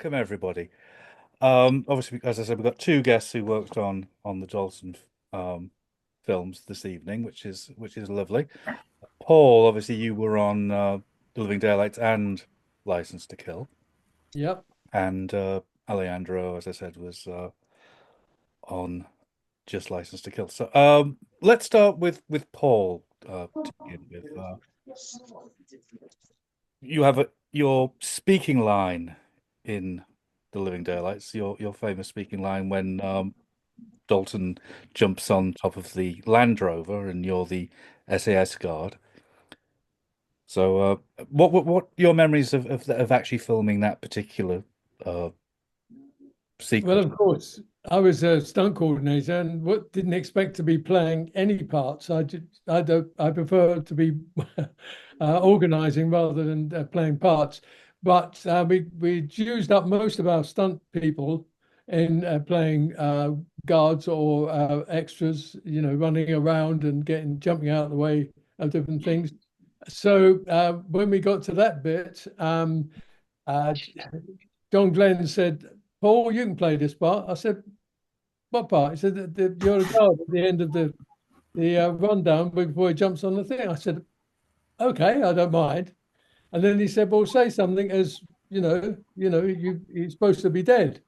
welcome everybody. Obviously, as I said, we've got two guests who worked on the Dalton um, films this evening, which is lovely. Paul, obviously, you were on The Living Daylights and License to Kill, Yep. and Alejandro, as I said, was on just License to Kill. So let's start with Paul to begin with. You have your speaking line in The Living Daylights, your famous speaking line when Dalton jumps on top of the Land Rover and you're the SAS guard. So, what your memories of actually filming that particular uh, Well, sequence? of course, I was a stunt coordinator and didn't expect to be playing any parts. I prefer to be organizing rather than playing parts. But we used up most of our stunt people in playing guards or extras, running around and jumping out of the way of different things. So when we got to that bit, uh, John Glenn said, "Paul, you can play this part." I said, "What part?" He said, "You're a guard at the end of the rundown before he jumps on the thing." I said, "Okay, I don't mind." And then he said, "Well, say something as you're supposed to be dead."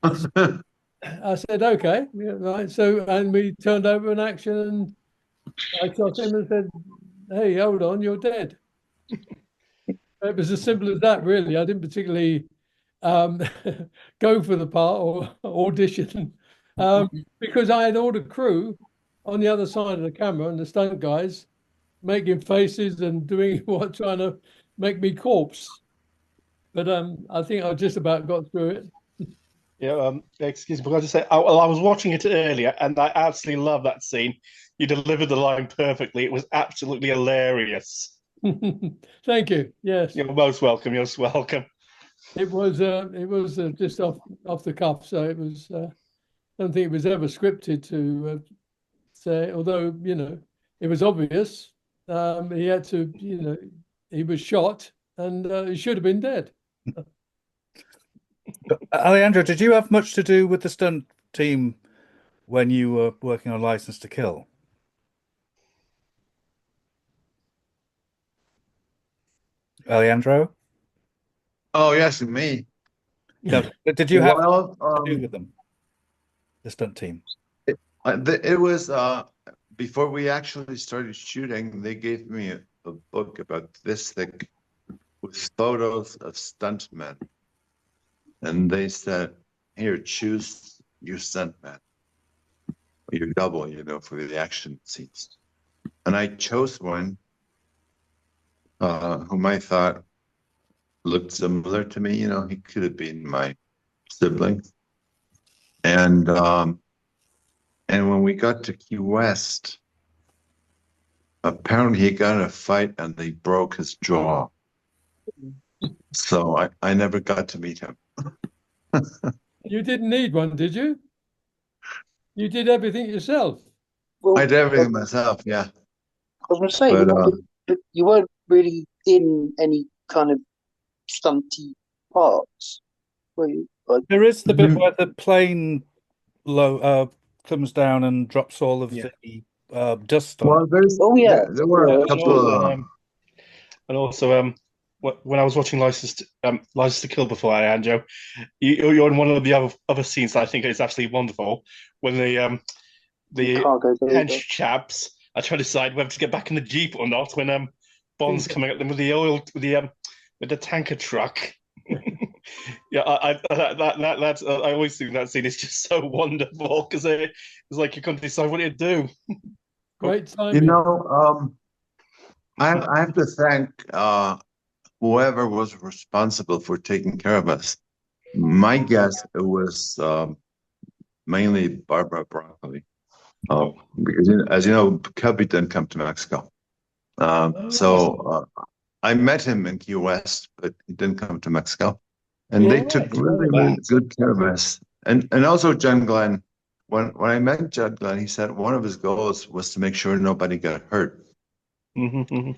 I said, "Okay, yeah, right." So, and we turned over an action, and I shot him and said, "Hey, hold on, you're dead." It was as simple as that, really. I didn't particularly um, go for the part or audition um, because I had all the crew on the other side of the camera and the stunt guys making faces and doing what, trying to make me corpse. But I think I just about got through it. Yeah, excuse me, but I just say, I was watching it earlier, and I absolutely love that scene. You delivered the line perfectly. It was absolutely hilarious. Thank you. Yes, You're most welcome. You're most welcome. it was just off the cuff, so it was. I don't think it was ever scripted to say, although it was obvious. He had to, he was shot and he should have been dead. Alejandro, did you have much to do with the stunt team when you were working on License to Kill? Alejandro? Oh, yes, me. No, but did you have Well, to do with them, the stunt team? it was before we actually started shooting, they gave me a book about this thick with photos of stuntmen. And they said, here, choose your stuntman, or your double, for the action scenes. And I chose one whom I thought looked similar to me. He could have been my sibling. And when we got to Key West, apparently he got in a fight and they broke his jaw. So I never got to meet him. You didn't need one, did you? You did everything yourself. I Well, did everything myself, yeah. I was going to say, But but you weren't really in any kind of stunty parts, were you? Like, There is the bit Mhm. where the plane low comes down and drops all of Yeah, the dust on it. Well, oh yeah, there were yeah, a that's and true. couple also, of when I was watching License to Kill before, Andrew, you're in one of the other scenes that I think is absolutely wonderful when The the cargo delivery. hench chaps are trying to decide whether to get back in the jeep or not when Bond's coming at them with the oil with the tanker truck. Yeah, that's I always think that scene is just so wonderful because it's like you can't decide what to do. Great you timing. know, I have to thank whoever was responsible for taking care of us. My guess it was mainly Barbara Broccoli, because as you know, Cubby didn't come to Mexico. So I met him in Key West, but he didn't come to Mexico. And they All took right, really, all really that. good care of us. And also John Glenn, when I met John Glenn, he said one of his goals was to make sure nobody got hurt. Hmm.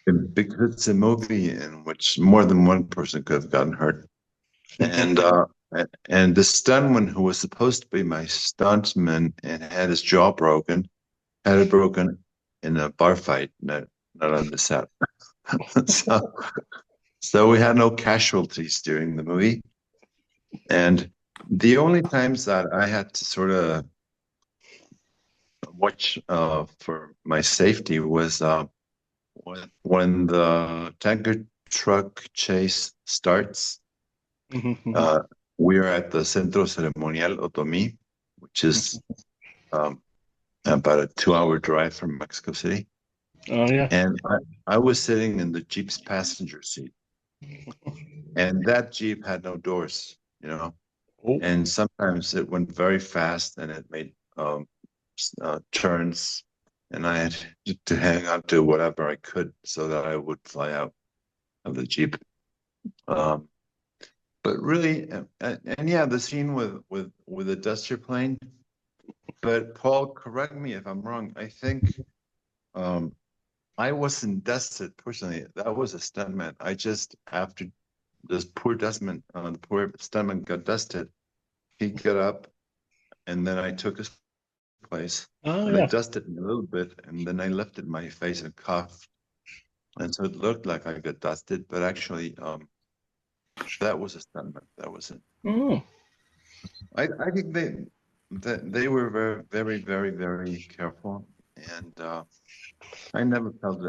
And because it's a movie in which more than one person could have gotten hurt. And and the stuntman who was supposed to be my stuntman and had his jaw broken, had it broken in a bar fight, not on the set. so, so we had no casualties during the movie. And the only times that I had to sort of watch for my safety was when the tanker truck chase starts. We are at the Centro Ceremonial Otomí, which is about a 2-hour drive from Mexico City. Oh yeah. And I was sitting in the Jeep's passenger seat. And that Jeep had no doors, you know. Oh. And sometimes it went very fast and it made turns. And I had to hang on to whatever I could so that I would fly out of the Jeep. But really, and yeah, the scene with the Duster plane. But Paul, correct me if I'm wrong. I think I wasn't dusted personally. That was a stuntman. I just after this poor dustman, the poor stuntman got dusted. He got up, and then I took his place, Oh and I yeah. dusted him a little bit, and then I lifted my face and coughed, and so it looked like I got dusted, but actually, that was a stuntman. That was it. Oh. I think they were very, very, very, very careful, and I never felt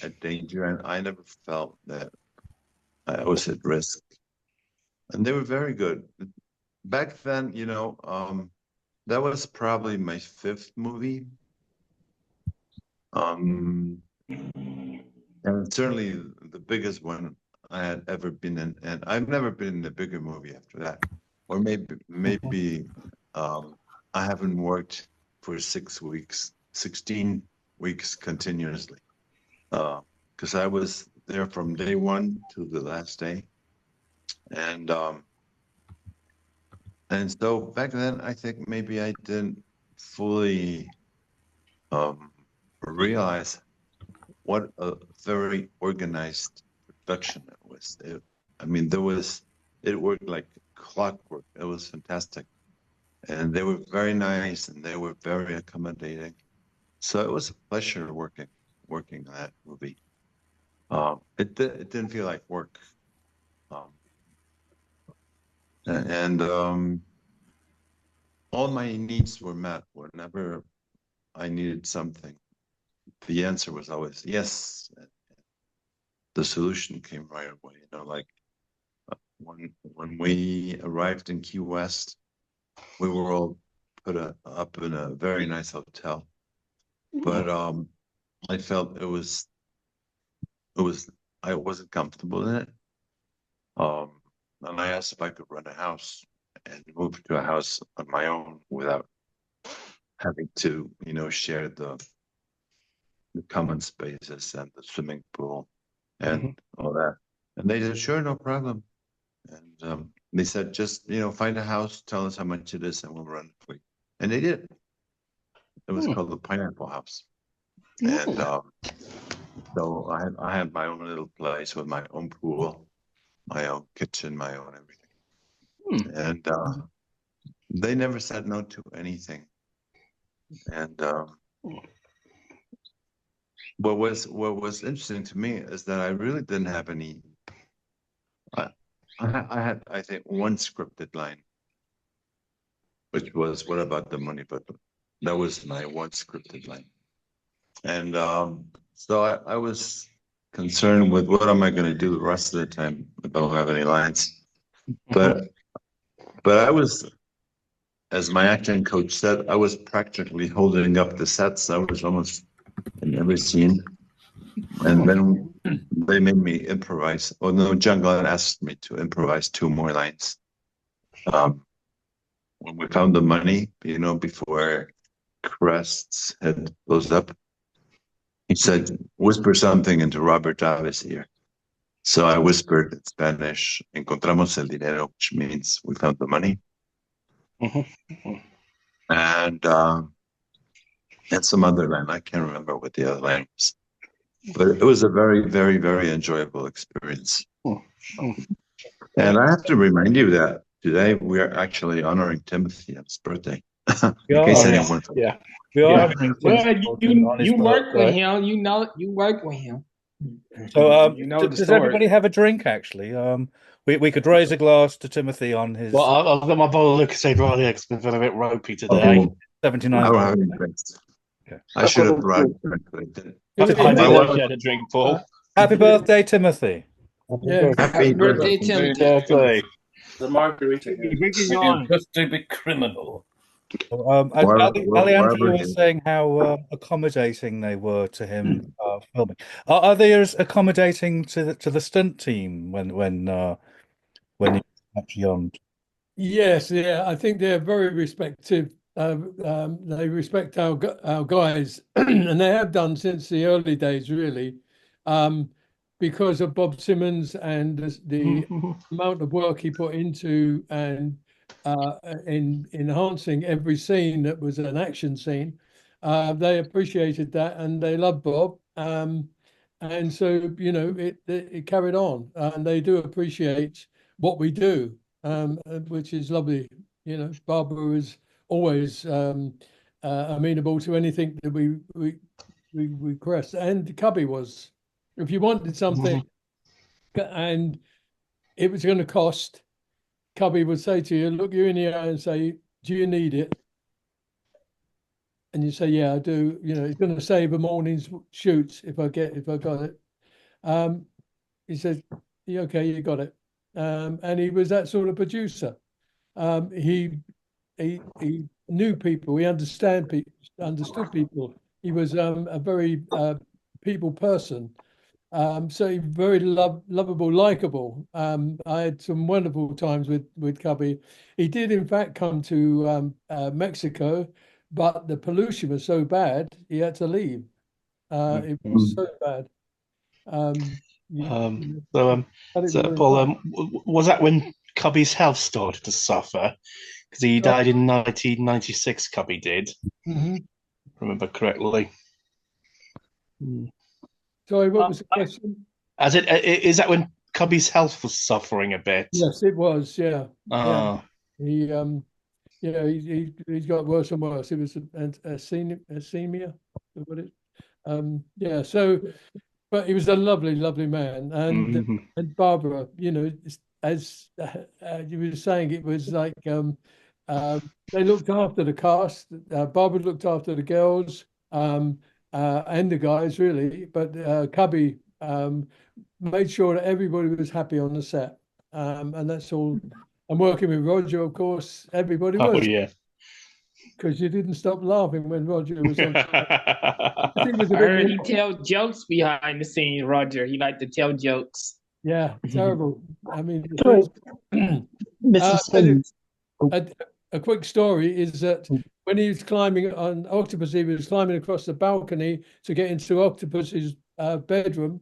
a danger, and I never felt that I was at risk. And they were very good. Back then, you know, that was probably my 5th movie. And certainly the biggest one I had ever been in. And I've never been in a bigger movie after that. Or maybe I haven't worked for 6 weeks, 16 weeks continuously. Because I was there from day one to the last day. And so back then, I think maybe I didn't fully realize what a very organized production it was. I mean, it worked like clockwork. It was fantastic. And they were very nice and they were very accommodating. So it was a pleasure working on that movie. It didn't feel like work. And all my needs were met whenever I needed something. The answer was always yes. The solution came right away. You know, like when we arrived in Key West, we were all put up in a very nice hotel, but I felt it was I wasn't comfortable in it. And I asked if I could rent a house and move to a house on my own without having to, you know, share the common spaces and the swimming pool and all that. And they said, sure, no problem. And they said, just, you know, find a house, tell us how much it is, and we'll run it for you. And they did. It was called the Pineapple House. And so I had my own little place with my own pool, my own kitchen, my own everything. And they never said no to anything. And what was interesting to me is that I really didn't have any. I had, I think, one scripted line, which was, "What about the money?" But that was my one scripted line, and so I was concerned with what am I going to do the rest of the time if I don't have any lines. But I was, as my acting coach said, I was practically holding up the sets. I was almost in every scene. And then they made me improvise. Oh no, John Glenn asked me to improvise 2 more lines. When we found the money, you know, before Crest's head blows up, he said, whisper something into Robert Davis' ear. So I whispered in Spanish, encontramos el dinero, which means we found the money. And some other line. I can't remember what the other line was. But it was a very, very, very enjoyable experience. And I have to remind you that today we are actually honoring Timothy on his birthday. We In case are, anyone Yeah. we are Yeah. honoring Well, Timothy Dalton on his you work with birthday. him, you know, you work with him. So, You know the does story. everybody have a drink? Actually, we could raise a glass to Timothy on his Well, I've got my bottle of Lucasade right here 'cause it's been feeling a bit ropey today. Oh, I 79th. don't have any drinks. Okay. I should have brought a drink, but I didn't. I If- didn't My know wife- if you had a drink, Paul. Happy birthday, Timothy! Yeah. Happy birthday, Timothy. Birthday. The margarita. Drinking on. Just to be criminal. Alejandro was saying how accommodating they were to him filming. Are they as accommodating to the stunt team when he's actually on? Yes, yeah, I think they're very respective. They respect our guys, and they have done since the early days, really, because of Bob Simmons and the amount of work he put into and in enhancing every scene that was an action scene. They appreciated that, and they love Bob. And so, you know, it carried on, and they do appreciate what we do. Which is lovely. You know, Barbara is always amenable to anything that we request, and Cubby was. If you wanted something and it was going to cost, Cubby would say to you, look you in the eye and say, "Do you need it?" And you say, "Yeah, I do." You know, it's going to save a morning's shoots if I got it. He said, "Yeah, okay, you got it." And he was that sort of producer. He knew people. He understood people. He was a very people person. So he very lovable, likable. I had some wonderful times with Cubby. He did, in fact, come to Mexico, but the pollution was so bad he had to leave. It was so bad. So Paul, was that when Cubby's health started to suffer? Because he died in 1996. Cubby did, remember correctly. Sorry, what was the question? Is that when Cubby's health was suffering a bit? Yes, it was. Yeah, Ah. he he's got worse and worse. It was anemia. What it? Yeah. So, but he was a lovely man, and Barbara, you know, as you were saying, it was like they looked after the cast. Barbara looked after the girls and the guys, really. But Cubby made sure that everybody was happy on the set, and that's all. And working with Roger, of course, everybody was. Oh yeah. Because you didn't stop laughing when Roger was on. I heard he tell jokes behind the scenes, Roger. He liked to tell jokes. Yeah, terrible. I mean, a quick story is that when he was climbing on Octopus, he was climbing across the balcony to get into Octopus's bedroom.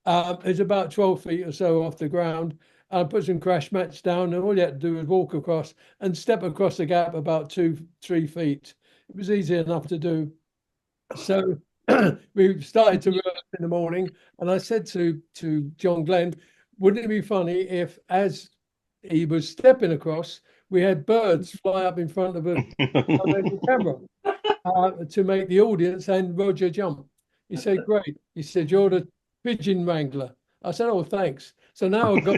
It's about 12 feet or so off the ground. I put some crash mats down, and all you had to do was walk across and step across the gap about 2-3 feet. It was easy enough to do. So we started to rehearse in the morning, and I said to John Glenn, wouldn't it be funny if, as he was stepping across, we had birds fly up in front of the camera to make the audience and Roger jump? He said, great. He said, you're the pigeon wrangler. I said, oh, thanks. So now I've got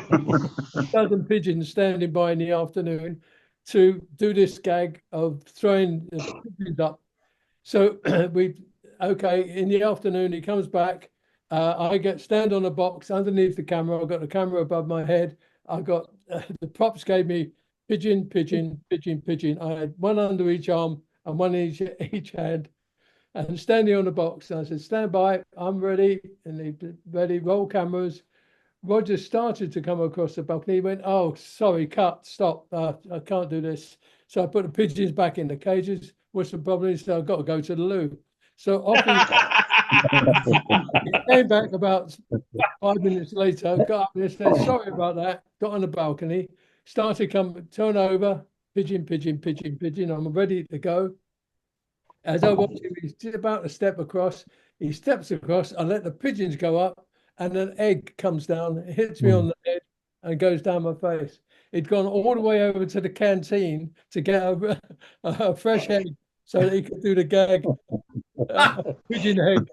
a dozen pigeons standing by in the afternoon to do this gag of throwing the pigeons up. So in the afternoon, he comes back. I stand on a box underneath the camera. I've got the camera above my head. I got the props gave me pigeon, pigeon, pigeon, pigeon. I had one under each arm and one in each hand. And standing on the box, and I said, stand by, I'm ready. And they ready, roll cameras. Roger started to come across the balcony. He went, oh, sorry, cut, stop. I can't do this. So I put the pigeons back in the cages. What's the problem? He said, I've got to go to the loo. So off he came back about 5 minutes later, got up and said, sorry about that. Got on the balcony, started turn over, pigeon, pigeon, pigeon, pigeon. I'm ready to go. As I watch him, he's about to step across. He steps across. I let the pigeons go up, and an egg comes down, hits me on the head, and goes down my face. He'd gone all the way over to the canteen to get a fresh egg so that he could do the gag pigeon egg.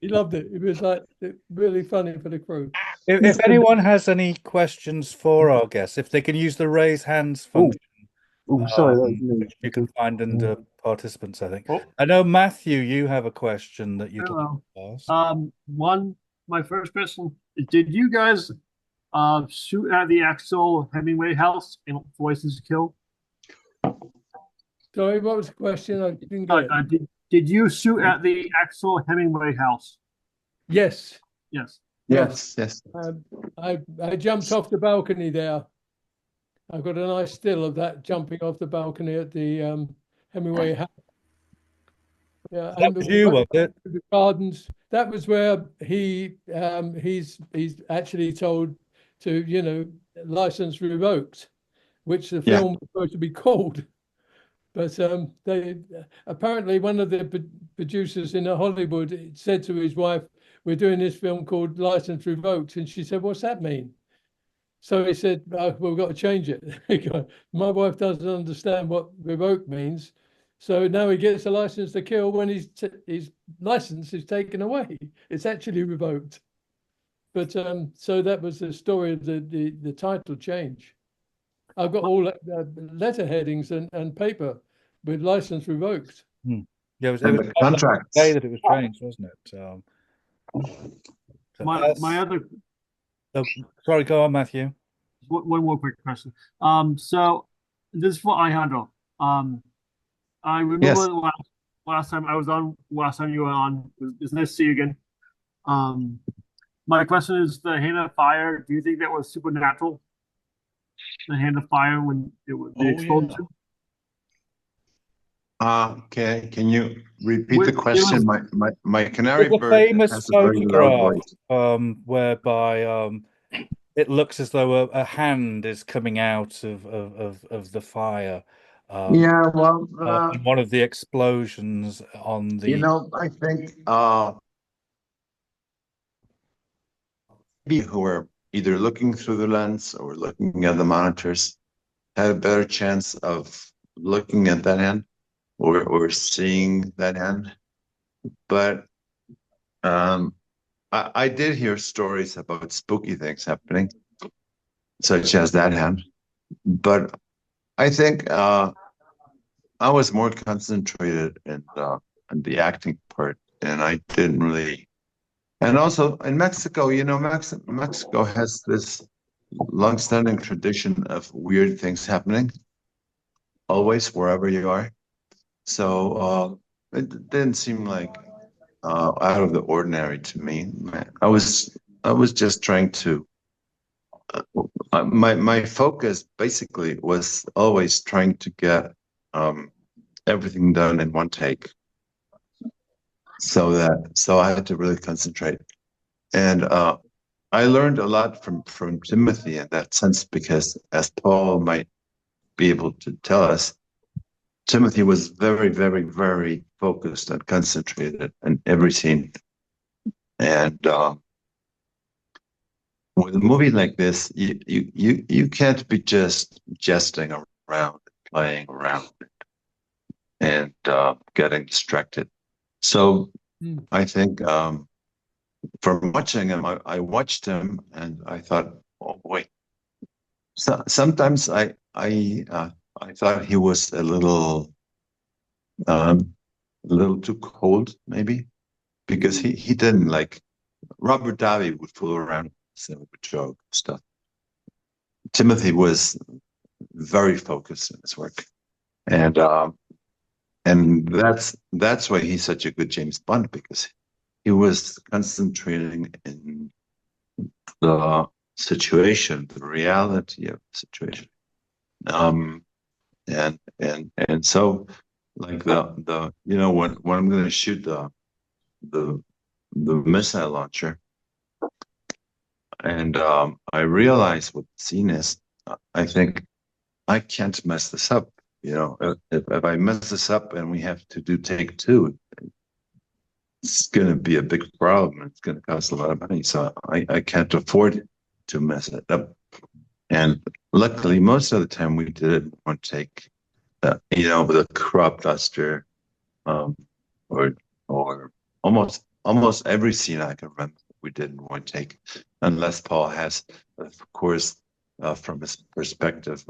He loved it. It was like really funny for the crew. If anyone has any questions for our guests, if they can use the raise hands function, sorry, that was me. which you can find under participants, I think. Oh. I know, Matthew, you have a question that you'd like to ask. My first question is, did you guys shoot at the actual Hemingway house in Voices to Kill? Sorry, what was the question? I didn't get it. Did you shoot at the actual Hemingway house? Yes. Yes. Yes, yes. I jumped off the balcony there. I've got a nice still of that jumping off the balcony at the Hemingway house. Yeah, That was you, was it? The gardens. That was where he's actually told to, license revoked, which the film was supposed to be called. But they apparently one of the producers in Hollywood said to his wife, "We're doing this film called License Revoked," and she said, "What's that mean?" So he said, "Well, we've got to change it." My wife doesn't understand what revoked means, so now he gets a license to kill when his license is taken away. It's actually revoked. But so that was the story of the title change. I've got all letter headings and paper with license revoked. Yeah, it was And the contracts. the day that it was changed, wasn't it? My other. Sorry, go on, Matthew. One more quick question. So this is for Alejandro. I remember last time you were on. It's nice to see you again. My question is the Hand of Fire. Do you think that was supernatural? The Hand of Fire when it was the explosion? Okay, can you repeat the question? My canary There's a bird famous has a very loud photograph voice. whereby it looks as though a hand is coming out of the fire. Yeah, well, in one of the explosions on the. I think people who were either looking through the lens or looking at the monitors had a better chance of looking at that hand or seeing that hand. But I did hear stories about spooky things happening, such as that hand. But I think I was more concentrated in the acting part, and I didn't really. And also in Mexico, Mexico has this long-standing tradition of weird things happening, always wherever you are. So it didn't seem like out of the ordinary to me. I was just trying to. My focus basically was always trying to get everything done in one take. So I had to really concentrate, and I learned a lot from Timothy in that sense, because as Paul might be able to tell us, Timothy was very, very, very focused and concentrated in every scene. And with a movie like this, you can't be just jesting around, playing around, and getting distracted. So I think from watching him, I watched him and I thought, oh boy. So sometimes I thought he was a little too cold, maybe, because he didn't like. Robert Davi would fool around, say a joke stuff. Timothy was very focused in his work, and that's why he's such a good James Bond, because he was concentrating in the situation, the reality of the situation, and so like the when I'm going to shoot the missile launcher, and I realize what the scene is, I think I can't mess this up. If I mess this up and we have to do take two, it's going to be a big problem. It's going to cost a lot of money. So I can't afford to mess it up. And luckily, most of the time we did it in one take, with a crop duster, um, or almost every scene I can remember we did in one take, unless Paul has, of course, from his perspective,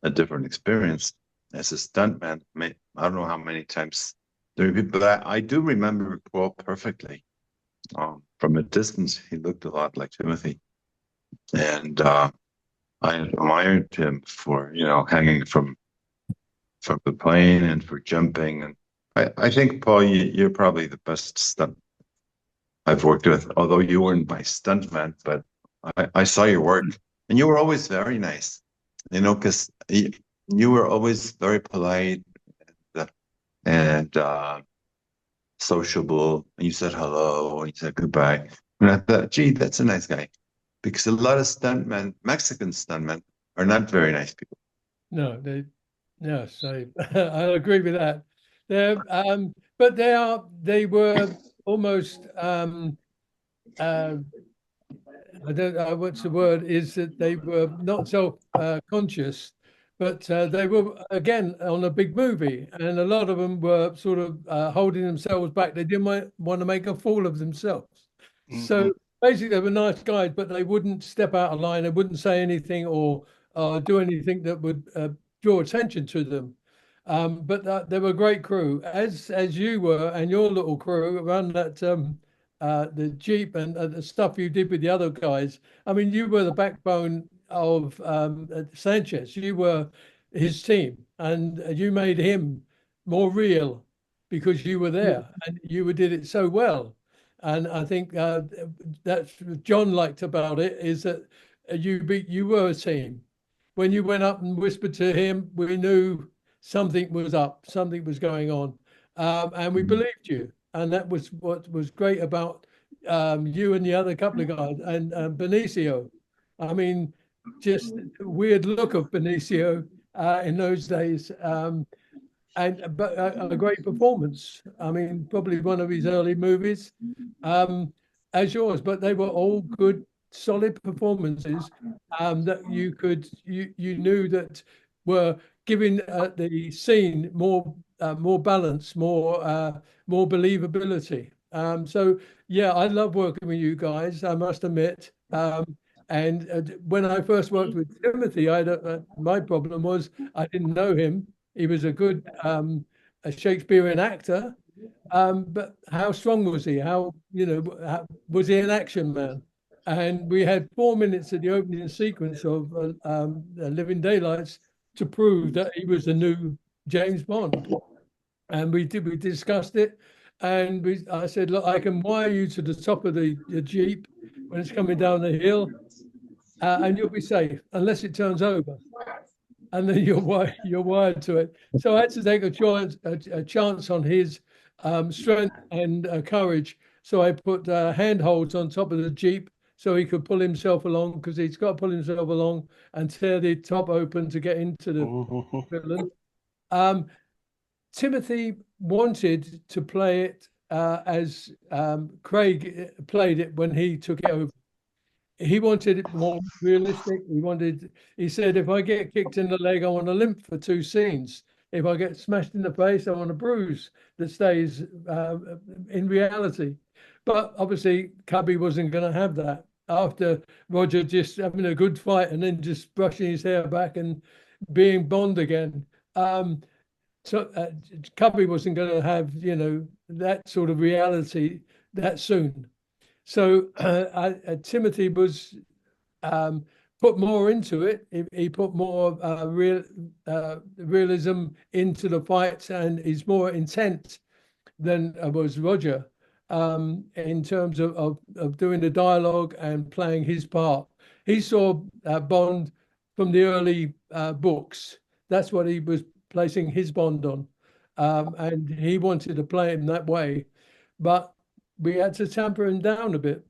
a different experience as a stuntman. I don't know how many times but I do remember Paul perfectly. From a distance, he looked a lot like Timothy, and I admired him for hanging from the plane and for jumping. And I think Paul, you're probably the best stunt I've worked with. Although you weren't my stuntman, but I saw your work, and you were always very nice. Because you were always very polite and sociable. And you said hello, and you said goodbye. And I thought, gee, that's a nice guy. Because a lot of stuntmen, Mexican stuntmen, are not very nice people. No, yes, I agree with that. But they were almost I don't know what's the word, is that they were not so conscious, but they were again on a big movie, and a lot of them were sort of holding themselves back. They didn't want to make a fool of themselves. So basically, they were nice guys, but they wouldn't step out of line. They wouldn't say anything or do anything that would draw attention to them. But they were a great crew, as you were, and your little crew around that the Jeep and the stuff you did with the other guys. I mean, you were the backbone of Sanchez. You were his team, and you made him more real because you were there and you did it so well. And I think that's what John liked about it, is that you were a team. When you went up and whispered to him, we knew something was up, something was going on, and we believed you. And that was what was great about you and the other couple of guys and Benicio. I mean, just weird look of Benicio in those days, but a great performance. I mean, probably one of his early movies, as yours. But they were all good, solid performances that you knew that were giving the scene more balance, more believability. So yeah, I love working with you guys, I must admit. And when I first worked with Timothy, my problem was I didn't know him. He was a good a Shakespearean actor, but how strong was he? Was he an action man? And we had 4 minutes of the opening sequence of Living Daylights to prove that he was the new James Bond. And we discussed it, and I said, look, I can wire you to the top of the Jeep when it's coming down the hill, and you'll be safe unless it turns over, and then you're wired to it. So I had to take a chance on his strength and courage. So I put handholds on top of the Jeep so he could pull himself along, because he's got to pull himself along and tear the top open to get into the villain. Timothy wanted to play it as Craig played it when he took it over. He wanted it more realistic. He said, if I get kicked in the leg, I want to limp for 2 scenes. If I get smashed in the face, I want a bruise that stays in reality. But obviously, Cubby wasn't going to have that. After Roger just having a good fight and then just brushing his hair back and being Bond again. So Cubby wasn't going to have, that sort of reality that soon. So Timothy was put more into it. He put more realism into the fights, and is more intent than was Roger in terms of doing the dialogue and playing his part. He saw Bond from the early books. That's what he was placing his Bond on. And he wanted to play him that way. But we had to tamper him down a bit,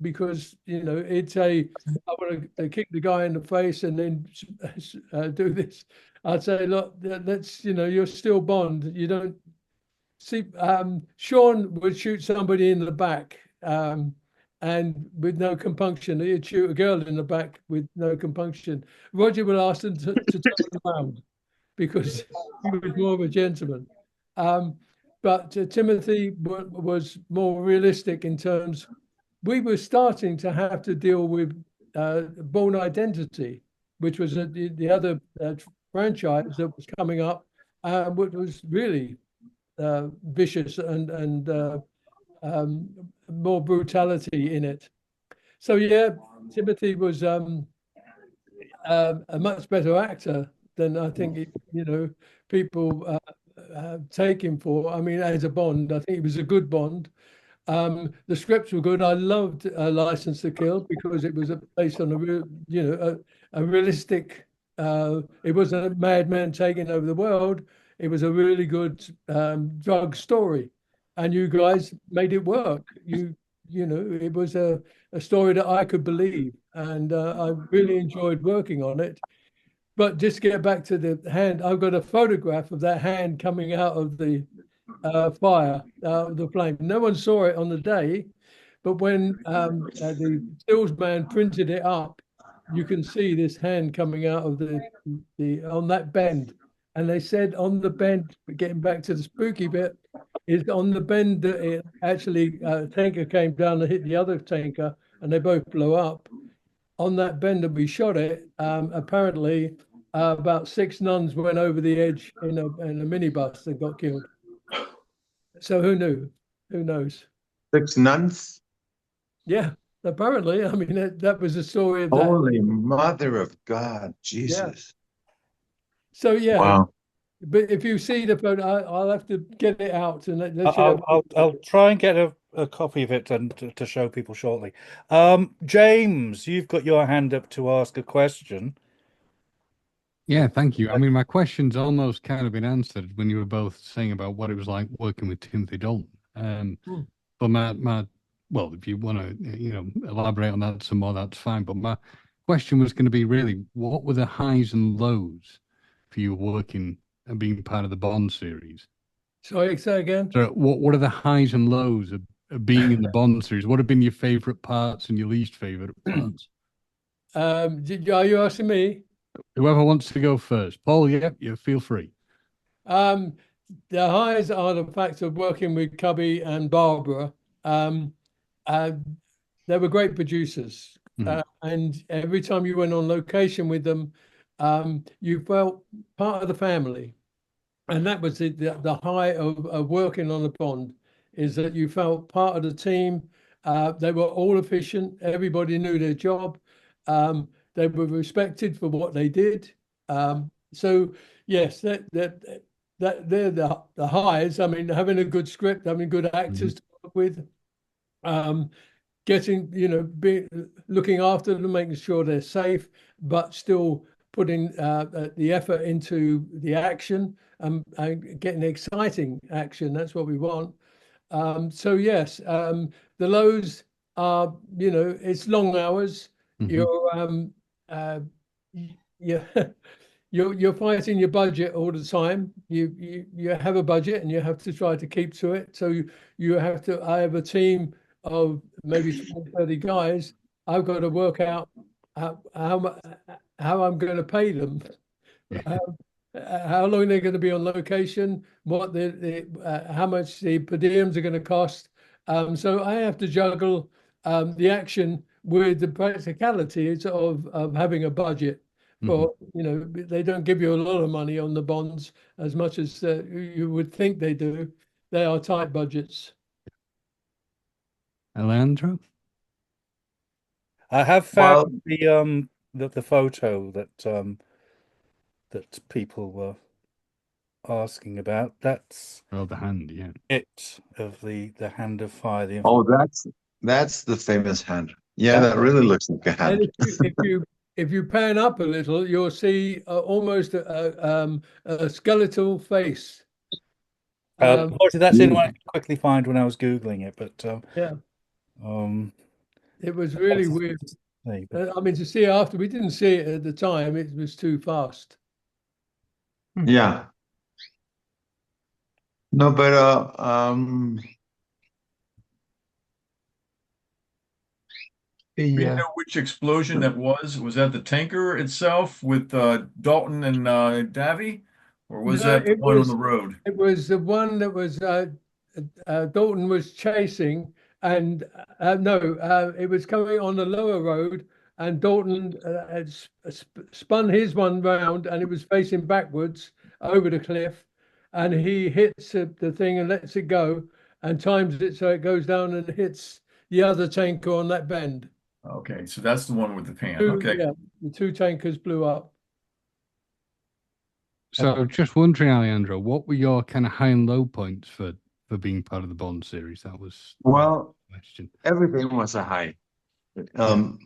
because, it's I want to kick the guy in the face and then do this. I'd say, look, let's, you're still Bond. You don't, See, Sean would shoot somebody in the back, and with no compunction. He'd shoot a girl in the back with no compunction. Roger would ask them to turn around because he was more of a gentleman. But Timothy was more realistic in terms. We were starting to have to deal with Born Identity, which was the other franchise that was coming up, which was really vicious and more brutality in it. So yeah, Timothy was a much better actor than I think people take him for. I mean, as a Bond, I think he was a good Bond. The scripts were good. I loved License to Kill because it was based on a real, a realistic. It wasn't a madman taking over the world. It was a really good drug story, and you guys made it work. It was a story that I could believe, and I really enjoyed working on it. But just to get back to the hand, I've got a photograph of that hand coming out of the fire, the flame. No one saw it on the day, but when the salesman printed it up, you can see this hand coming out of the on that bend. And they said on the bend, getting back to the spooky bit, is on the bend that it actually tanker came down and hit the other tanker, and they both blew up. On that bend that we shot it, apparently about 6 nuns went over the edge in a minibus and got killed. So who knew? Who knows? 6 nuns? Yeah, apparently. I mean, that was the story of that. Holy Mother of God, Jesus. So yeah, wow. But if you see the photo, I'll have to get it out and let's I'll try and get a copy of it and to show people shortly. James, you've got your hand up to ask a question. Yeah, thank you. I mean, my question's almost kind of been answered when you were both saying about what it was like working with Timothy Dalton. But well, if you want to, elaborate on that some more, that's fine. But my question was going to be really, what were the highs and lows for you working and being part of the Bond series? Sorry, say again. So what are the highs and lows of being in the Bond series? What have been your favorite parts and your least favorite parts? Are you asking me? Whoever wants to go first. Paul, yeah, feel free. The highs are the fact of working with Cubby and Barbara. They were great producers. And every time you went on location with them, you felt part of the family. And that was the high of working on a Bond, is that you felt part of the team. They were all efficient. Everybody knew their job. They were respected for what they did. So yes, they're the highs. I mean, having a good script, having good actors to work with, looking after them, making sure they're safe, but still putting the effort into the action and getting exciting action. That's what we want. So yes, the lows are, it's long hours. You're fighting your budget all the time. You have a budget and you have to try to keep to it. So I have a team of maybe 20, 30 guys. I've got to work out how I'm going to pay them, how long they're going to be on location, what how much the per diems are going to cost. So I have to juggle the action with the practicalities of having a budget. For they don't give you a lot of money on the Bonds as much as you would think they do. They are tight budgets. Alejandro? I have found the photo that that people were asking about. That's the hand, yeah. It of the hand of fire. That's the famous hand. Yeah, that really looks like a hand. And if you pan up a little, you'll see almost a skeletal face. Unfortunately, that's in what I could quickly find when I was Googling it, but yeah. It was really weird. I mean, to see it after, we didn't see it at the time. It was too fast. Yeah. No, but Do you yeah. know which explosion that was? Was that the tanker itself with Dalton and Davy, or was No, that the one on the road? it was the one that was Dalton was chasing, and no, it was coming on the lower road, and Dalton had spun his one round, and it was facing backwards over the cliff, and he hits the thing and lets it go, and times it so it goes down and hits the other tanker on that bend. Okay, so that's the one with the pan. Okay. Yeah, the two tankers blew up. So just wondering, Alejandro, what were your kind of high and low points for being part of the Bond series? That was Well, the question. everything was a high. From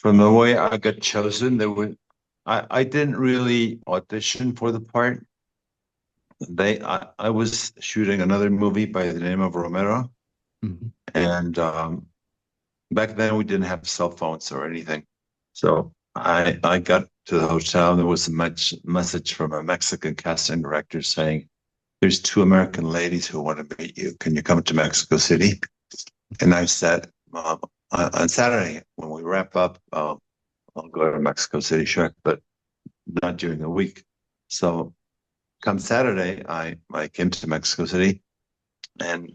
the way I got chosen, I didn't really audition for the part. I was shooting another movie by the name of Romero, and back then we didn't have cell phones or anything. So I got to the hotel, and there was a message from a Mexican casting director saying, "There's two American ladies who want to meet you. Can you come to Mexico City?" And I said, on Saturday when we wrap up, I'll go to Mexico City, sure, but not during the week. So come Saturday, I came to Mexico City, and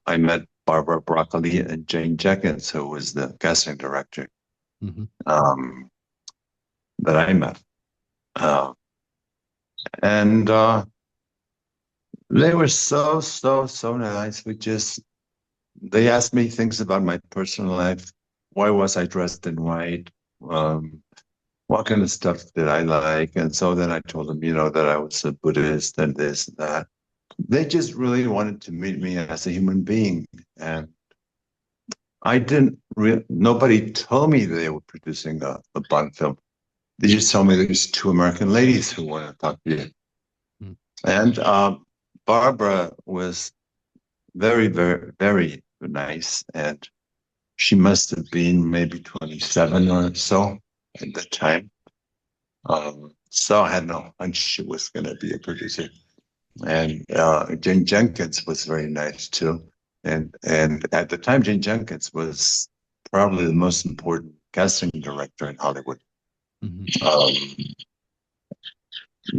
I met Barbara Broccoli and Jane Jenkins, who was the casting director that I met. And they were so nice. They asked me things about my personal life. Why was I dressed in white? What kind of stuff did I like? And so then I told them, that I was a Buddhist and this and that. They just really wanted to meet me as a human being. And nobody told me they were producing a Bond film. They just told me there's two American ladies who want to talk to you. And Barbara was very, very, very nice. And she must have been maybe 27 or so at the time. So I had no hunch she was going to be a producer. And Jane Jenkins was very nice too. And at the time, Jane Jenkins was probably the most important casting director in Hollywood.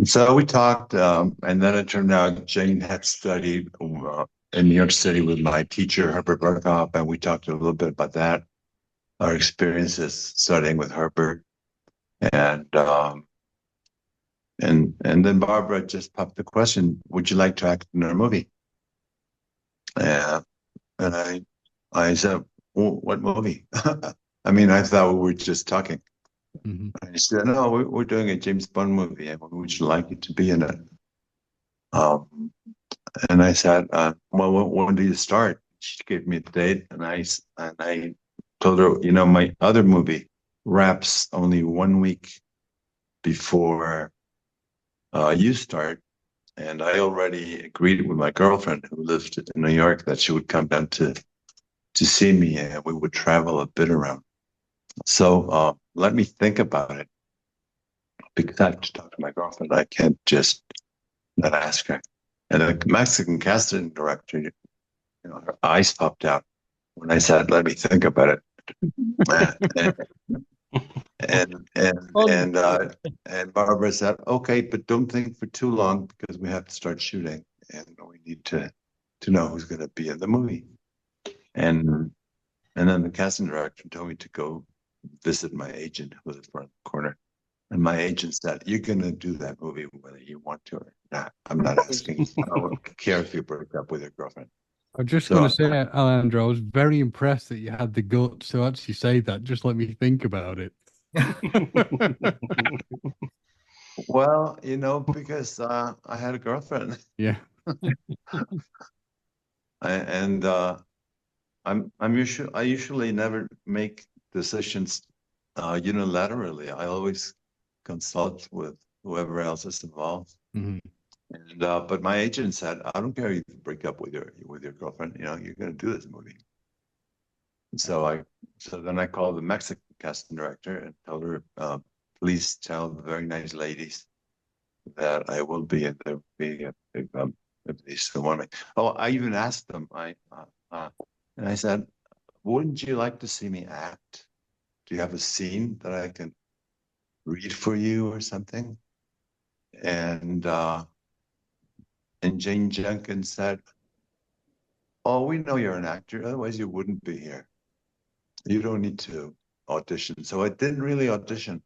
So we talked, and then it turned out Jane had studied in New York City with my teacher, Herbert Burkhoff, and we talked a little bit about that, our experiences studying with Herbert. And then Barbara just popped the question, would you like to act in our movie? And I said, well, what movie? I mean, I thought we were just talking. And she said, no, we're doing a James Bond movie, and would you like it to be in it? And I said, well, when do you start? She gave me a date, and I told her, my other movie wraps only 1 week before you start. And I already agreed with my girlfriend who lived in New York that she would come down to see me, and we would travel a bit around. So let me think about it, because I have to talk to my girlfriend. I can't just not ask her. And the Mexican casting director, her eyes popped out when I said, let me think about it. And Barbara said, okay, but don't think for too long, because we have to start shooting, and we need to know who's going to be in the movie. And then the casting director told me to go visit my agent, who was around the corner. And my agent said, you're going to do that movie whether you want to or not. I'm not asking. I don't care if you break up with your girlfriend. I'm just going to say, Alejandro, I was very impressed that you had the guts to actually say that. Just let me think about it. Well, because I had a girlfriend. Yeah. I usually never make decisions unilaterally. I always consult with whoever else is involved. But my agent said, I don't care if you break up with your girlfriend, you're going to do this movie. So then I called the Mexican casting director and told her, please tell the very nice ladies that I will be, and there will be if they still want me. Oh, I even asked them. And I said, "Wouldn't you like to see me act? Do you have a scene that I can read for you or something?" And Jane Jenkins said, "Oh, we know you're an actor. Otherwise, you wouldn't be here. You don't need to audition." So I didn't really audition.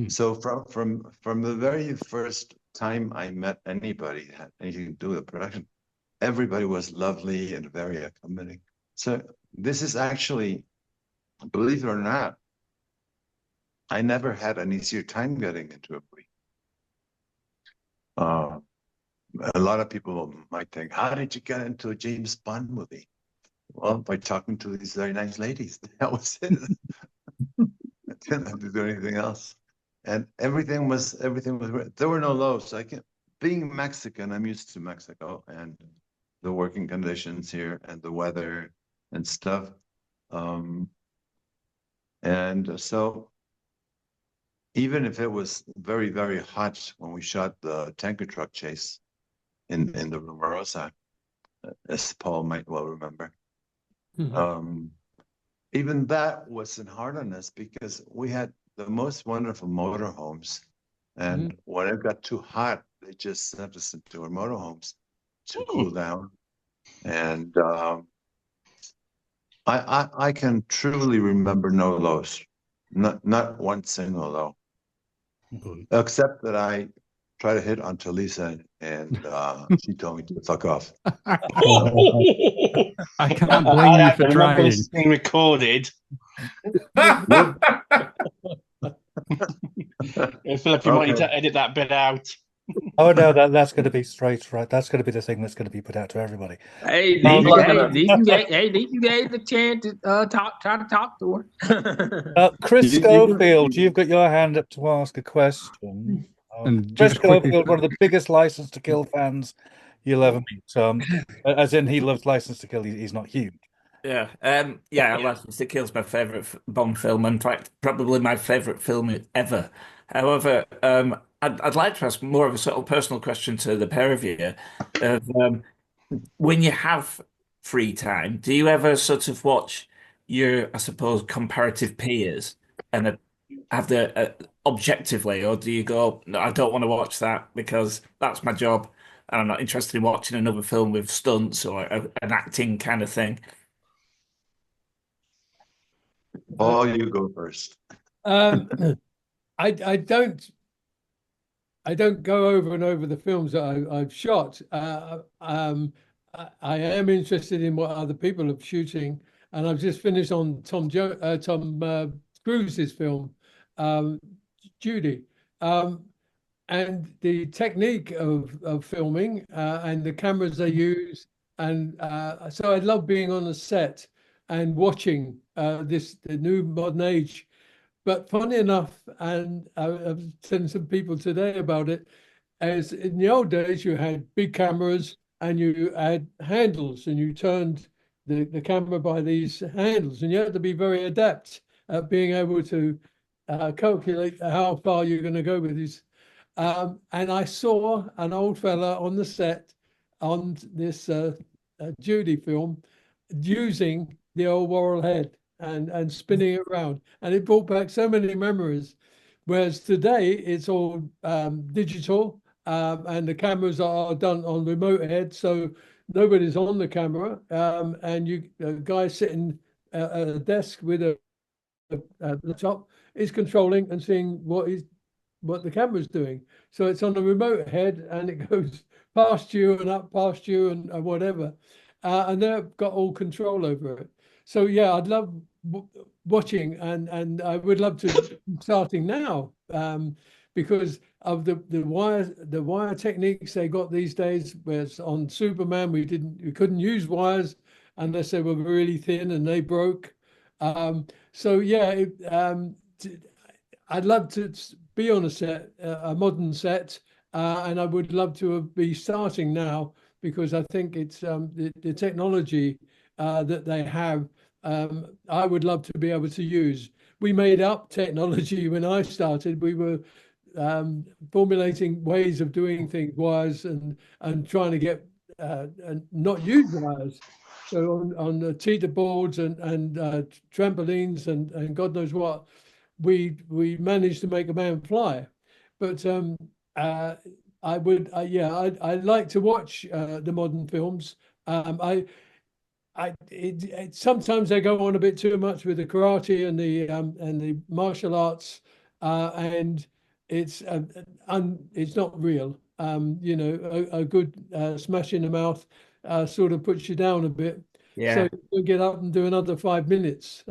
So from the very first time I met anybody that had anything to do with the production, everybody was lovely and very accommodating. So this is actually, believe it or not, I never had an easier time getting into a movie. A lot of people might think, "How did you get into a James Bond movie?" Well, by talking to these very nice ladies. That was it. I didn't have to do anything else. And everything was there were no lows. Being Mexican, I'm used to Mexico and the working conditions here and the weather and stuff. And so even if it was very, very hot when we shot the tanker truck chase in the Rumorosa, as Paul might well remember, even that wasn't hard on us because we had the most wonderful motorhomes. And when it got too hot, they just sent us into our motorhomes to cool down. And I can truly remember no lows, not one single low, except that I tried to hit on Talisa and she told me to fuck off. I can't blame you for trying. It's being recorded. What? I feel like you might need to edit that bit out. Oh no, that's going to be straight, right? That's going to be the thing that's going to be put out to everybody. Hey, Deacon gave the chance to try to talk to her. Chris Schofield, you've got your hand up to ask a question. Chris Schofield, one of the biggest License to Kill fans you'll ever meet. As in, he loves License to Kill. He's not huge. Yeah, License to Kill is my favorite Bond film. In fact, probably my favorite film ever. However, I'd like to ask more of a sort of personal question to the pair of you. When you have free time, do you ever sort of watch your, I suppose, comparative peers and have the objectively, or do you go, "No, I don't want to watch that because that's my job, and I'm not interested in watching another film with stunts or an acting kind of thing"? Paul, you go first. I don't go over and over the films that I've shot. I am interested in what other people are shooting, and I've just finished on Tom Cruise's film, Judy, and the technique of filming and the cameras they use, and so I love being on a set and watching the new modern age. But funny enough, and I've seen some people today about it, as in the old days, you had big cameras and you had handles and you turned the camera by these handles, and you had to be very adept at being able to calculate how far you're going to go with these. And I saw an old fella on the set on this Judy film using the old Worrell head and spinning it around, and it brought back so many memories. Whereas today it's all digital, and the cameras are done on remote head, so nobody's on the camera, and a guy sitting at a desk with a laptop is controlling and seeing what the camera's doing. So it's on a remote head and it goes past you and up past you and whatever, and they've got all control over it. So yeah, I'd love watching, and I would love to starting now, because of the wire techniques they got these days. Whereas on Superman we couldn't use wires unless they were really thin and they broke. So yeah, I'd love to be on a set, a modern set, and I would love to be starting now, because I think it's the technology that they have. I would love to be able to use. We made up technology when I started. We were formulating ways of doing things, wires, and trying to get and not use wires. So on the cheetah boards and trampolines and God knows what, we managed to make a man fly. But I would, yeah, I like to watch the modern films. Sometimes they go on a bit too much with the karate and the martial arts, and it's not real. You know, a good smash in the mouth sort of puts you down a bit. Yeah. So you get up and do another 5 minutes.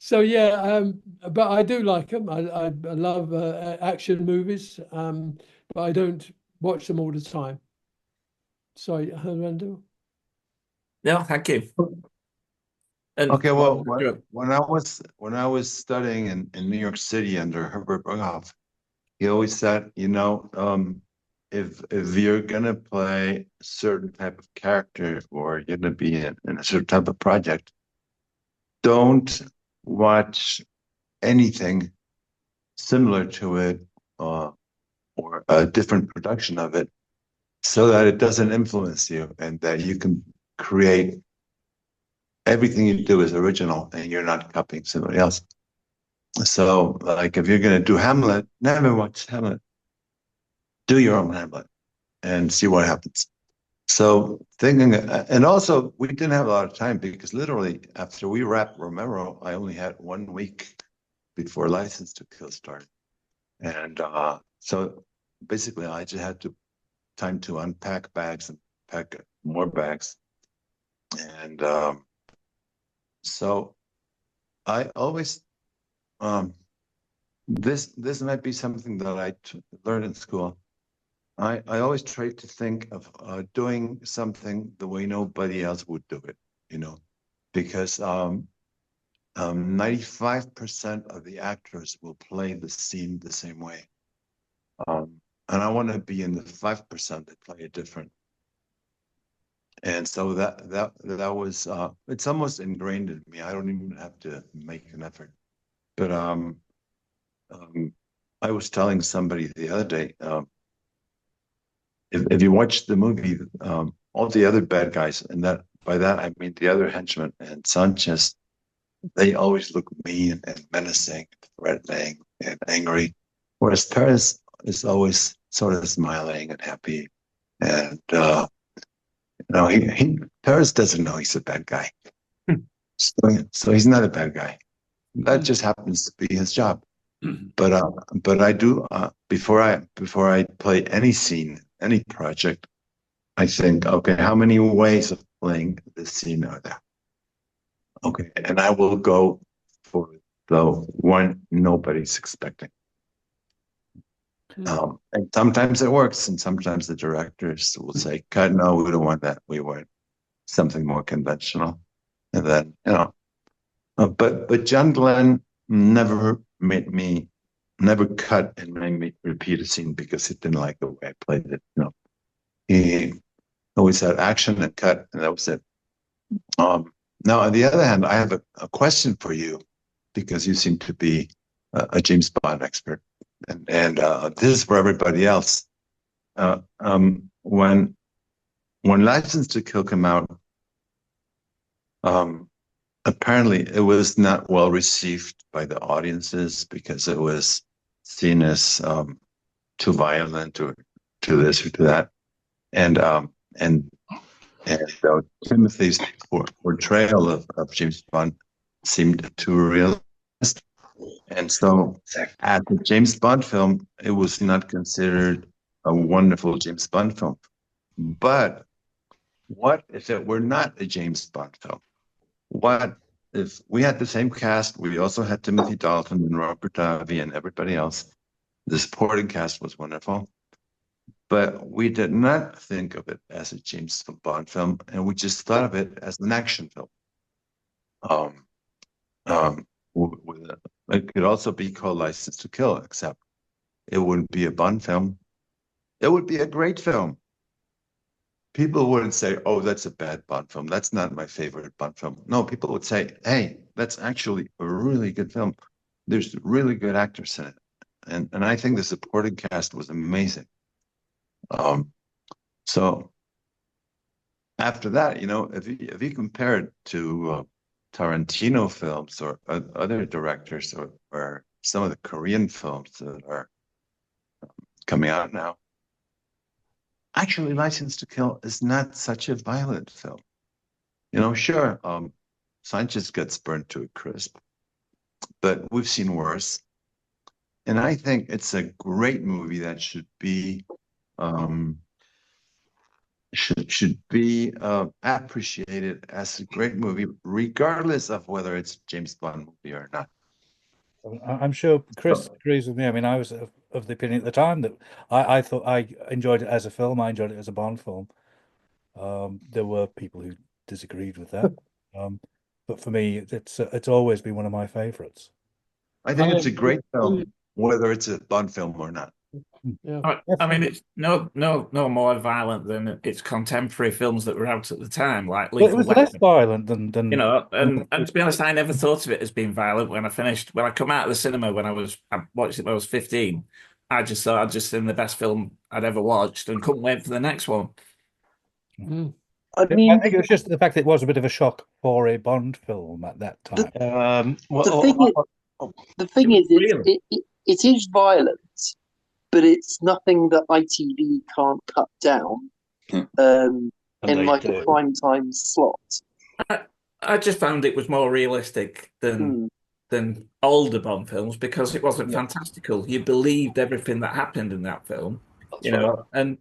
So yeah, but I do like them. I love action movies, but I don't watch them all the time. Sorry, Randall. No, thank you. And Okay, well, when I was studying in New York City under Herbert Berghoff, he always said, you know, if you're gonna play a certain type of character or you're gonna be in a certain type of project, don't watch anything similar to it or a different production of it, so that it doesn't influence you and that you can create everything you do is original and you're not copying somebody else. So, like, if you're going to do Hamlet, never watch Hamlet. Do your own Hamlet and see what happens. So, thinking, and also, we didn't have a lot of time because literally after we wrapped Romero, I only had 1 week before License to Kill started. And so basically, I just had time to unpack bags and pack more bags. And so I always, this might be something that I learned in school. I always try to think of doing something the way nobody else would do it, you know, because 95% of the actors will play the scene the same way. And I want to be in the 5% that play it different. And so that was it's almost ingrained in me. I don't even have to make an effort. But I was telling somebody the other day, if you watch the movie, all the other bad guys, and that by that I mean the other henchmen and Sanchez, they always look mean and menacing, threatening and angry, whereas Perez is always sort of smiling and happy. And no, Perez doesn't know he's a bad guy. So he's not a bad guy. That just happens to be his job. But I do before I play any scene, any project, I think, okay, how many ways of playing this scene are there? Okay, and I will go for the one nobody's expecting. And sometimes it works, and sometimes the directors will say, "Cut, no, we don't want that. We want something more conventional." And then, you know, but John Glenn never cut and made me repeat a scene because he didn't like the way I played it. You know, he always had action and cut, and that was it. Now, on the other hand, I have a question for you because you seem to be a James Bond expert. And this is for everybody else. When License to Kill came out, apparently it was not well received by the audiences because it was seen as too violent or to this or to that, and Timothy's portrayal of James Bond seemed too realistic. And so, as a James Bond film, it was not considered a wonderful James Bond film. But what if it were not a James Bond film? What if we had the same cast? We also had Timothy Dalton and Robert Davi and everybody else. The supporting cast was wonderful. But we did not think of it as a James Bond film, and we just thought of it as an action film. It could also be called License to Kill, except it wouldn't be a Bond film. It would be a great film. People wouldn't say, "Oh, that's a bad Bond film. That's not my favorite Bond film." No, people would say, "Hey, that's actually a really good film. There's really good actors in it." and I think the supporting cast was amazing. So after that, if you compare it to Tarantino films or other directors or some of the Korean films that are coming out now, actually, License to Kill is not such a violent film. Sure, Sanchez gets burnt to a crisp, but we've seen worse. And I think it's a great movie that should be appreciated as a great movie, regardless of whether it's a James Bond movie or not. I'm sure Chris agrees with me. I mean, I was of the opinion at the time that I thought I enjoyed it as a film. I enjoyed it as a Bond film. There were people who disagreed with that, but for me, it's always been one of my favorites. I think it's a great film, whether it's a Bond film or not. Yeah. I mean, it's no more violent than its contemporary films that were out at the time, like But it Lethal was Weapon. less violent than And to be honest, I never thought of it as being violent when I finished. When I come out of the cinema I watched it when I was 15, I just thought I'd just seen the best film I'd ever watched and couldn't wait for the next one. I mean, I think it was just the fact that it was a bit of a shock for a Bond film at that time. the thing is, it is violent, but it's nothing that ITV can't cut down in like a prime time slot. I just found it was more realistic than older Bond films because it wasn't fantastical. You believed everything that happened in that film, and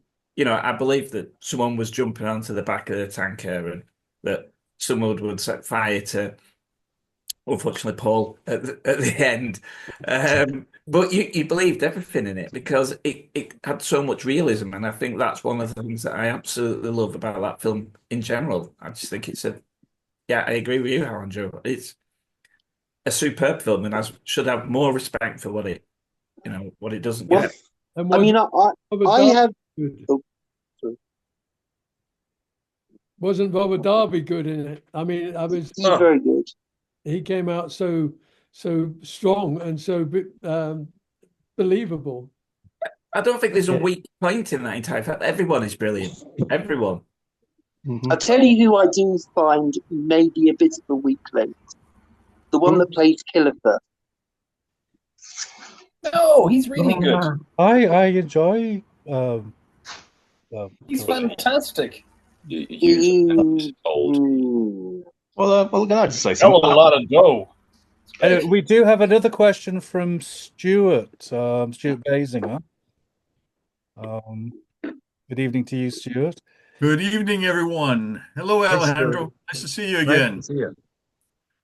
I believed that someone was jumping onto the back of the tanker and that someone would set fire to, unfortunately, Paul at the end. But you believed everything in it because it had so much realism, and I think that's one of the things that I absolutely love about that film in general. I just think I agree with you, Alejandro. It's a superb film, and I should have more respect for what it doesn't get. I mean, I have. Wasn't Robert Darby good in it? I mean, He's very good. He came out so strong and so believable. I don't think there's a weak point in that entire film. Everyone is brilliant. Everyone. I'll tell you who I do find maybe a bit of a weak link. The one that plays Killiford. No, he's really good. I enjoy. He's fantastic. Well, can I just say Hell something? of a lot of dough. We do have another question from Stuart. Stuart Basinger. Good evening to you, Stuart. Good evening, everyone. Hello, Alejandro. Nice to see you again. Nice to see you.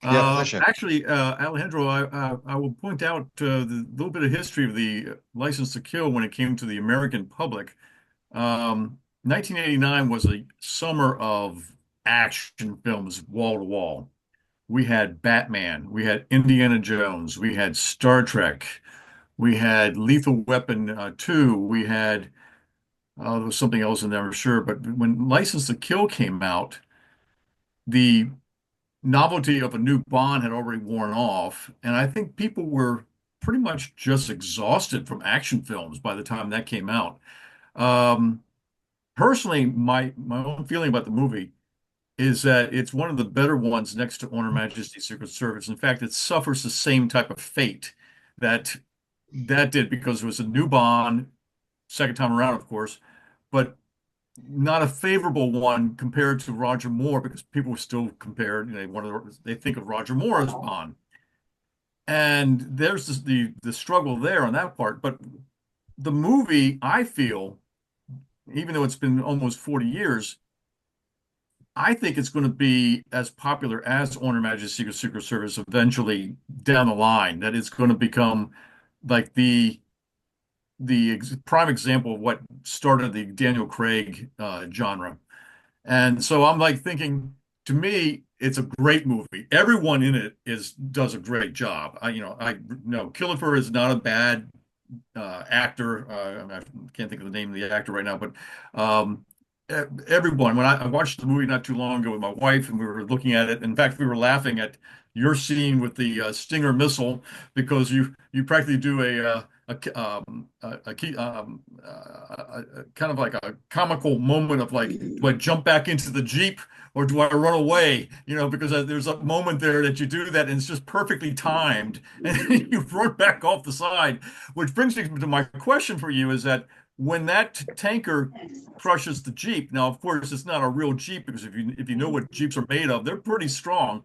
Yeah, pleasure. Actually, Alejandro, I will point out the little bit of history of the License to Kill when it came to the American public. 1989 was a summer of action films wall to wall. We had Batman, we had Indiana Jones, we had Star Trek, we had Lethal Weapon 2, we had there was something else in there, I'm sure. But when License to Kill came out, the novelty of a new Bond had already worn off, and I think people were pretty much just exhausted from action films by the time that came out. Personally, my own feeling about the movie is that it's one of the better ones next to On Her Majesty's Secret Service. In fact, it suffers the same type of fate that did because it was a new Bond, second time around, of course, but not a favorable one compared to Roger Moore because people still compared, they think of Roger Moore as Bond. And there's the struggle there on that part. But the movie, I feel, even though it's been almost 40 years, I think it's going to be as popular as On Her Majesty's Secret Service eventually down the line. That it's going to become like the prime example of what started the Daniel Craig genre. And so I'm like thinking, to me, it's a great movie. Everyone in it does a great job. I know Killiford is not a bad actor. I can't think of the name of the actor right now, but everyone. When I watched the movie not too long ago with my wife, and we were looking at it. In fact, we were laughing at your scene with the Stinger missile because you practically do kind of like a comical moment of like, do I jump back into the Jeep or do I run away? You know, because there's a moment there that you do that and it's just perfectly timed and you run back off the side, which brings me to my question for you is that when that tanker crushes the Jeep, now of course it's not a real Jeep because if you know what Jeeps are made of, they're pretty strong.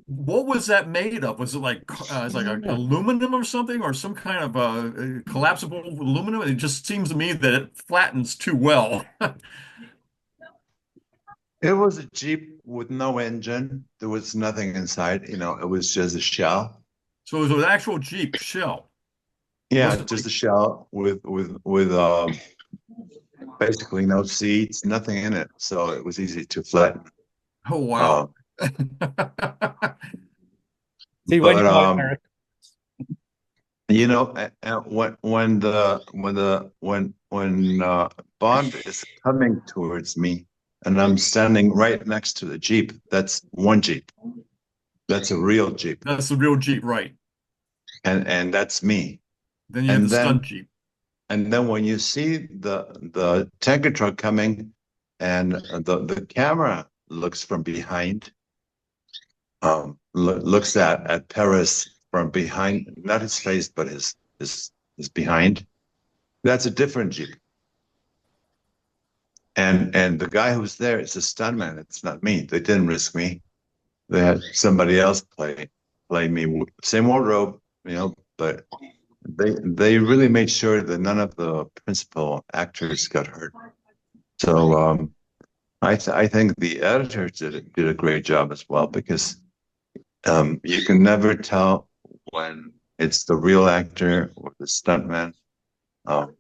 What was that made of? Was it like it's like a, aluminum or something, or some kind of collapsible aluminum? It just seems to me that it flattens too well. It was a Jeep with no engine. There was nothing inside. It was just a shell. So it was an actual Jeep shell. Yeah, just a shell with basically no seats, nothing in it. So it was easy to flatten. Oh wow. See, when you're American. When Bond is coming towards me and I'm standing right next to the Jeep, that's one Jeep. That's a real Jeep. That's the real Jeep, right? And that's me. Then you have the stunt Jeep. And then when you see the tanker truck coming and the camera looks from behind, looks at Paris from behind, not his face, but his behind. That's a different Jeep. And the guy who's there is a stuntman. It's not me. They didn't risk me. They had somebody else play me. Same wardrobe, but they really made sure that none of the principal actors got hurt. So I think the editors did a great job as well because you can never tell when it's the real actor or the stuntman, and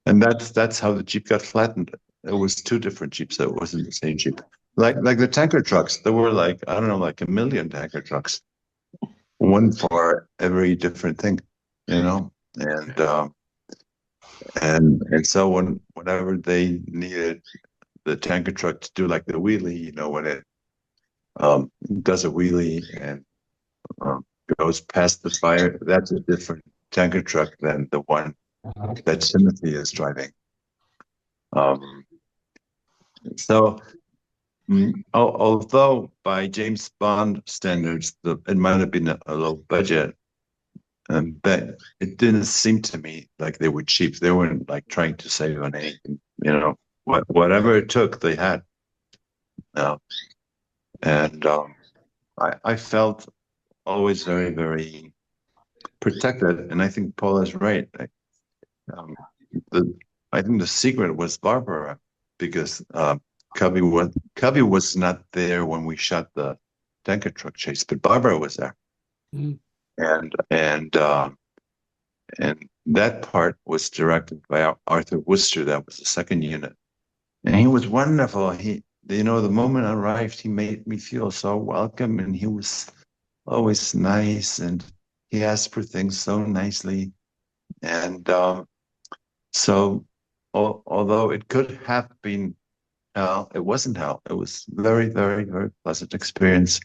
that's how the Jeep got flattened. It was two different Jeeps. It wasn't the same Jeep. Like the tanker trucks, there were like I don't know, like 1 million tanker trucks, one for every different thing, and so whenever they needed the tanker truck to do like the wheelie, when it does a wheelie and goes past the fire, that's a different tanker truck than the one that Timothy is driving. So although by James Bond standards, it might have been a low budget, but it didn't seem to me like they were cheap. They weren't like trying to save on anything, whatever it took, they had. And I felt always very, very protected. And I think Paul is right. I think the secret was Barbara because Cubby was not there when we shot the tanker truck chase, but Barbara was there. Mm. And that part was directed by Arthur Worcester. That was the second unit. And he was wonderful. The moment I arrived, he made me feel so welcome, and he was always nice, and he asked for things so nicely. And so, although it could have been hell, it wasn't hell. It was very, very, very pleasant experience.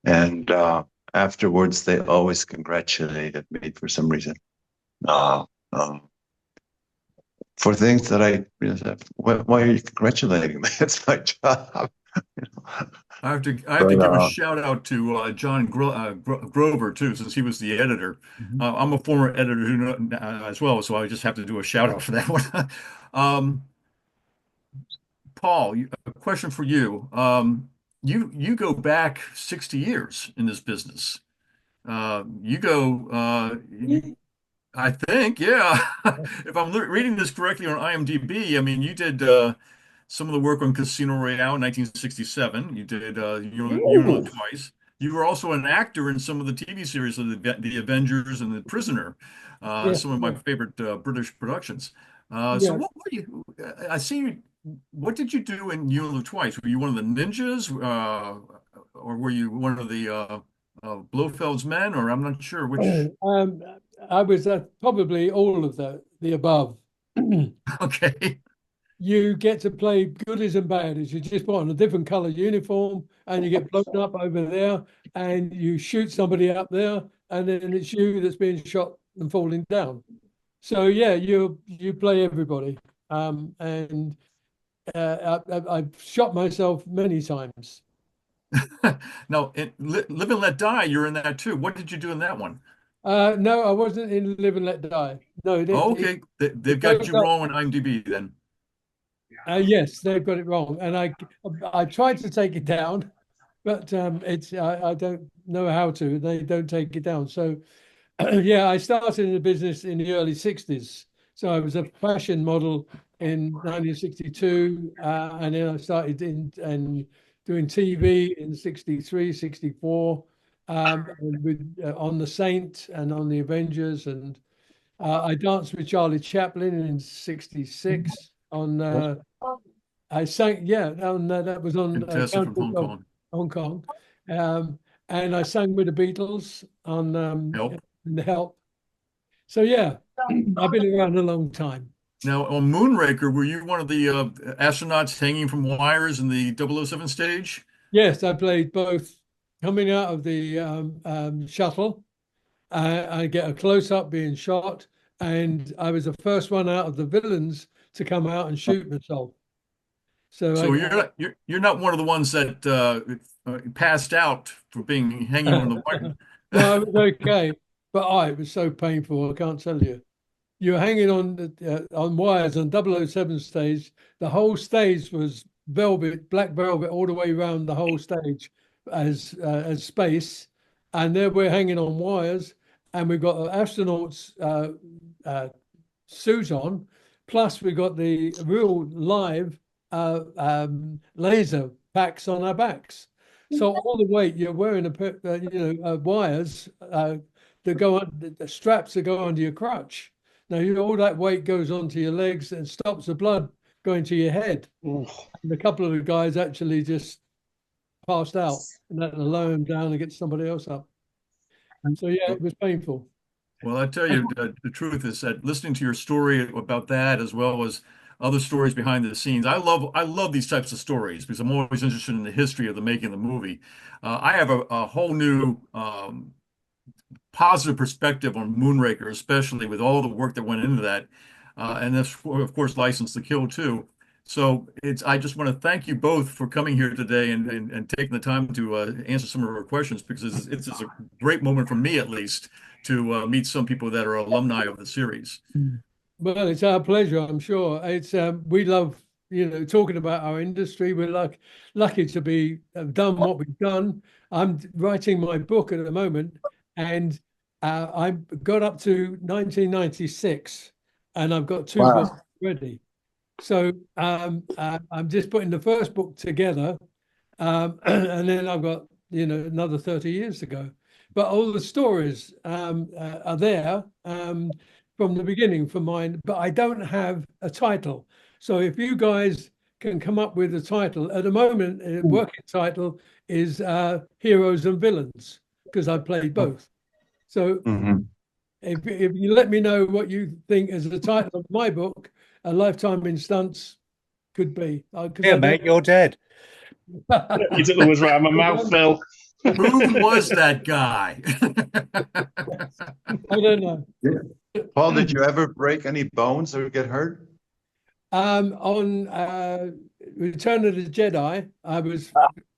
And afterwards, they always congratulated me for some reason. For things that I said, why are you congratulating me? It's my job. I have to give a shout out to John Grover too, since he was the editor. I'm a former editor as well, so I just have to do a shout out for that one. Paul, a question for you. You go back 60 years in this business. You go. I think, yeah. If I'm reading this correctly on IMDb, I mean, you did some of the work on Casino Royale in 1967. You did You Twice. You were also an actor in some of the TV series of the Avengers and The Prisoner, some of my favorite British productions. So what were you? I see you. What did you do in You Twice? Were you one of the ninjas, or were you one of the Blofeld's men, or I'm not sure which? I was probably all of the above. Okay. You get to play goodies and baddies. You just put on a different color uniform and you get blown up over there and you shoot somebody up there and then it's you that's being shot and falling down. So yeah, you play everybody, and I've shot myself many times. Now, Live and Let Die, you're in that too. What did you do in that one? No, I wasn't in Live and Let Die. No, Oh, okay, they've got you wrong on IMDb then. Yes, they've got it wrong, and I tried to take it down, but it's I don't know how to. They don't take it down. So yeah, I started in the business in the early 60s. So I was a fashion model in 1962, and then I started doing TV in 63, 64, on The Saint and on The Avengers, and I danced with Charlie Chaplin in 66 on. I sang, yeah, that was on Contestant from Hong Kong. Hong Kong, and I sang with the Beatles on Help. The Help. So yeah, I've been around a long time. Now, on Moonraker, were you one of the astronauts hanging from wires in the 007 stage? Yes, I played both. Coming out of the shuttle, I get a close up being shot, and I was the first one out of the villains to come out and shoot myself. So you're not one of the ones that passed out for being hanging on the wire. No, it was okay, but it was so painful. I can't tell you. You're hanging on wires on 007 stage. The whole stage was velvet, black velvet, all the way around the whole stage as space, and there we're hanging on wires, and we've got astronauts suit on, plus we got the real live laser packs on our backs. So all the weight you're wearing wires that go on, the straps that go under your crutch. Now all that weight goes onto your legs and stops the blood going to your head. And a couple of the guys actually just passed out and had to lower them down and get somebody else up. And so yeah, it was painful. Well, I tell you, the truth is that listening to your story about that, as well as other stories behind the scenes, I love these types of stories because I'm always interested in the history of the making of the movie. I have a whole new positive perspective on Moonraker, especially with all the work that went into that, and that's of course License to Kill too. So I just want to thank you both for coming here today and taking the time to answer some of our questions, because it's a great moment for me, at least, to meet some people that are alumni of the series. Well, it's our pleasure, I'm sure. It's we love talking about our industry. We're lucky to be done what we've done. I'm writing my book at the moment, and I've got up to 1996, and I've got two books ready. So I'm just putting the first book together, and then I've got another 30 years to go. But all the stories are there from the beginning for mine, but I don't have a title. So if you guys can come up with a title, at the moment, a working title is Heroes and Villains, because I played both. So if you let me know what you think is the title of my book, A Lifetime in Stunts could be. Yeah, mate, you're dead. You took the words right out of my mouth, Phil. Who was that guy? I don't know. Paul, did you ever break any bones or get hurt? On Return of the Jedi, I was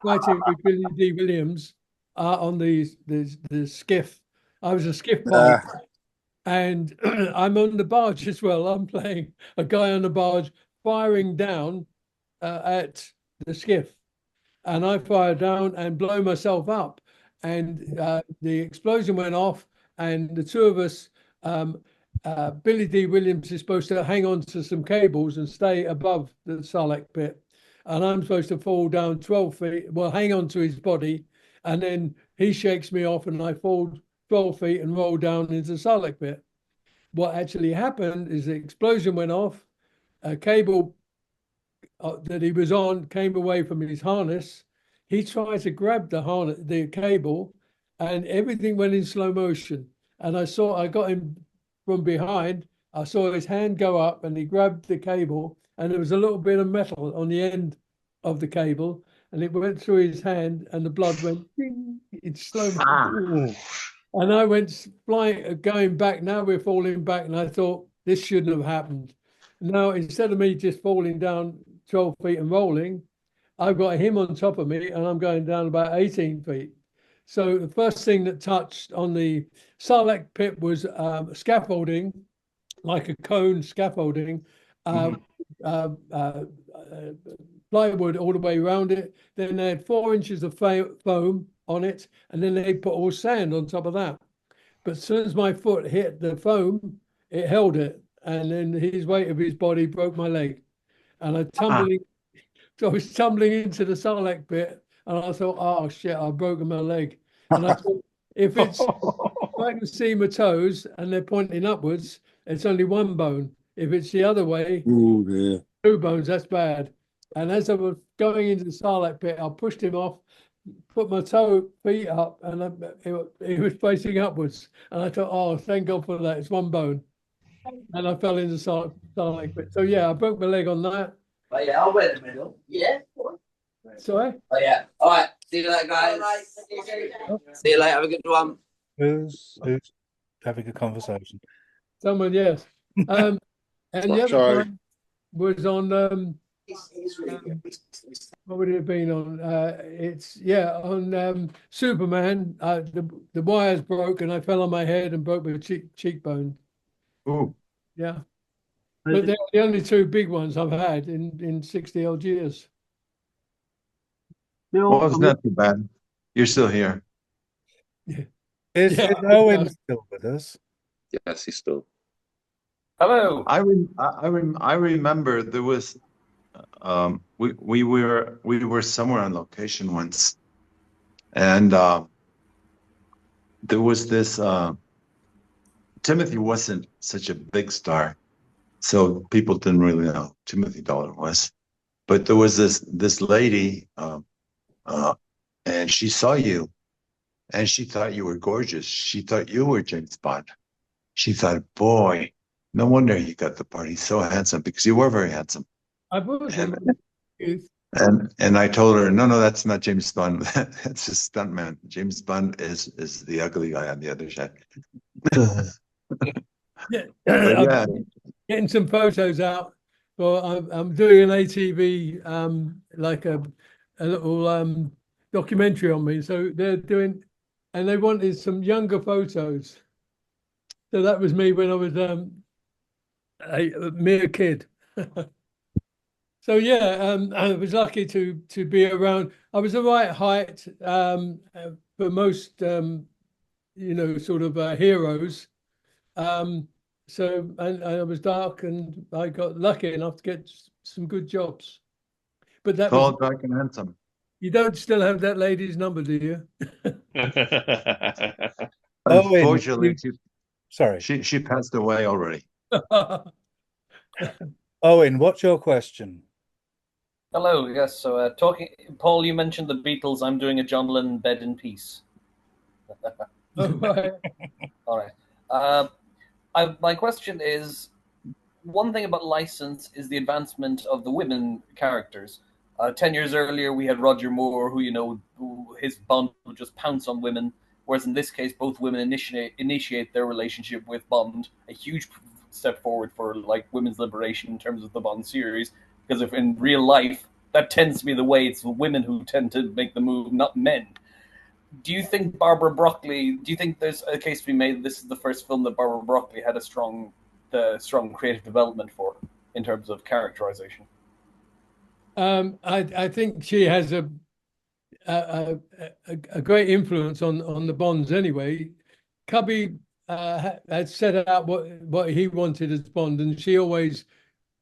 fighting with Billy D. Williams on the skiff. I was a skiff pilot, and I'm on the barge as well. I'm playing a guy on the barge firing down at the skiff, and I fire down and blow myself up, and the explosion went off, and the two of us. Billy D. Williams is supposed to hang on to some cables and stay above the Sarlacc pit, and I'm supposed to fall down 12 feet, well, hang on to his body, and then he shakes me off and I fall 12 feet and roll down into the Sarlacc pit. What actually happened is the explosion went off, a cable that he was on came away from his harness. He tried to grab the cable, and everything went in slow motion. And I got him from behind. I saw his hand go up and he grabbed the cable, and there was a little bit of metal on the end of the cable, and it went through his hand and the blood went ding, in slow motion. And I went flying, going back. Now we're falling back, and I thought this shouldn't have happened. Now, instead of me just falling down 12 feet and rolling, I've got him on top of me, and I'm going down about 18 feet. So the first thing that touched on the Sarlacc pit was scaffolding, like a cone scaffolding, plywood all the way around it. Then they had 4 inches of foam on it, and then they put all sand on top of that. But as soon as my foot hit the foam, it held it, and then his weight of his body broke my leg, and I was tumbling into the Sarlacc pit, and I thought, oh shit, I've broken my leg. And I thought, if I can see my toes and they're pointing upwards, it's only one bone. If it's the other way, Ooh, 2 bones, that's bad. And as I was going into the Sarlacc pit, I pushed him off, put my feet up, and he was facing upwards. And I thought, oh, thank God for that. It's one bone. And I fell into the Sarlacc pit. So yeah, I broke my leg on that. Oh yeah, I'll wear the middle. Yeah. Sorry? Oh yeah. All right. See you later, guys. See you later. Have a good one. Who's having a conversation? Someone, yes. And the other one was on what would it have been on? On Superman. The wires broke and I fell on my head and broke my cheekbone. Oh. Yeah. But they're the only 2 big ones I've had in 60 odd years. Well, it's not too bad. You're still here. Is Owen still with us? Yes, he's still. Hello. I remember there was we were somewhere on location once, and there was this Timothy wasn't such a big star, so people didn't really know who Timothy Dalton was. But there was this lady, and she saw you, and she thought you were gorgeous. She thought you were James Bond. She thought, boy, no wonder he got the part. He's so handsome, because you were very handsome. I was. And I told her, no, that's not James Bond. That's a stuntman. James Bond is the ugly guy on the other side. Yeah. Getting some photos out. Well, I'm doing an ATV, like a little documentary on me. So they're doing, and they wanted some younger photos. So that was me when I was a mere kid. So yeah, I was lucky to be around. I was the right height for most, sort of heroes. So and I was dark, and I got lucky enough to get some good jobs. But that tall, dark, and handsome. You don't still have that lady's number, do you? Unfortunately, sorry, she passed away already. Owen, what's your question? Hello, yes. So, Paul, you mentioned the Beatles. I'm doing a John Lennon Bed in Peace. Right. All right. My question is, one thing about License is the advancement of the women characters. 10 years earlier, we had Roger Moore, who his Bond would just pounce on women, whereas in this case, both women initiate their relationship with Bond. A huge step forward for women's liberation in terms of the Bond series, because if in real life that tends to be the way, it's women who tend to make the move, not men. Do you think there's a case to be made this is the first film that Barbara Broccoli had a strong creative development for in terms of characterization? I think she has a great influence on the Bonds anyway. Cubby had set out what he wanted as Bond, and she always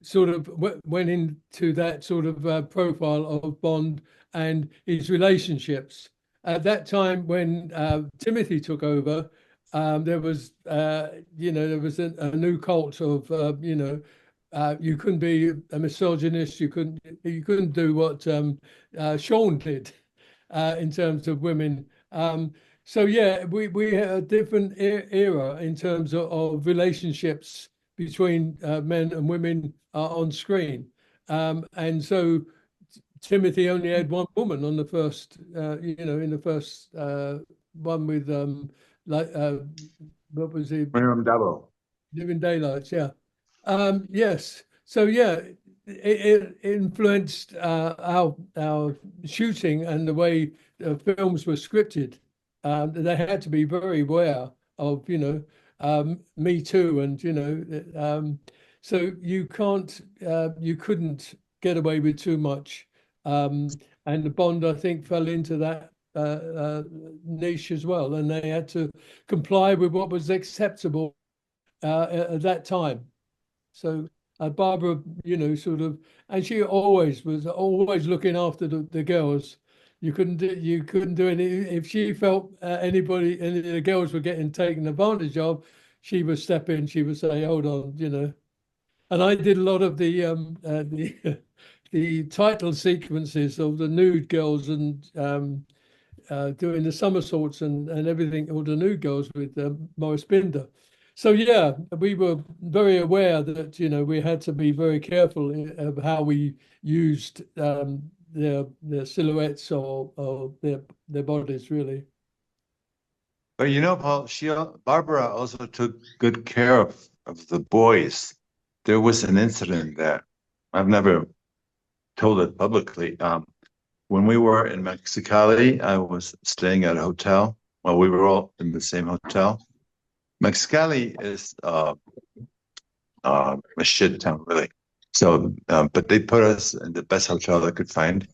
sort of went into that sort of profile of Bond and his relationships. At that time, when Timothy took over, there was a new cult of you couldn't be a misogynist. You couldn't do what Sean did in terms of women. So yeah, we had a different era in terms of relationships between men and women on screen, and so Timothy only had one woman on the first, in the first one with like what was it? Minimum Double. Living Daylights, yeah. Yes. So yeah, it influenced our shooting and the way films were scripted. They had to be very aware of, Me Too, and so you couldn't get away with too much. And the Bond, I think, fell into that niche as well, and they had to comply with what was acceptable at that time. So Barbara, sort of, and she always was always looking after the girls. You couldn't do any if she felt any of the girls were getting taken advantage of. She would step in. She would say, "Hold on," And I did a lot of the title sequences of the nude girls and doing the somersaults and everything, all the nude girls with Morris Binder. So yeah, we were very aware that we had to be very careful of how we used their silhouettes or their bodies, really. But Paul, Barbara also took good care of the boys. There was an incident that I've never told it publicly. When we were in Mexicali, I was staying at a hotel. Well, we were all in the same hotel. Mexicali is a shit town, really. So, but they put us in the best hotel they could find.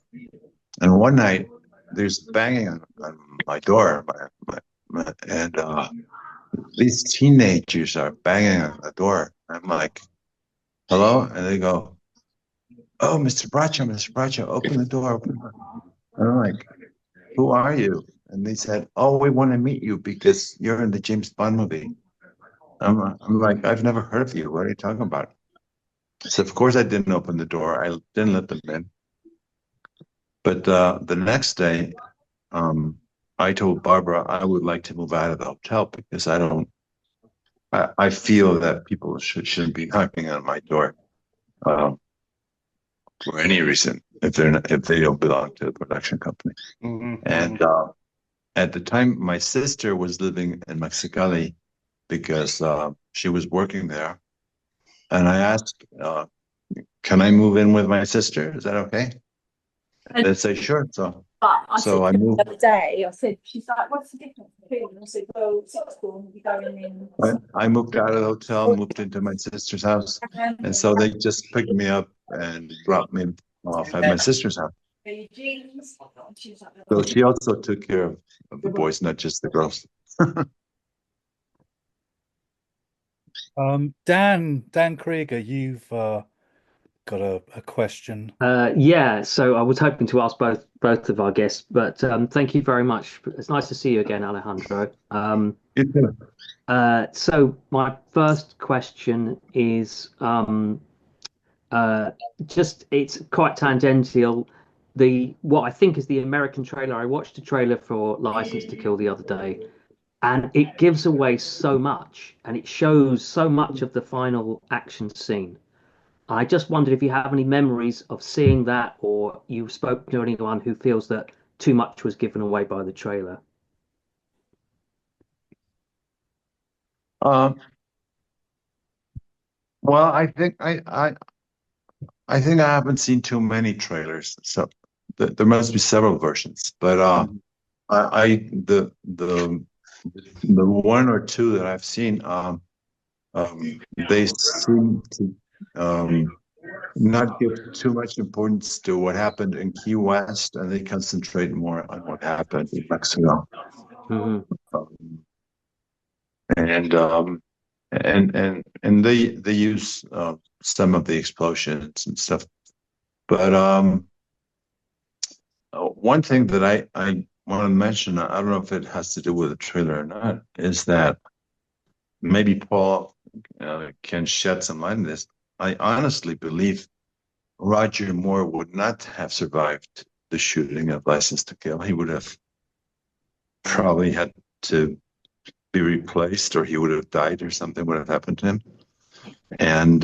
And one night, there's banging on my door, and these teenagers are banging on the door. I'm like, "Hello?" And they go, "Oh, Mr. Bracho, open the door, open the door." And I'm like, "Who are you?" And they said, "Oh, we want to meet you because you're in the James Bond movie." I'm like, "I've never heard of you. What are you talking about?" So of course I didn't open the door. I didn't let them in. But the next day, I told Barbara I would like to move out of the hotel because I feel that people shouldn't be knocking on my door for any reason if they don't belong to the production company. And at the time, my sister was living in Mexicali because she was working there, and I asked, "Can I move in with my sister? Is that okay?" And they say, "Sure." So I moved. The other day, I said, she's like, "What's the difference between?" And I said, "Well, sixth form, you're going in." I moved out of the hotel, moved into my sister's house, and so they just picked me up and dropped me off at my sister's house. So she also took care of the boys, not just the girls. Dan Krieger, you've got a question. Yeah, so I was hoping to ask both of our guests, but thank you very much. It's nice to see you again, Alejandro. So my first question is just it's quite tangential. What I think is the American trailer. I watched a trailer for License to Kill the other day, and it gives away so much, and it shows so much of the final action scene. I just wondered if you have any memories of seeing that, or you spoke to anyone who feels that too much was given away by the trailer. Well, I think I haven't seen too many trailers, so there must be several versions. But the one or two that I've seen, they seem to not give too much importance to what happened in Key West, and they concentrate more on what happened in Mexico. And they use some of the explosions and stuff. But one thing that I want to mention, I don't know if it has to do with the trailer or not, is that maybe Paul can shed some light on this. I honestly believe Roger Moore would not have survived the shooting of License to Kill. He would have probably had to be replaced, or he would have died, or something would have happened to him. And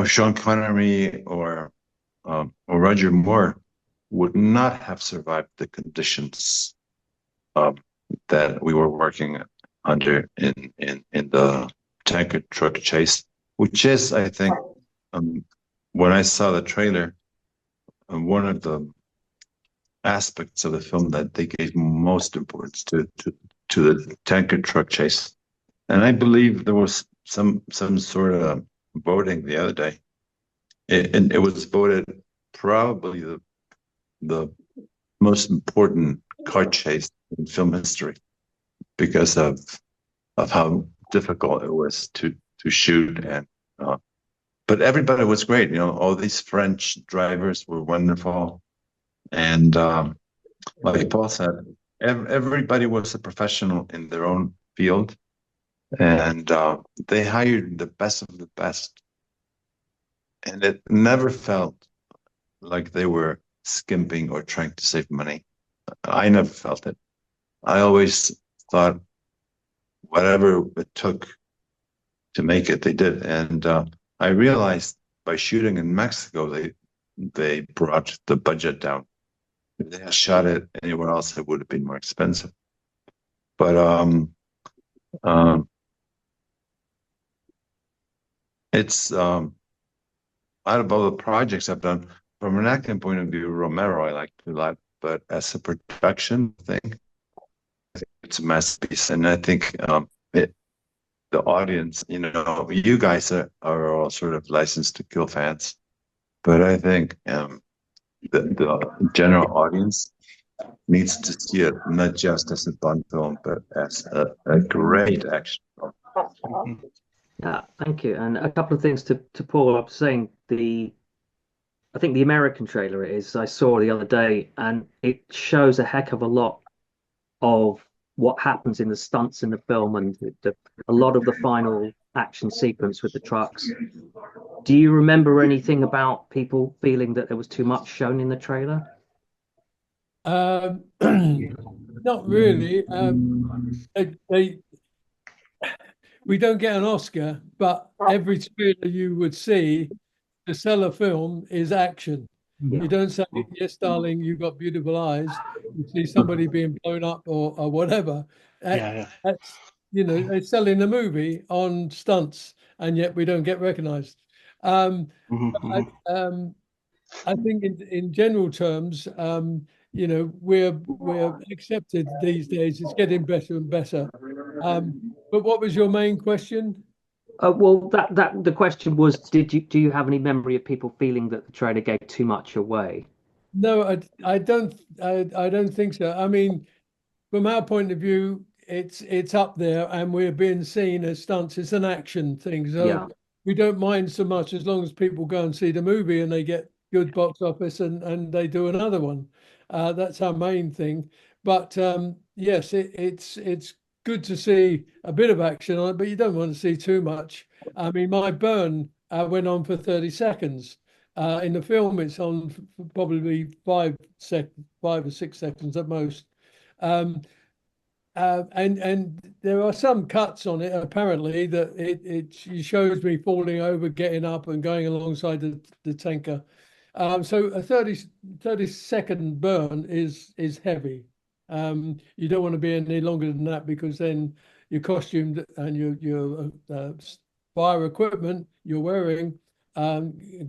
Sean Connery or Roger Moore, would not have survived the conditions that we were working under in the tanker truck chase, which is, I think, when I saw the trailer, one of the aspects of the film that they gave most importance to the tanker truck chase. And I believe there was some sort of voting the other day. It was voted probably the most important car chase in film history because of how difficult it was to shoot. And but everybody was great. All these French drivers were wonderful. And like Paul said, everybody was a professional in their own field, and they hired the best of the best. And it never felt like they were skimping or trying to save money. I never felt it. I always thought whatever it took to make it, they did. And I realized by shooting in Mexico, they brought the budget down. If they had shot it anywhere else, it would have been more expensive. But it's out of all the projects I've done, from an acting point of view, Romero I liked a lot. But as a production thing, I think it's a masterpiece. And I think the audience, you guys are all sort of licensed to kill fans. But I think the general audience needs to see it not just as a Bond film, but as a great action film. Yeah, thank you. And a couple of things to Paul. I was saying I think the American trailer I saw the other day, and it shows a heck of a lot of what happens in the stunts in the film and a lot of the final action sequence with the trucks. Do you remember anything about people feeling that there was too much shown in the trailer? Not really. We don't get an Oscar, but every trailer you would see to sell a film is action. Yeah. You don't say, "Yes, darling, you got beautiful eyes." You see somebody being blown up or whatever. That's they're selling a movie on stunts, and yet we don't get recognized. I think in general terms, we're accepted these days. It's getting better and better. But what was your main question? Well, the question was, do you have any memory of people feeling that the trailer gave too much away? No, I don't think so. I mean, from our point of view, it's up there, and we're being seen as stunts. It's an action thing, so we don't mind so much as long as people go and see the movie and they get good box office and they do another one. That's our main thing. But yes, it's good to see a bit of action on it, but you don't want to see too much. I mean, my burn went on for 30 seconds. In the film, it's on for probably 5 or 6 seconds at most. And there are some cuts on it apparently that it shows me falling over, getting up, and going alongside the tanker. So a 30-second burn is heavy. You don't want to be any longer than that, because then your costume and your fire equipment you're wearing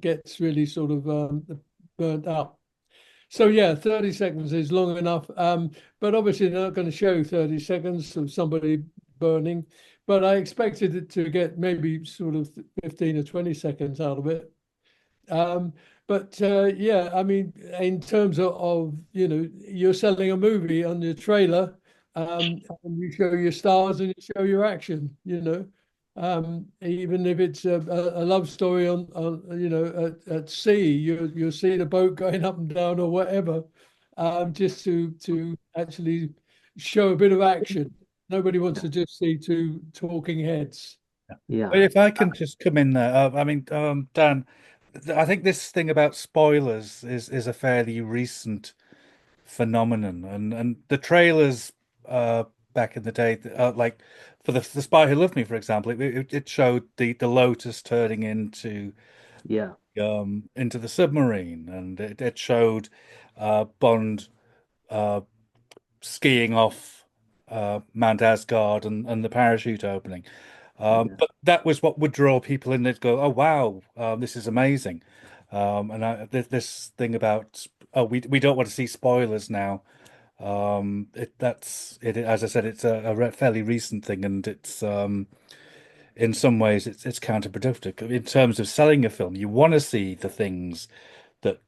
gets really sort of burnt up. So yeah, 30 seconds is long enough. But obviously they're not going to show 30 seconds of somebody burning. But I expected it to get maybe sort of 15 or 20 seconds out of it. Yeah, I mean, in terms of you're selling a movie on your trailer, and you show your stars and you show your action, even if it's a love story on at sea, you'll see the boat going up and down or whatever, just to actually show a bit of action. Nobody wants to just see two talking heads. Yeah. But if I can just come in there, I mean, Dan, I think this thing about spoilers is a fairly recent phenomenon, and the trailers back in the day, like for the Spy Who Loved Me, for example, it showed the Lotus turning into into the submarine, and it showed Bond skiing off Mount Asgard and the parachute opening. But that was what would draw people in. They'd go, "Oh wow, this is amazing!" This thing about we don't want to see spoilers now. That's it. As I said, it's a fairly recent thing, and it's in some ways it's counterproductive in terms of selling a film. You want to see the things that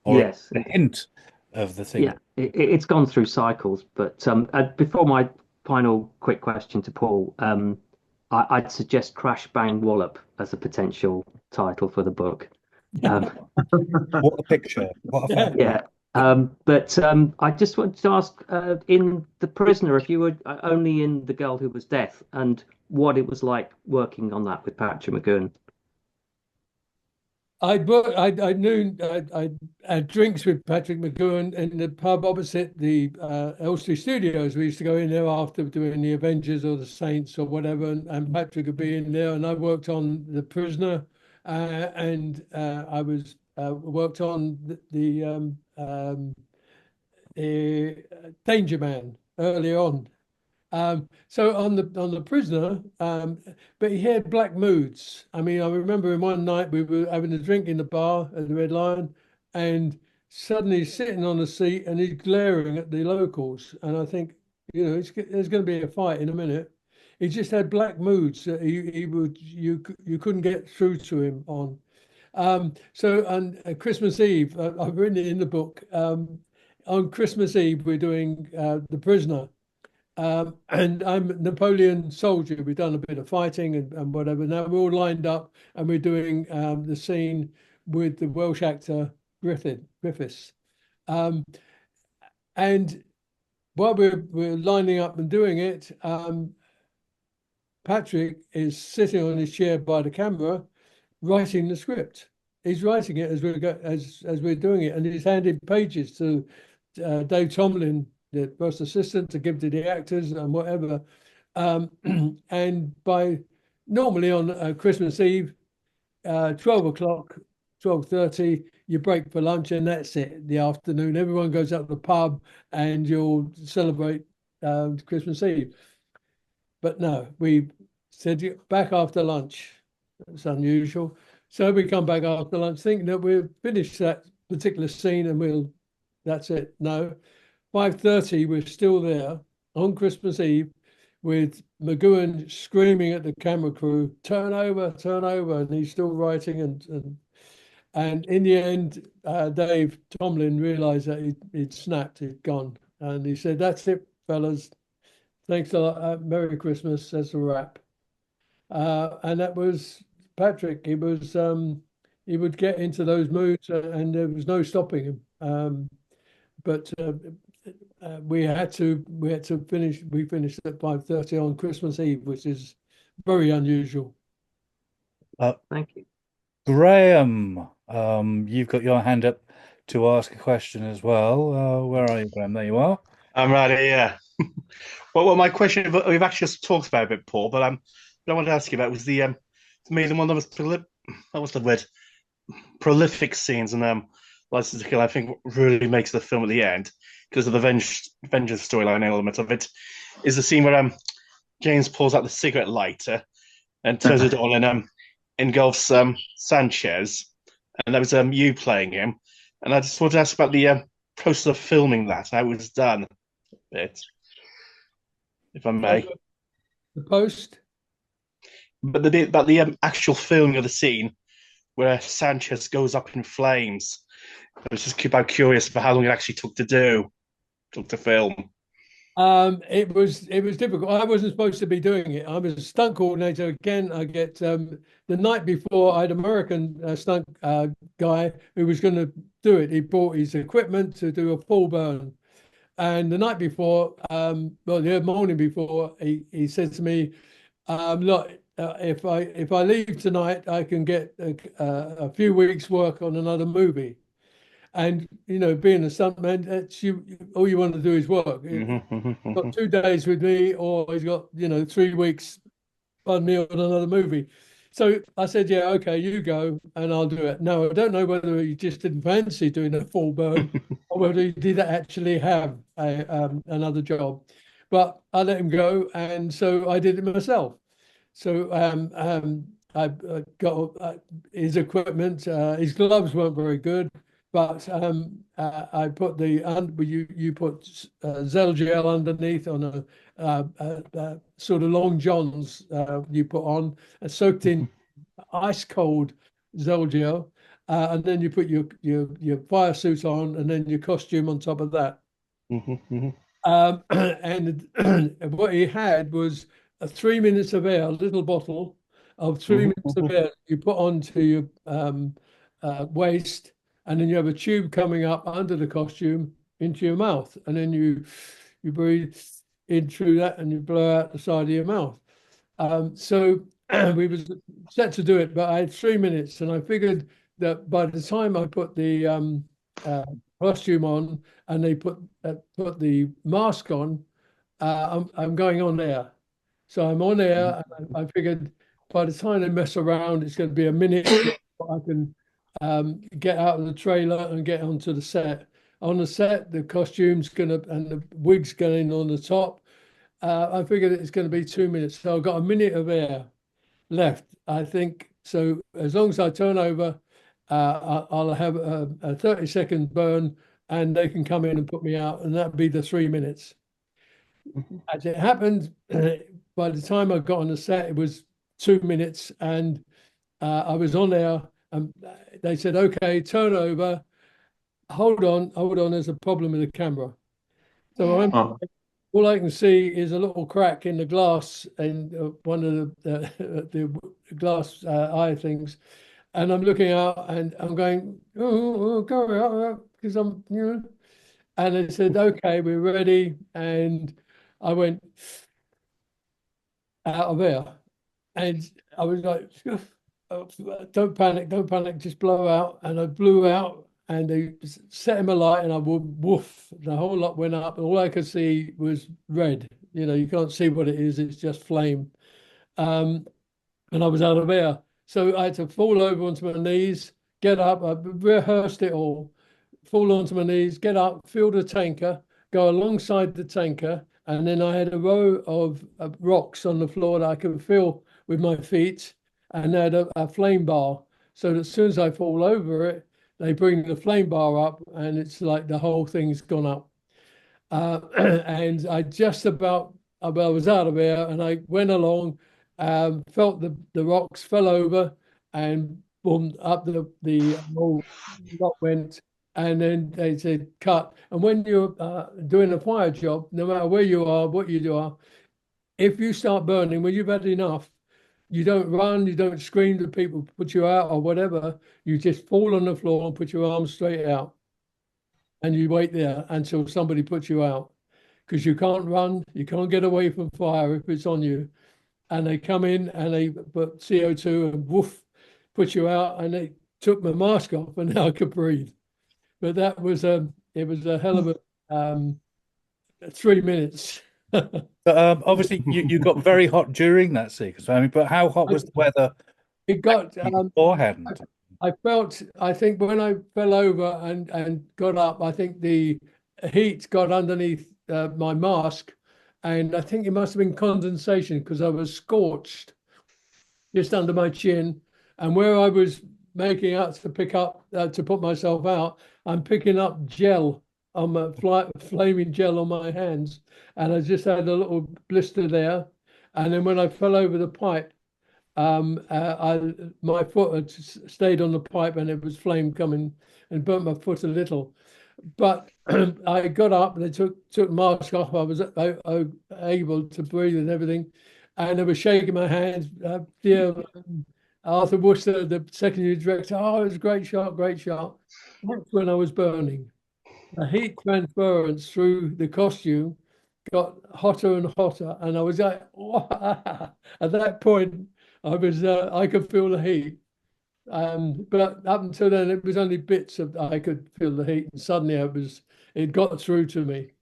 or Yes. a hint of the thing. Yeah, it's gone through cycles. But before my final quick question to Paul, I'd suggest Crash Bang Wallop as a potential title for the book. What a picture! What a fact. Yeah. But I just wanted to ask, in The Prisoner, if you were only in The Girl Who Was Death, and what it was like working on that with Patrick McGowan. I had drinks with Patrick McGowan in the pub opposite the Elstree Studios. We used to go in there after doing the Avengers or the Saints or whatever, and Patrick would be in there. And I worked on The Prisoner, and I was worked on the Danger Man early on. So on the Prisoner, but he had black moods. I mean, I remember in one night we were having a drink in the bar at the Red Lion, and suddenly he's sitting on a seat and he's glaring at the locals. And I think, there's going to be a fight in a minute. He just had black moods that you couldn't get through to him on. So on Christmas Eve, I've written it in the book. On Christmas Eve, we're doing The Prisoner. And I'm a Napoleon soldier. We've done a bit of fighting and whatever. Now we're all lined up and we're doing the scene with the Welsh actor Griffiths. And while we're lining up and doing it, Patrick is sitting on his chair by the camera, writing the script. He's writing it as we're doing it, and he's handed pages to Dave Tomlin, the first assistant, to give to the actors and whatever. And normally on Christmas Eve, 12 o'clock, 12:30, you break for lunch, and that's it. The afternoon, everyone goes out to the pub and you'll celebrate Christmas Eve. But no, we said back after lunch. It's unusual. So we come back after lunch thinking that we'll finish that particular scene and that's it. No. 5:30, we're still there on Christmas Eve with McGowan screaming at the camera crew, turn over, and he's still writing. And in the end, Dave Tomlin realized that he'd snapped, he'd gone. And he said, that's it, fellas. Thanks a lot. Merry Christmas. That's a wrap. And that was Patrick. He would get into those moods and there was no stopping him. But we had to finish. We finished at 5:30 on Christmas Eve, which is very unusual. Thank you, Graham. You've got your hand up to ask a question as well. Where are you, Graham? There you are. I'm right here. Yeah. Well, my question we've actually just talked about a bit, Paul, but what I wanted to ask you about was the for me the one that was what's the word? Prolific scenes and License to Kill. I think really makes the film at the end because of the vengeance storyline element of it is the scene where James pulls out the cigarette lighter and turns it on and engulfs Sanchez, and that was you playing him. And I just wanted to ask about the process of filming that, how it was done a bit, if I may. The post? But the bit about the actual filming of the scene where Sanchez goes up in flames. I was just about curious about how long it actually took to film. It was difficult. I wasn't supposed to be doing it. I was a stunt coordinator. Again, I get the night before I had an American stunt guy who was going to do it. He brought his equipment to do a full burn. And the night before, the morning before, he said to me, look, if I leave tonight, I can get a few weeks work on another movie. And being a stuntman, that's all you want to do is work. He's got 2 days with me, or he's got 3 weeks, pardon me, on another movie. So I said, yeah, okay, you go and I'll do it. Now, I don't know whether he just didn't fancy doing a full burn or whether he did actually have another job. But I let him go, and so I did it myself. So I got his equipment. His gloves weren't very good, but I put you put Zel gel underneath on a sort of long johns you put on, soaked in ice cold Zel gel, and then you put your fire suit on, and then your costume on top of that. And what he had was 3 minutes of air, a little bottle of 3 minutes of air you put onto your waist, and then you have a tube coming up under the costume into your mouth, and then you breathe in through that, and you blow out the side of your mouth. So we was set to do it, but I had 3 minutes, and I figured that by the time I put the costume on and they put the mask on, I'm going on air. So I'm on air, and I figured by the time they mess around, it's going to be a minute. I can get out of the trailer and get onto the set. On the set, the costume's and the wig's going on the top. I figured it's going to be 2 minutes. So I've got a minute of air left, I think. So as long as I turn over, I'll have a 30-second burn, and they can come in and put me out, and that'd be the 3 minutes. As it happened, by the time I got on the set, it was 2 minutes, and I was on there, and they said, "Okay, turn over. Hold on, there's a problem with the camera." So all I can see is a little crack in the glass in one of the glass eye things. And I'm looking out and I'm going, oh, go out, because I'm, and they said, okay, we're ready. And I went out of air, and I was like, don't panic, just blow out. And I blew out, and they set him alight, and I would woof, the whole lot went up, and all I could see was red. You can't see what it is, it's just flame. And I was out of air. So I had to fall over onto my knees, get up. I rehearsed it all. Fall onto my knees, get up, fill the tanker, go alongside the tanker, and then I had a row of rocks on the floor that I could feel with my feet, and they had a flame bar. So that as soon as I fall over it, they bring the flame bar up, and it's like the whole thing's gone up. And I just about, I was out of air, and I went along. Felt the rocks, fell over, and boom, up the whole lot went, and then they said cut. And when you're doing a fire job, no matter where you are, what you do, if you start burning, when you've had enough, you don't run, you don't scream to people put you out or whatever. You just fall on the floor and put your arms straight out, and you wait there until somebody puts you out, because you can't run, you can't get away from fire if it's on you. And they come in and they put CO2 and woof, put you out, and they took my mask off, and now I could breathe. But it was a hell of a 3 minutes. But obviously, you got very hot during that sequence. I mean, but how hot was the weather? It got beforehand. I think when I fell over and got up, I think the heat got underneath my mask. And I think it must have been condensation, because I was scorched just under my chin. And where I was making out to pick up, to put myself out, I'm picking up gel on my flaming gel on my hands. And I just had a little blister there. And then when I fell over the pipe, my foot had stayed on the pipe, and it was flame coming and burnt my foot a little. But I got up, and they took the mask off. I was able to breathe and everything, and they were shaking my hands. Dear Arthur Worcester, the second year director, oh, it was a great shot, great shot. That's when I was burning. The heat transference through the costume got hotter and hotter, and I was like, at that point, I could feel the heat. But up until then, it was only bits of I could feel the heat, and suddenly it got through to me.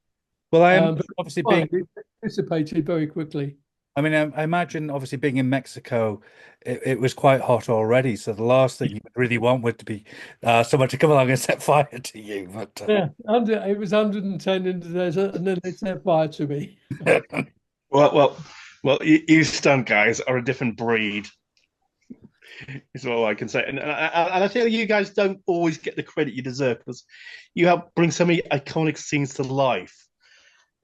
Well, I am obviously it dissipated very quickly. I mean, I imagine obviously being in Mexico, it was quite hot already. So the last thing you would really want would to be someone to come along and set fire to you. But Yeah, it was 110 in the desert, and then they set fire to me. Well, you stunt guys are a different breed. Is all I can say, and I feel you guys don't always get the credit you deserve because you help bring so many iconic scenes to life.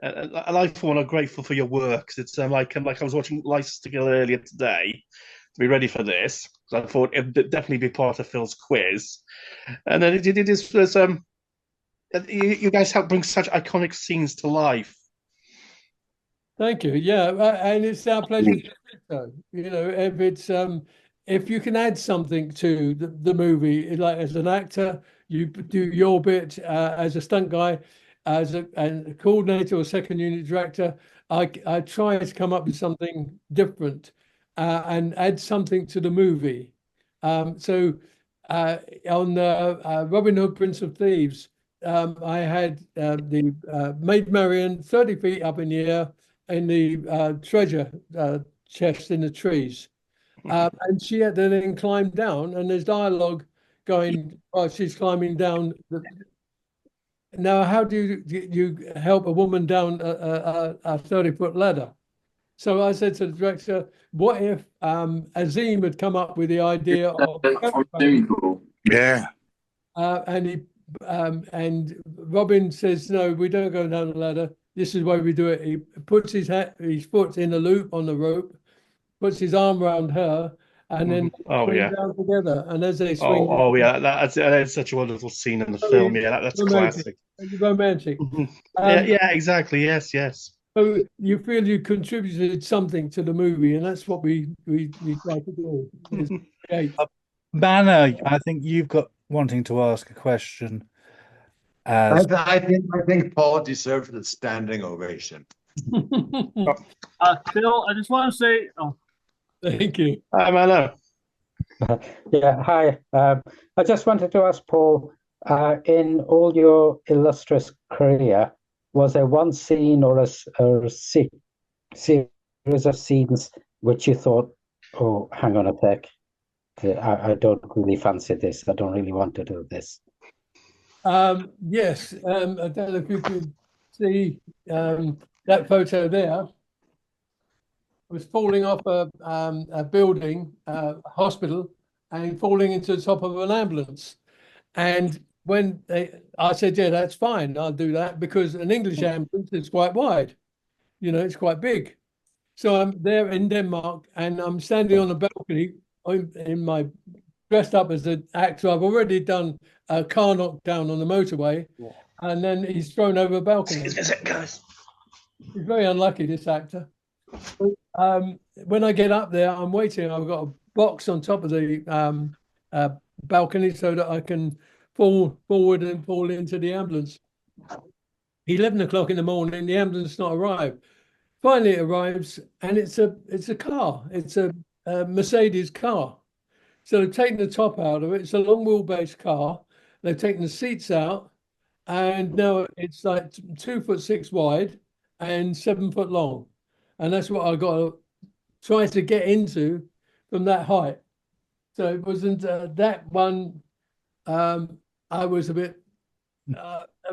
And I, for one, are grateful for your work. It's like I was watching License to Kill earlier today to be ready for this. So I thought it'd definitely be part of Phil's quiz, and then it is you guys help bring such iconic scenes to life. Thank you. Yeah, and it's our pleasure to do so. You know, if you can add something to the movie, like as an actor, you do your bit. As a stunt guy, as a coordinator or second unit director, I try to come up with something different and add something to the movie. So on Robin Hood, Prince of Thieves, I had the Maid Marian 30 feet up in the air in the treasure chest in the trees. And she had to then climb down, and there's dialogue going while she's climbing down. Now, how do you help a woman down a 30-foot ladder? So I said to the director, what if Azim had come up with the idea of Yeah. and Robin says, no, we don't go down the ladder. This is why we do it. He puts his foot in a loop on the rope, puts his arm around her, and then swing down together. And as they swing, that's such a wonderful scene in the film. Yeah, that's romantic, classic. Romantic. Yeah, exactly. Yes. So you feel you contributed something to the movie, and that's what we try to do. Manna, I think you've got wanting to ask a question. I think Paul deserves a standing ovation. Phil, I just want to say, thank you. Hi, Manna. Yeah, hi. I just wanted to ask Paul, in all your illustrious career, was there one scene or a series of scenes which you thought, oh, hang on a sec, I don't really fancy this. I don't really want to do this. Yes, I don't know if you could see that photo there. I was falling off a building, hospital, and falling into the top of an ambulance. And when I said, yeah, that's fine, I'll do that, because an English ambulance is quite wide, you know, it's quite big. So I'm there in Denmark, and I'm standing on a balcony in my dressed up as an actor. I've already done a car knockdown on the motorway, and then he's thrown over a balcony. Guys. He's very unlucky, this actor. When I get up there, I'm waiting. I've got a box on top of the balcony so that I can fall forward and fall into the ambulance. 11 o'clock in the morning, the ambulance not arrived. Finally it arrives, and it's a car. It's a Mercedes car. So they've taken the top out of it. It's a long wheelbase car. They've taken the seats out, and now it's like 2'6" wide and 7 foot long. And that's what I got to try to get into from that height. So it wasn't that one. I was a bit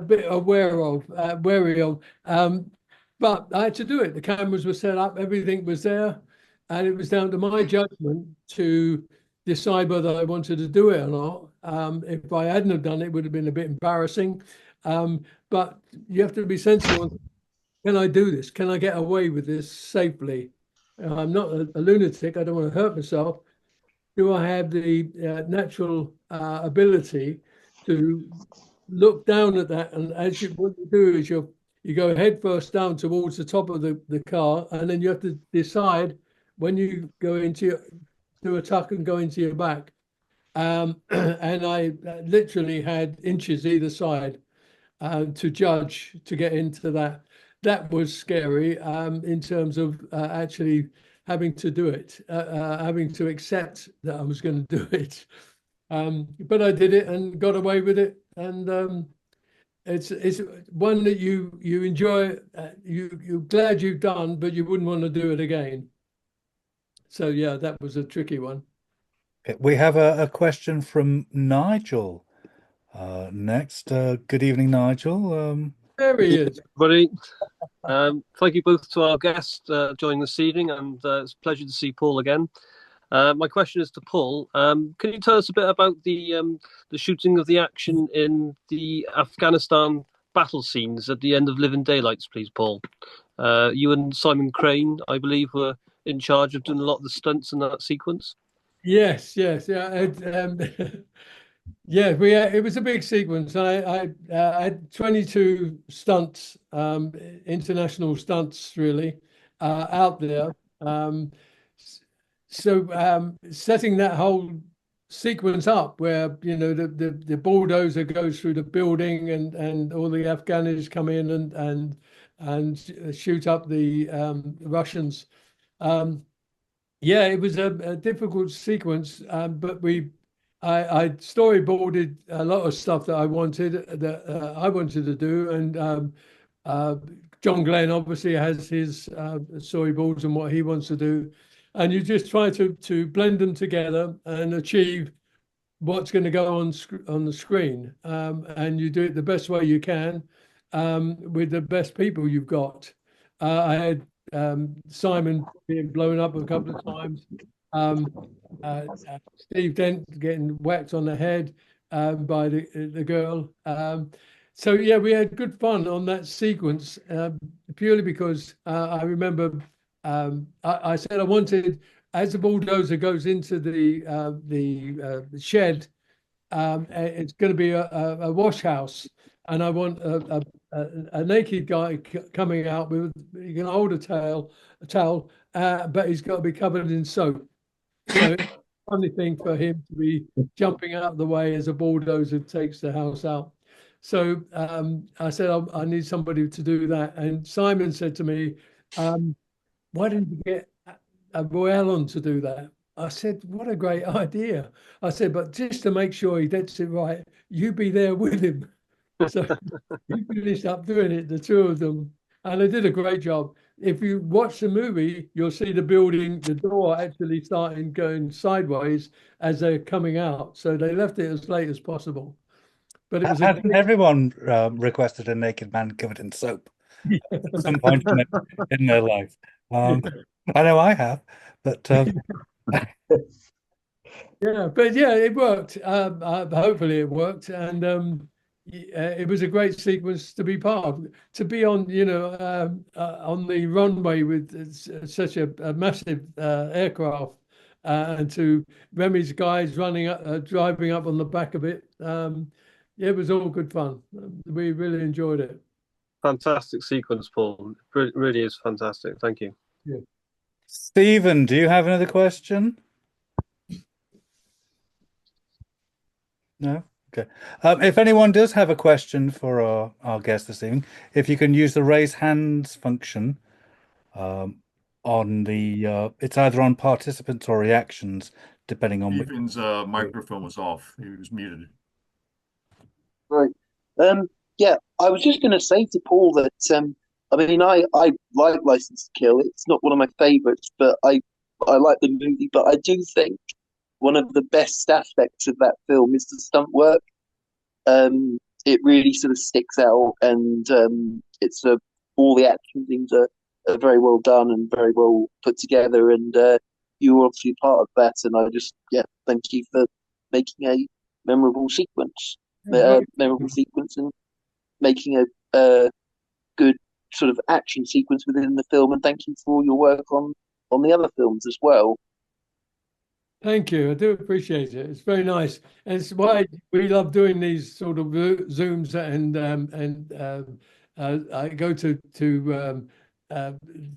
wary of. But I had to do it. The cameras were set up, everything was there, and it was down to my judgment to decide whether I wanted to do it or not. If I hadn't have done it, it would have been a bit embarrassing. But you have to be sensible. Can I do this? Can I get away with this safely? I'm not a lunatic. I don't want to hurt myself. Do I have the natural ability to look down at that? And what you do is you go head first down towards the top of the car, and then you have to decide when you go into do a tuck and go into your back. And I literally had inches either side to judge to get into that. That was scary in terms of actually having to do it, having to accept that I was going to do it. But I did it and got away with it. And it's one that you enjoy, you're glad you've done, but you wouldn't want to do it again. So yeah, that was a tricky one. Okay, we have a question from Nigel next. Good evening, Nigel. There he is. Buddy. Thank you both to our guests joining this evening, and it's a pleasure to see Paul again. My question is to Paul. Can you tell us a bit about the shooting of the action in the Afghanistan battle scenes at the end of Living Daylights, please, Paul? You and Simon Crane, I believe, were in charge of doing a lot of the stunts in that sequence. Yes, yeah. Yeah, it was a big sequence. I had 22 stunts, international stunts, really, out there. Setting that whole sequence up, where the bulldozer goes through the building, and all the Afghans come in and shoot up the Russians. Yeah, it was a difficult sequence, but I storyboarded a lot of stuff that I wanted to do, and John Glenn obviously has his storyboards and what he wants to do, and you just try to blend them together and achieve what's going to go on the screen, and you do it the best way you can with the best people you've got. I had Simon being blown up a couple of times. Steve Dent getting whacked on the head by the girl. So yeah, we had good fun on that sequence, purely because I remember I said I wanted, as the bulldozer goes into the shed, it's going to be a wash house, and I want a naked guy coming out with, you can hold a towel, but he's got to be covered in soap. So it's a funny thing for him to be jumping out of the way as a bulldozer takes the house out. So I said, I need somebody to do that. And Simon said to me, why didn't you get a Royale to do that? I said, what a great idea. I said, but just to make sure he gets it right, you be there with him. So we finished up doing it, the two of them, and they did a great job. If you watch the movie, you'll see the building, the door actually starting going sideways as they're coming out. So they left it as late as possible. But it was Hasn't everyone requested a naked man covered in soap at some point in their life? I know I have, but yeah, it worked. Hopefully it worked, and it was a great sequence to be part of. To be on, on the runway with such a massive aircraft, and to Remy's guys running up, driving up on the back of it. It was all good fun. We really enjoyed it. Fantastic sequence, Paul. It really is fantastic. Thank you. Yeah. Stephen, do you have another question? No? Okay. If anyone does have a question for our guest this evening, if you can use the raise hands function on the, it's either on participants or reactions, depending on Stephen's microphone was off. He was muted. Right. Yeah, I was just going to say to Paul that, I mean, I like License to Kill. It's not one of my favorites, but I like the movie. But I do think one of the best aspects of that film is the stunt work. It really sort of sticks out, and it's all the action scenes are very well done and very well put together. And you were obviously part of that, and I just thank you for making a memorable sequence, and making a good sort of action sequence within the film. And thank you for all your work on the other films as well. Thank you. I do appreciate it. It's very nice. And it's why we love doing these sort of Zooms, and I go to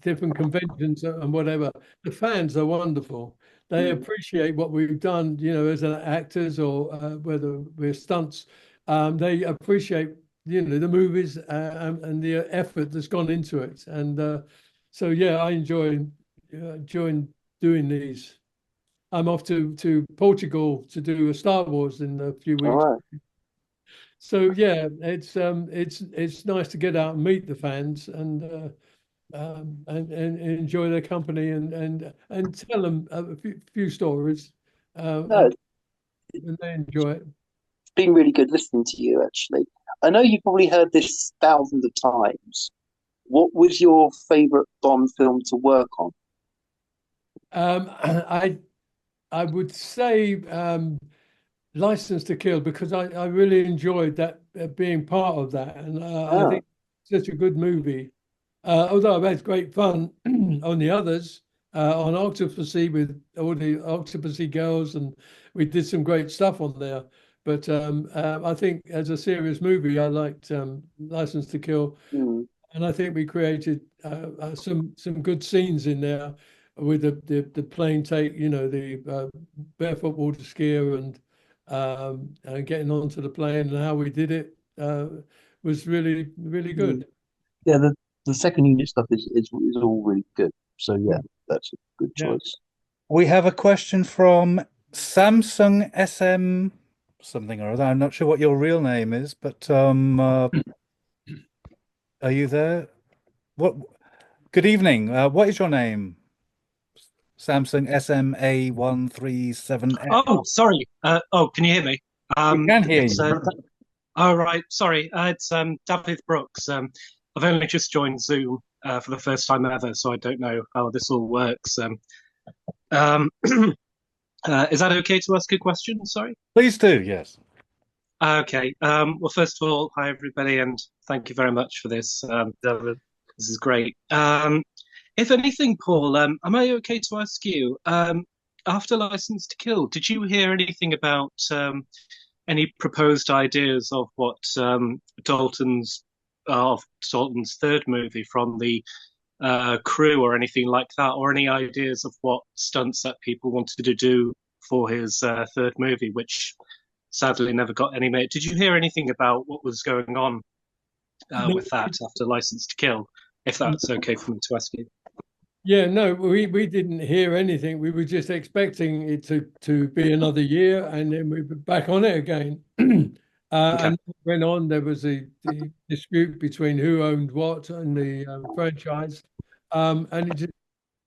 different conventions and whatever. The fans are wonderful. They appreciate what we've done, as actors or whether we're stunts. They appreciate, the movies and the effort that's gone into it. And so, yeah, I enjoy doing these. I'm off to Portugal to do a Star Wars in a few weeks. All right. So yeah, it's nice to get out and meet the fans, and and enjoy their company and tell them a few stories, No, and they enjoy it. it's been really good listening to you, actually. I know you've probably heard this thousands of times. What was your favorite Bond film to work on? I would say License to Kill, because I really enjoyed that, being part of that, and I think it's such a good movie. Although I've had great fun on the others, on Octopussy with all the Octopussy girls, and we did some great stuff on there. But I think as a serious movie, I liked License to Kill, and I think we created some good scenes in there with the plane take, the barefoot water skier and getting onto the plane, and how we did it was really, really good. Yeah, the second unit stuff is all really good. So yeah, that's a good choice. We have a question from Samsung SM something or other. I'm not sure what your real name is, but are you there? What? Good evening. What is your name? Samsung SMA137X. Oh, sorry. Can you hear me? We can hear you. Oh, right. Sorry. It's David Brooks. I've only just joined Zoom for the first time ever, so I don't know how this all works. Is that okay to ask a question? Sorry. Please do. Yes. Okay. Well, first of all, hi everybody, and thank you very much for this. David, this is great. If anything, Paul, am I okay to ask you, after License to Kill, did you hear anything about any proposed ideas of what Dalton's third movie from the crew or anything like that, or any ideas of what stunts that people wanted to do for his third movie, which sadly never got any made? Did you hear anything about what was going on with that after License to Kill, if that's okay for me to ask you? Yeah, no, we didn't hear anything. We were just expecting it to be another year, and then we were back on it again. And went on. There was the dispute between who owned what and the franchise, and it just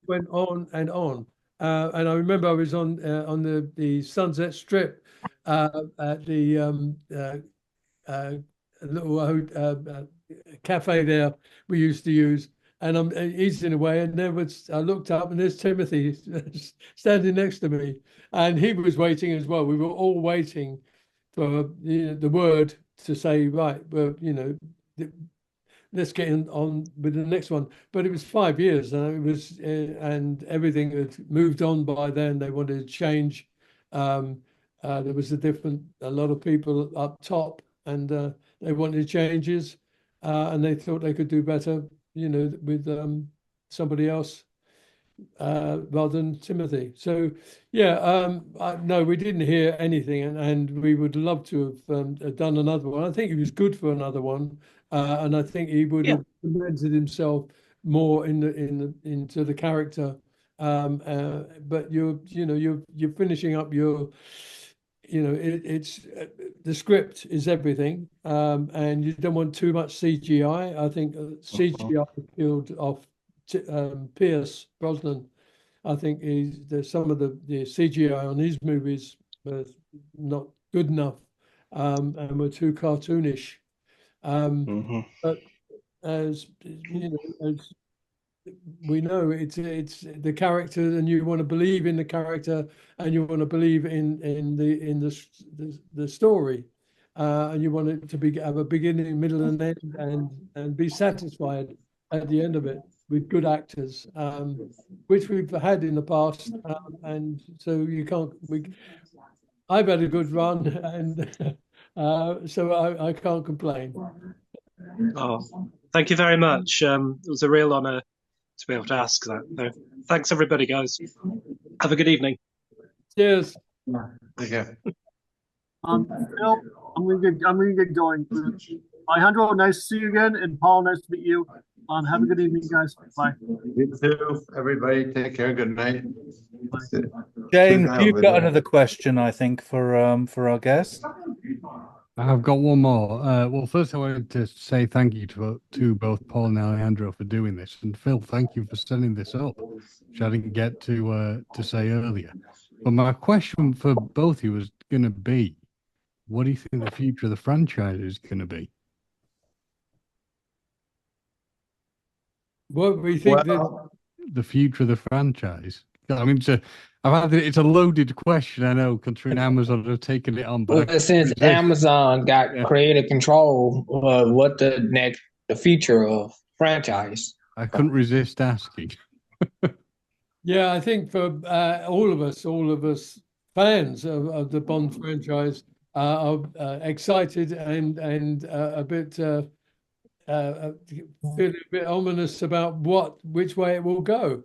went on and on. And I remember I was on the Sunset Strip at the little cafe there we used to use. And I'm eating away, and I looked up, and there's Timothy standing next to me, and he was waiting as well. We were all waiting for the word to say, right, well, let's get on with the next one. But it was 5 years, and it was, and everything had moved on by then. They wanted to change. There was a lot of people up top, and they wanted changes, and they thought they could do better, with somebody else rather than Timothy. So, yeah, no, we didn't hear anything, and we would love to have done another one. I think he was good for another one, and I think he would have cemented himself more into the character. But you're finishing up your. It's the script is everything, and you don't want too much CGI. I think CGI killed off Pierce Brosnan. I think there's some of the CGI on his movies were not good enough, and were too cartoonish. But as as we know, it's the character, and you want to believe in the character, and you want to believe in the story, and you want it to have a beginning, middle, and end, and be satisfied at the end of it with good actors, which we've had in the past, and so you can't. I've had a good run, and so I can't complain. Oh, thank you very much. It was a real honor to be able to ask that. So, thanks, everybody, guys. Have a good evening. Cheers. Take care. Phil, I'm gonna get going. Alejandro, nice to see you again, and Paul, nice to meet you. Have a good evening, guys. Bye. You too, everybody. Take care. Good night. James, you've got another question, I think, for our guest. I've got one more. Well, first I wanted to say thank you to both Paul and Alejandro for doing this, and Phil, thank you for setting this up, which I didn't get to say earlier. But my question for both of you is going to be, what do you think the future of the franchise is going to be? What we think the future of the franchise. I mean, it's a loaded question, I know, considering Amazon have taken it on. But well, since Amazon got creative control of what the future of franchise, I couldn't resist asking. Yeah, I think for all of us fans of the Bond franchise are excited and a bit feeling a bit ominous about which way it will go.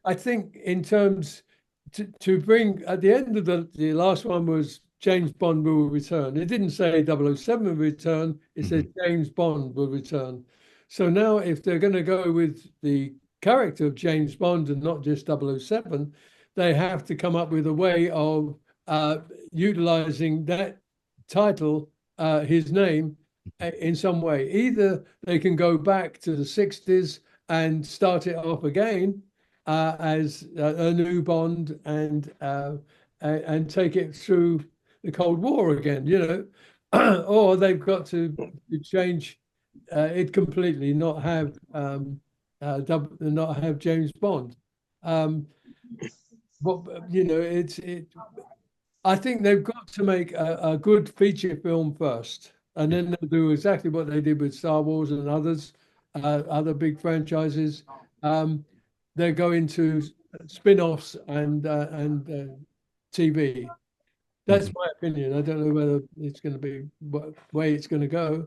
I think in terms to bring at the end of the last one was James Bond will return. It didn't say 007 will return. It said James Bond will return. So now if they're going to go with the character of James Bond and not just 007, they have to come up with a way of utilizing that title, his name, in some way. Either they can go back to the 60s and start it off again as a new Bond and take it through the Cold War again, or they've got to change it completely, not have James Bond. But I think they've got to make a good feature film first, and then they'll do exactly what they did with Star Wars and others, other big franchises. They're going to spin-offs and TV. That's my opinion. I don't know whether it's going to be what way it's going to go,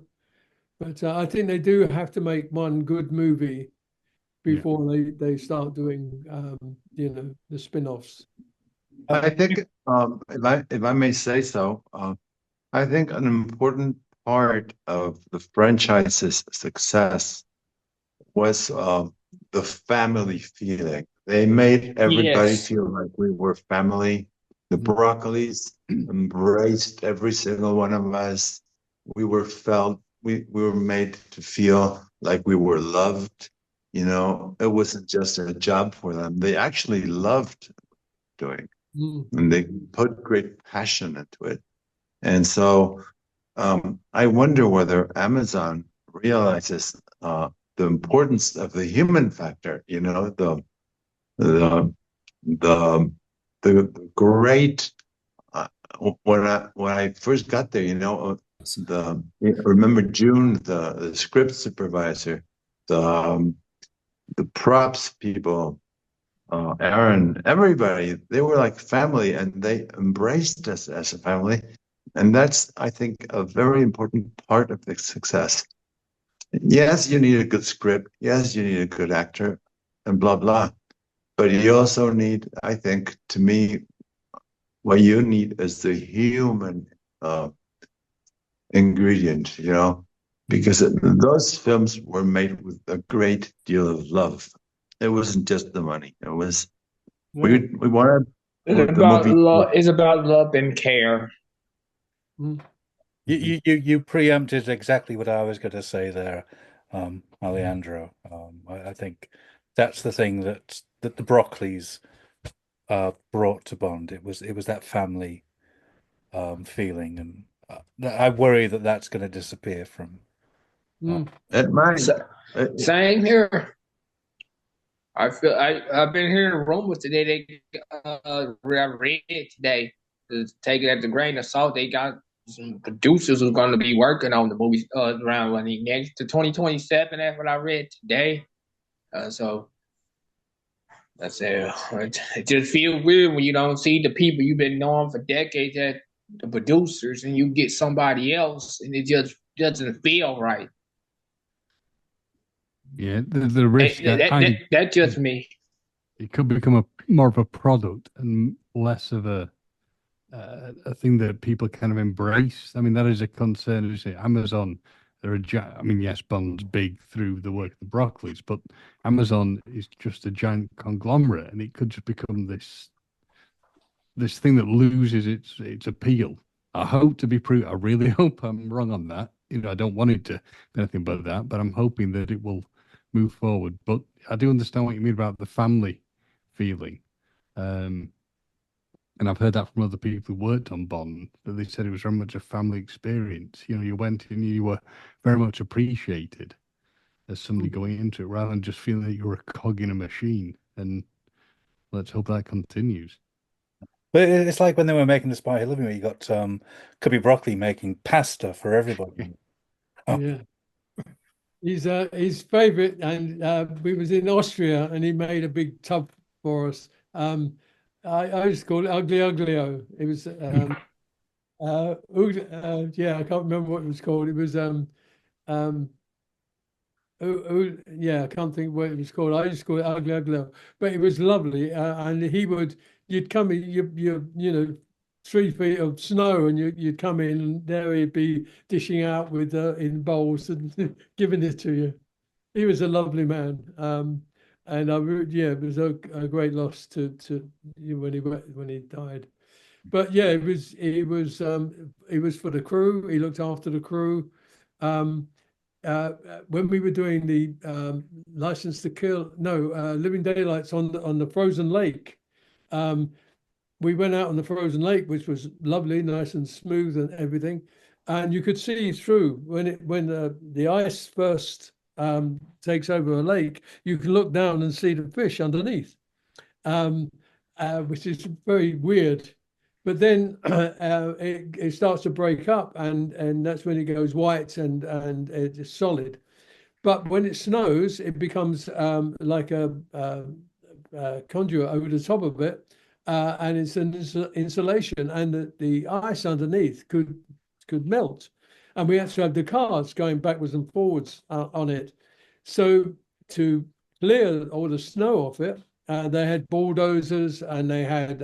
but I think they do have to make one good movie before they start doing the spin-offs. I think if I may say so, I think an important part of the franchise's success was the family feeling. They made everybody feel like we were family. The Broccolis embraced every single one of us. We were made to feel like we were loved. It wasn't just a job for them. They actually loved doing, and they put great passion into it. And so I wonder whether Amazon realizes the importance of the human factor. The great when I first got there, remember June, the script supervisor, the props people, Aaron, everybody, they were like family, and they embraced us as a family. And that's, I think, a very important part of the success. Yes, you need a good script. Yes, you need a good actor, and blah, blah. But you also need, I think, to me, what you need is the human ingredient, because those films were made with a great deal of love. It wasn't just the money. It was, we wanted it's about love. It's about love and care. You preempted exactly what I was going to say there, Alejandro. I think that's the thing that the Broccolis brought to Bond. It was that family feeling, and I worry that that's going to disappear from. At mine, same here. I've been hearing rumors today. I read today to take it at the grain of salt. They got some producers who's going to be working on the movie around next to 2027. That's what I read today. So that's it. It just feels weird when you don't see the people you've been knowing for decades at the producers, and you get somebody else, and it just doesn't feel right. Yeah, the risk. That's just me. It could become more of a product and less of a thing that people kind of embrace. I mean, that is a concern. You say Amazon, yes, Bond's big through the work of the Broccolis, but Amazon is just a giant conglomerate, and it could just become this thing that loses its appeal. I hope to be I really hope I'm wrong on that. I don't want it to be anything but that, but I'm hoping that it will move forward. But I do understand what you mean about the family feeling. And I've heard that from other people who worked on Bond, that they said it was very much a family experience. You went in, you were very much appreciated as somebody going into it, rather than just feeling that you were a cog in a machine. And let's hope that continues. But it's like when they were making the Spy Who Loved Me, where you got Cubby Broccoli making pasta for everybody. Yeah. His favorite, and we was in Austria, and he made a big tub for us. I used to call it Ugly Uglio. It was yeah, I can't remember what it was called. It was yeah, I can't think what it was called. I used to call it Ugly Uglio, but it was lovely. And you'd come in, you know, 3 feet of snow, and you'd come in, and there he'd be dishing out with in bowls and giving it to you. He was a lovely man, and yeah, it was a great loss to when he died. But yeah, it was for the crew. He looked after the crew. When we were doing the License to Kill, no, Living Daylights on the frozen lake. We went out on the frozen lake, which was lovely, nice and smooth and everything, and you could see through when the ice first takes over a lake. You can look down and see the fish underneath, which is very weird. But then it starts to break up, and that's when it goes white and it's solid. But when it snows, it becomes like a conduit over the top of it, and it's an insulation, and the ice underneath could melt, and we had to have the cars going backwards and forwards on it. So to clear all the snow off it, they had bulldozers, and they had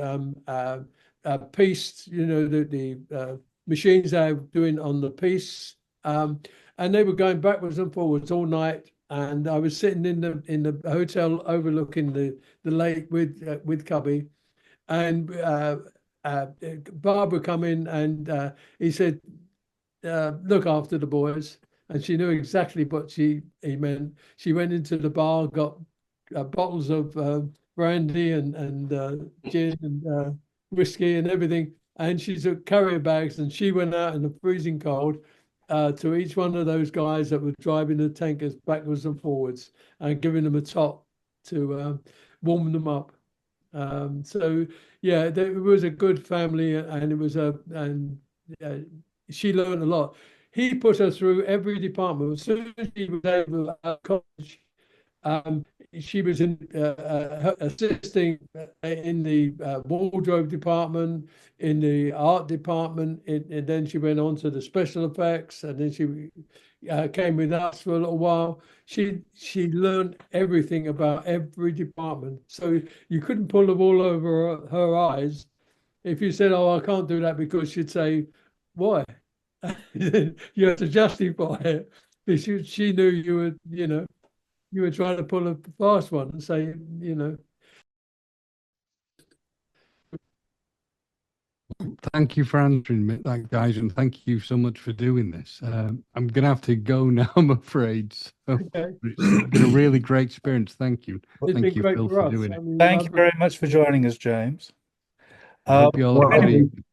pistes, you know, the machines they were doing on the pistes, and they were going backwards and forwards all night. And I was sitting in the hotel overlooking the lake with Cubby, and Barbara come in, and he said, "Look after the boys." And she knew exactly what he meant. She went into the bar, got bottles of brandy and gin and whiskey and everything, and she took carrier bags, and she went out in the freezing cold to each one of those guys that were driving the tankers backwards and forwards and giving them a top to warm them up. So yeah, it was a good family, and it was she learned a lot. He put her through every department. As soon as she was able out of college, she was assisting in the wardrobe department, in the art department, and then she went on to the special effects, and then she came with us for a little while. She learned everything about every department, so you couldn't pull the wool over her eyes. If you said, "Oh, I can't do that," because she'd say, "Why?" You have to justify it, because she knew you were, you were trying to pull a fast one and say, Thank you for answering that, guys, and thank you so much for doing this. I'm going to have to go now, I'm afraid. So Okay. it's been a really great experience. Thank you. Thank you, Phil, for doing it. Thank you very much for joining us, James. I hope you all have a good evening.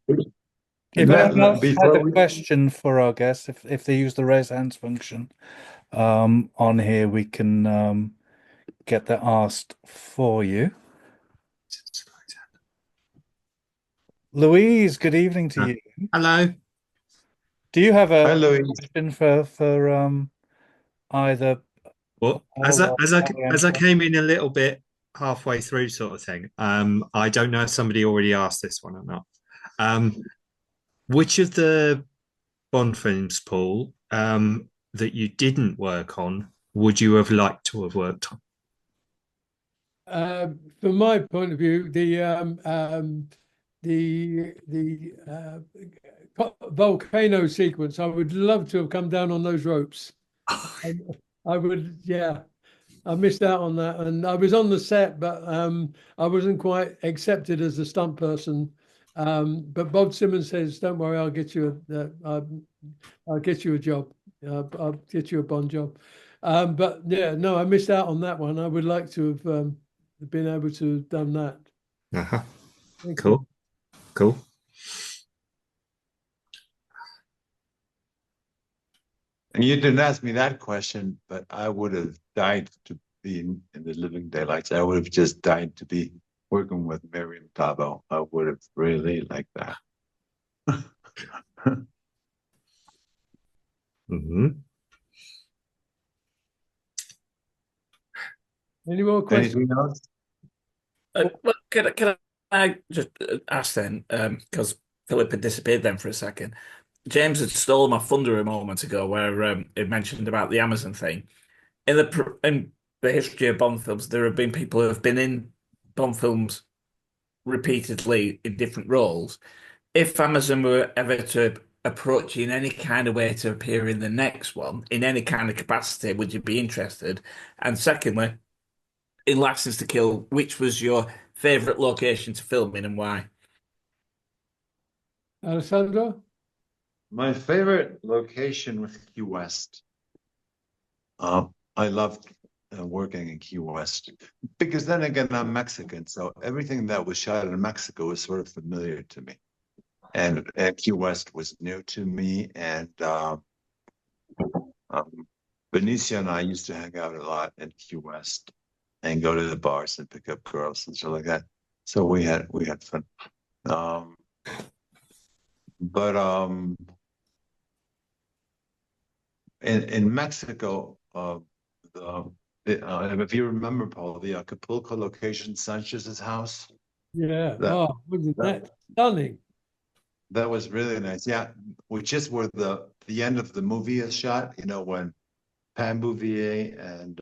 If anyone else has a question for our guests, if they use the raise hands function on here, we can get that asked for you. Louise, good evening to you. Hello. Do you have a Hi, question for either? Well, as I came in a little bit halfway through, sort of thing. I don't know if somebody already asked this one or not. Which of the Bond films, Paul, that you didn't work on, would you have liked to have worked on? From my point of view, the volcano sequence, I would love to have come down on those ropes. I would, yeah. I missed out on that, and I was on the set, but I wasn't quite accepted as a stunt person. But Bob Simmons says, "Don't worry, I'll get you I'll get you a job. I'll get you a Bond job." But yeah, no, I missed out on that one. I would like to have been able to have done that. Uh-huh. Thank Cool. you. Cool. And you didn't ask me that question, but I would have died to be in the Living Daylights. I would have just died to be working with Miriam Tabo. I would have really liked that. Mm-hmm. Any more questions? Anything else? Well, can I just ask then, because Philip had disappeared then for a second. James had stole my thunder a moment ago, where it mentioned about the Amazon thing. In the history of Bond films, there have been people who have been in Bond films repeatedly in different roles. If Amazon were ever to approach you in any kind of way to appear in the next one, in any kind of capacity, would you be interested? And secondly, in License to Kill, which was your favorite location to film in and why? Alessandro? My favorite location was Key West. I loved working in Key West because then again, I'm Mexican, so everything that was shot in Mexico was sort of familiar to me. And Key West was new to me, and Benicio and I used to hang out a lot in Key West and go to the bars and pick up girls and stuff like that. So we had fun. In Mexico, if you remember, Paul, the Acapulco location, Sanchez's house. Yeah. Wasn't that stunning? That was really nice. Yeah, which is where the end of the movie is shot. You know, when Pam Bouvier and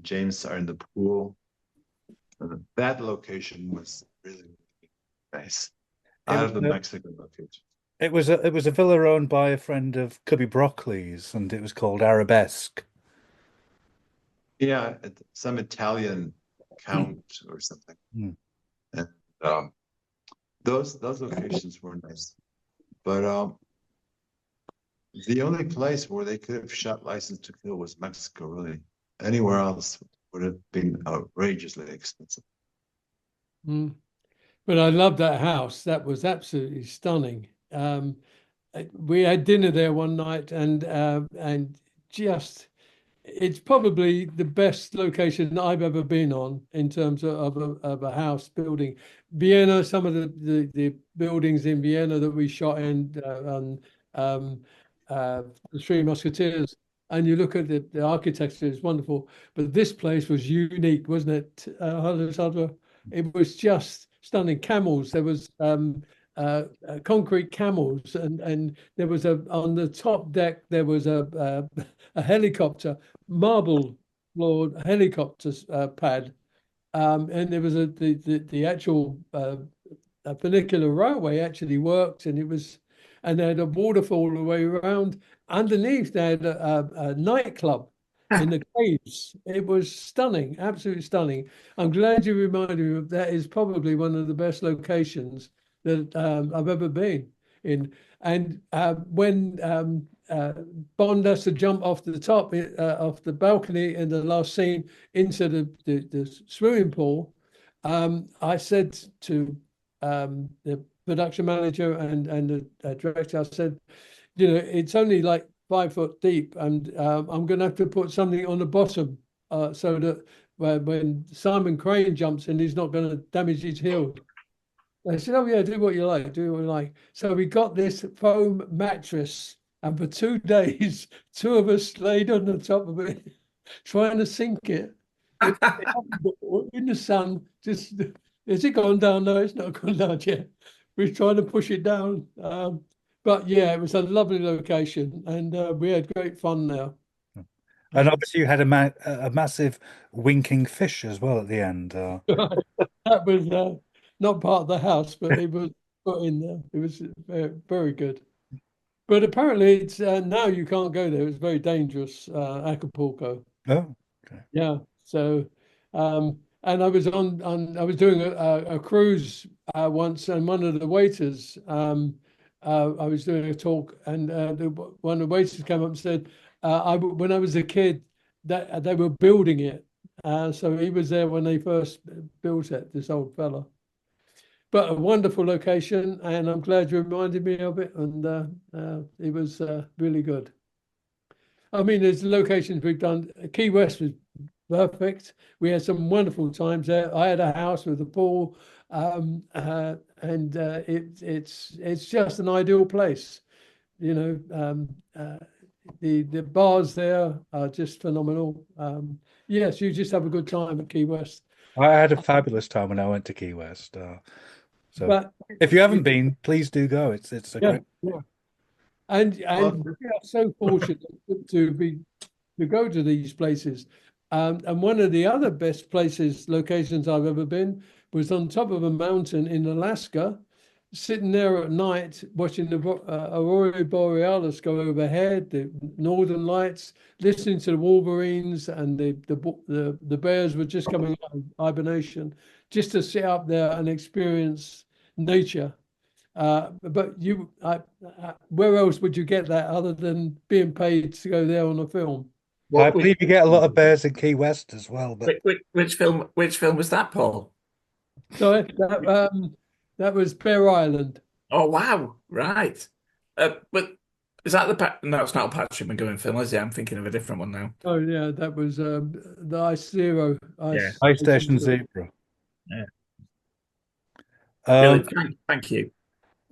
James are in the pool. That location was really nice. Out of the Mexican location. It was a villa owned by a friend of Cubby Broccoli's, and it was called Arabesque. Yeah, some Italian count or something. Mm. And those locations were nice, but the only place where they could have shot License to Kill was Mexico. Really, anywhere else would have been outrageously expensive. Mm. But I loved that house. That was absolutely stunning. We had dinner there one night, and just it's probably the best location I've ever been on in terms of a house building. Vienna, some of the buildings in Vienna that we shot in on the Three Musketeers, and you look at the architecture, it's wonderful. But this place was unique, wasn't it, Alessandro? It was just stunning. Camels. There was concrete camels, and there was on the top deck there was a helicopter, marble floored helicopter pad, and there was the actual funicular railway actually worked, and they had a waterfall all the way around. Underneath, they had a nightclub in the caves. It was stunning, absolutely stunning. I'm glad you reminded me of that. Is probably one of the best locations that I've ever been in. And when Bond has to jump off the top off the balcony in the last scene into the swimming pool, I said to the production manager and the director, I said, it's only like 5 foot deep, and I'm going to have to put something on the bottom so that when Simon Crane jumps in, he's not going to damage his heel. They said, "Oh yeah, do what you like, do what you like." So we got this foam mattress, and for 2 days, two of us laid on the top of it, trying to sink it in the sun. Just has it gone down? No, it's not gone down yet. We're trying to push it down. But yeah, it was a lovely location, and we had great fun there. And obviously, you had a massive winking fish as well at the end. That was not part of the house, but it was put in there. It was very, very good. But apparently, it's now you can't go there. It's very dangerous, Acapulco. Oh, okay. Yeah. So, and I was I was doing a cruise once, and one of the waiters, I was doing a talk, and one of the waiters came up and said, when I was a kid, that they were building it. So he was there when they first built it, this old fella. But a wonderful location, and I'm glad you reminded me of it, and it was really good. I mean, there's locations we've done. Key West was perfect. We had some wonderful times there. I had a house with a pool, and it's just an ideal place. You know, the bars there are just phenomenal. Yes, you just have a good time at Key West. I had a fabulous time when I went to Key West. So But if you haven't been, please do go. It's a yeah, great. yeah. And we are so fortunate to go to these places. And one of the other best locations I've ever been was on top of a mountain in Alaska, sitting there at night watching the Aurora Borealis go overhead, the northern lights, listening to the wolverines, and the bears were just coming out of hibernation, just to sit up there and experience nature. But where else would you get that other than being paid to go there on a film? I believe you get a lot of bears in Key West as well. But which film was that, Paul? Sorry, that was Bear Island. Oh wow, right. But is that no, it's not a Patrick McGowan film, is it? I'm thinking of a different one now. Oh yeah, that was the Ice Zero. Ice Station Zebra. Yeah. Um, Thank you.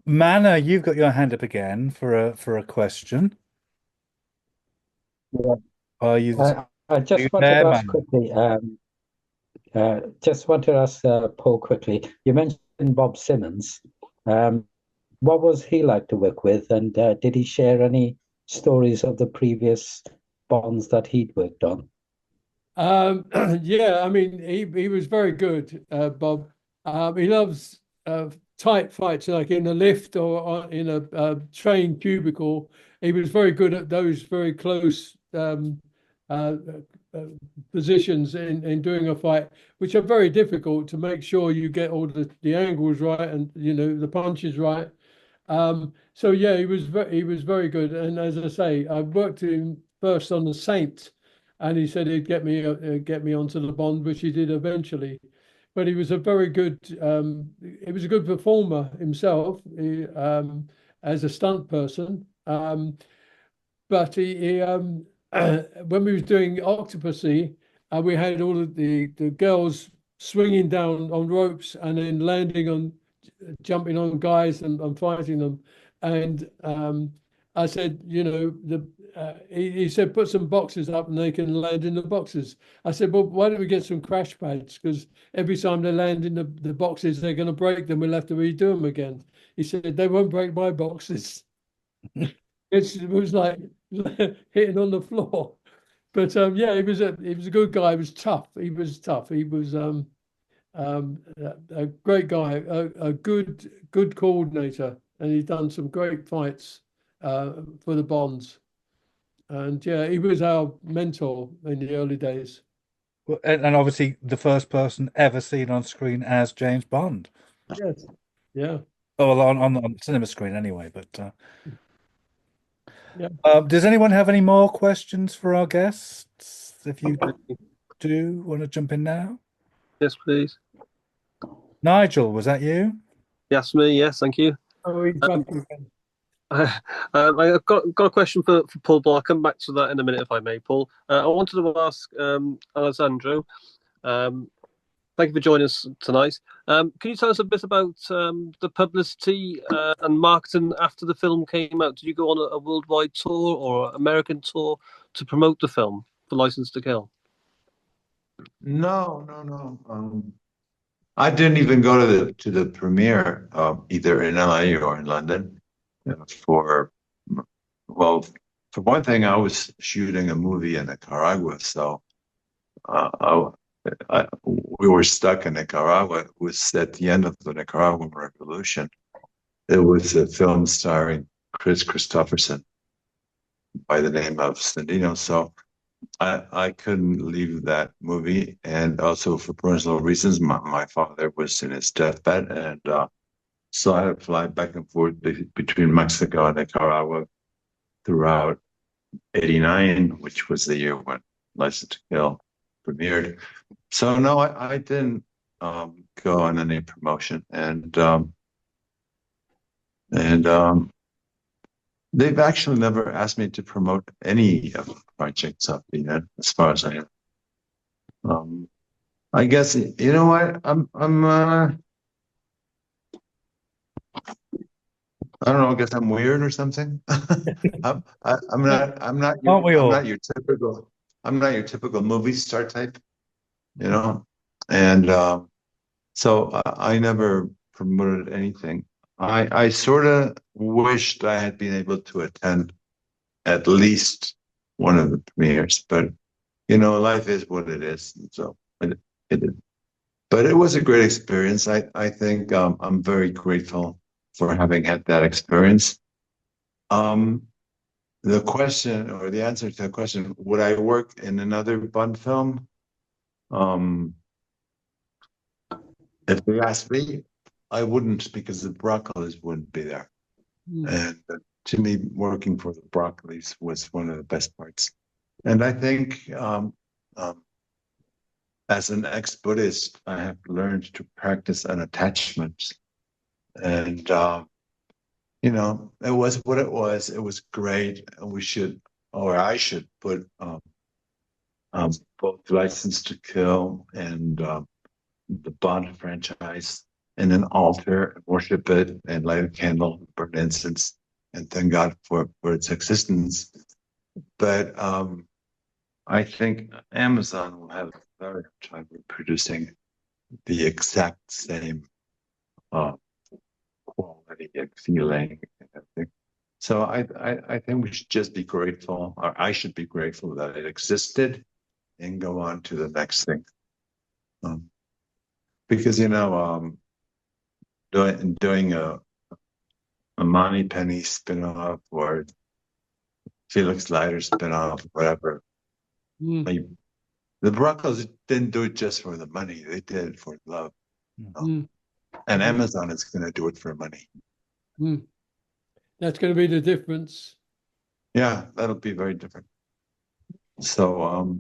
Manna, you've got your hand up again for a question. Yeah. Are you? I just wanted to ask quickly. Just wanted to ask Paul quickly. You mentioned Bob Simmons. What was he like to work with, and did he share any stories of the previous Bonds that he'd worked on? Yeah, I mean, he was very good, Bob. He loves tight fights, like in a lift or in a train cubicle. He was very good at those very close positions in doing a fight, which are very difficult to make sure you get all the angles right and the punches right. So yeah, he was very good. And as I say, I worked him first on the Saint, and he said he'd get me onto the Bond, which he did eventually. But he was a very good he was a good performer himself, as a stunt person. But he when we was doing Octopussy, we had all of the girls swinging down on ropes and then landing on, jumping on guys and fighting them. And I said, he said, put some boxes up and they can land in the boxes. I said, well, why don't we get some crash pads? Because every time they land in the boxes, they're going to break them. We'll have to redo them again. He said, they won't break my boxes. It was like hitting on the floor. But yeah, he was a good guy. He was tough. He was tough. He was a great guy, a good coordinator, and he's done some great fights for the Bonds. And yeah, he was our mentor in the early days. Well, and obviously the first person ever seen on screen as James Bond. Yes. Yeah. Oh, well, on the cinema screen anyway. But yeah. Does anyone have any more questions for our guests? If you do want to jump in now. Yes, please. Nigel, was that you? Yes, me. Yes, thank you. Oh, he's back again. I've got a question for Paul, but I'll come back to that in a minute if I may, Paul. I wanted to ask Alessandro, thank you for joining us tonight. Can you tell us a bit about the publicity and marketing after the film came out? Did you go on a worldwide tour or American tour to promote the film for License to Kill? No. I didn't even go to the premiere, either in LA or in London. For one thing, I was shooting a movie in Nicaragua, so we were stuck in Nicaragua. It was at the end of the Nicaraguan Revolution. It was a film starring Chris Christopherson by the name of Sandino. So I couldn't leave that movie, and also for personal reasons, my father was in his deathbed, and so I had to fly back and forth between Mexico and Nicaragua throughout '89, which was the year when License to Kill premiered. So no, I didn't go on any promotion, and they've actually never asked me to promote any of the projects I've been in, as far as I know. I guess you know what I don't know. I guess I'm weird or something. I'm not. Aren't we all? I'm not your typical movie star type, you know. And so I never promoted anything. I sort of wished I had been able to attend at least one of the premieres, but you know, life is what it is. And so it is. But it was a great experience. I think I'm very grateful for having had that experience. Um, the question or the answer to the question, would I work in another Bond film? If they asked me, I wouldn't because the Broccolis wouldn't be there. And to me, working for the Broccolis was one of the best parts. And I think as an ex-Buddhist, I have learned to practice unattachment. And you know, it was what it was. It was great. And we should, or I should put both License to Kill and the Bond franchise in an altar and worship it and light a candle, burn incense, and thank God for its existence. But I think Amazon will have a very hard time reproducing the exact same quality and feeling and everything. So I think we should just be grateful, or I should be grateful that it existed and go on to the next thing. Because, you know, doing a Monty Penny spinoff or Felix Leiter spinoff, whatever. Like, the Broncos didn't do it just for the money; they did it for love. And Amazon is going to do it for money. That's going to be the difference. Yeah, that'll be very different. So,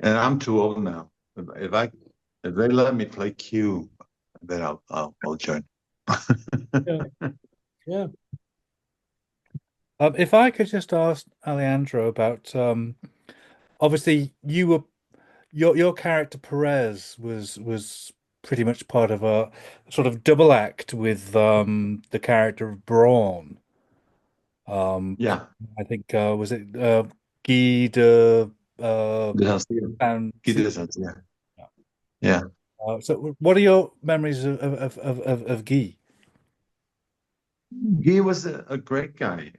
and I'm too old now. If they let me play Q, then I'll join. Yeah. If I could just ask Alejandro about, obviously your character Perez was pretty much part of a sort of double act with the character of Braun. Yeah. I think was it Guy de Guy de yeah. So what are your memories of Guy? He was a great guy.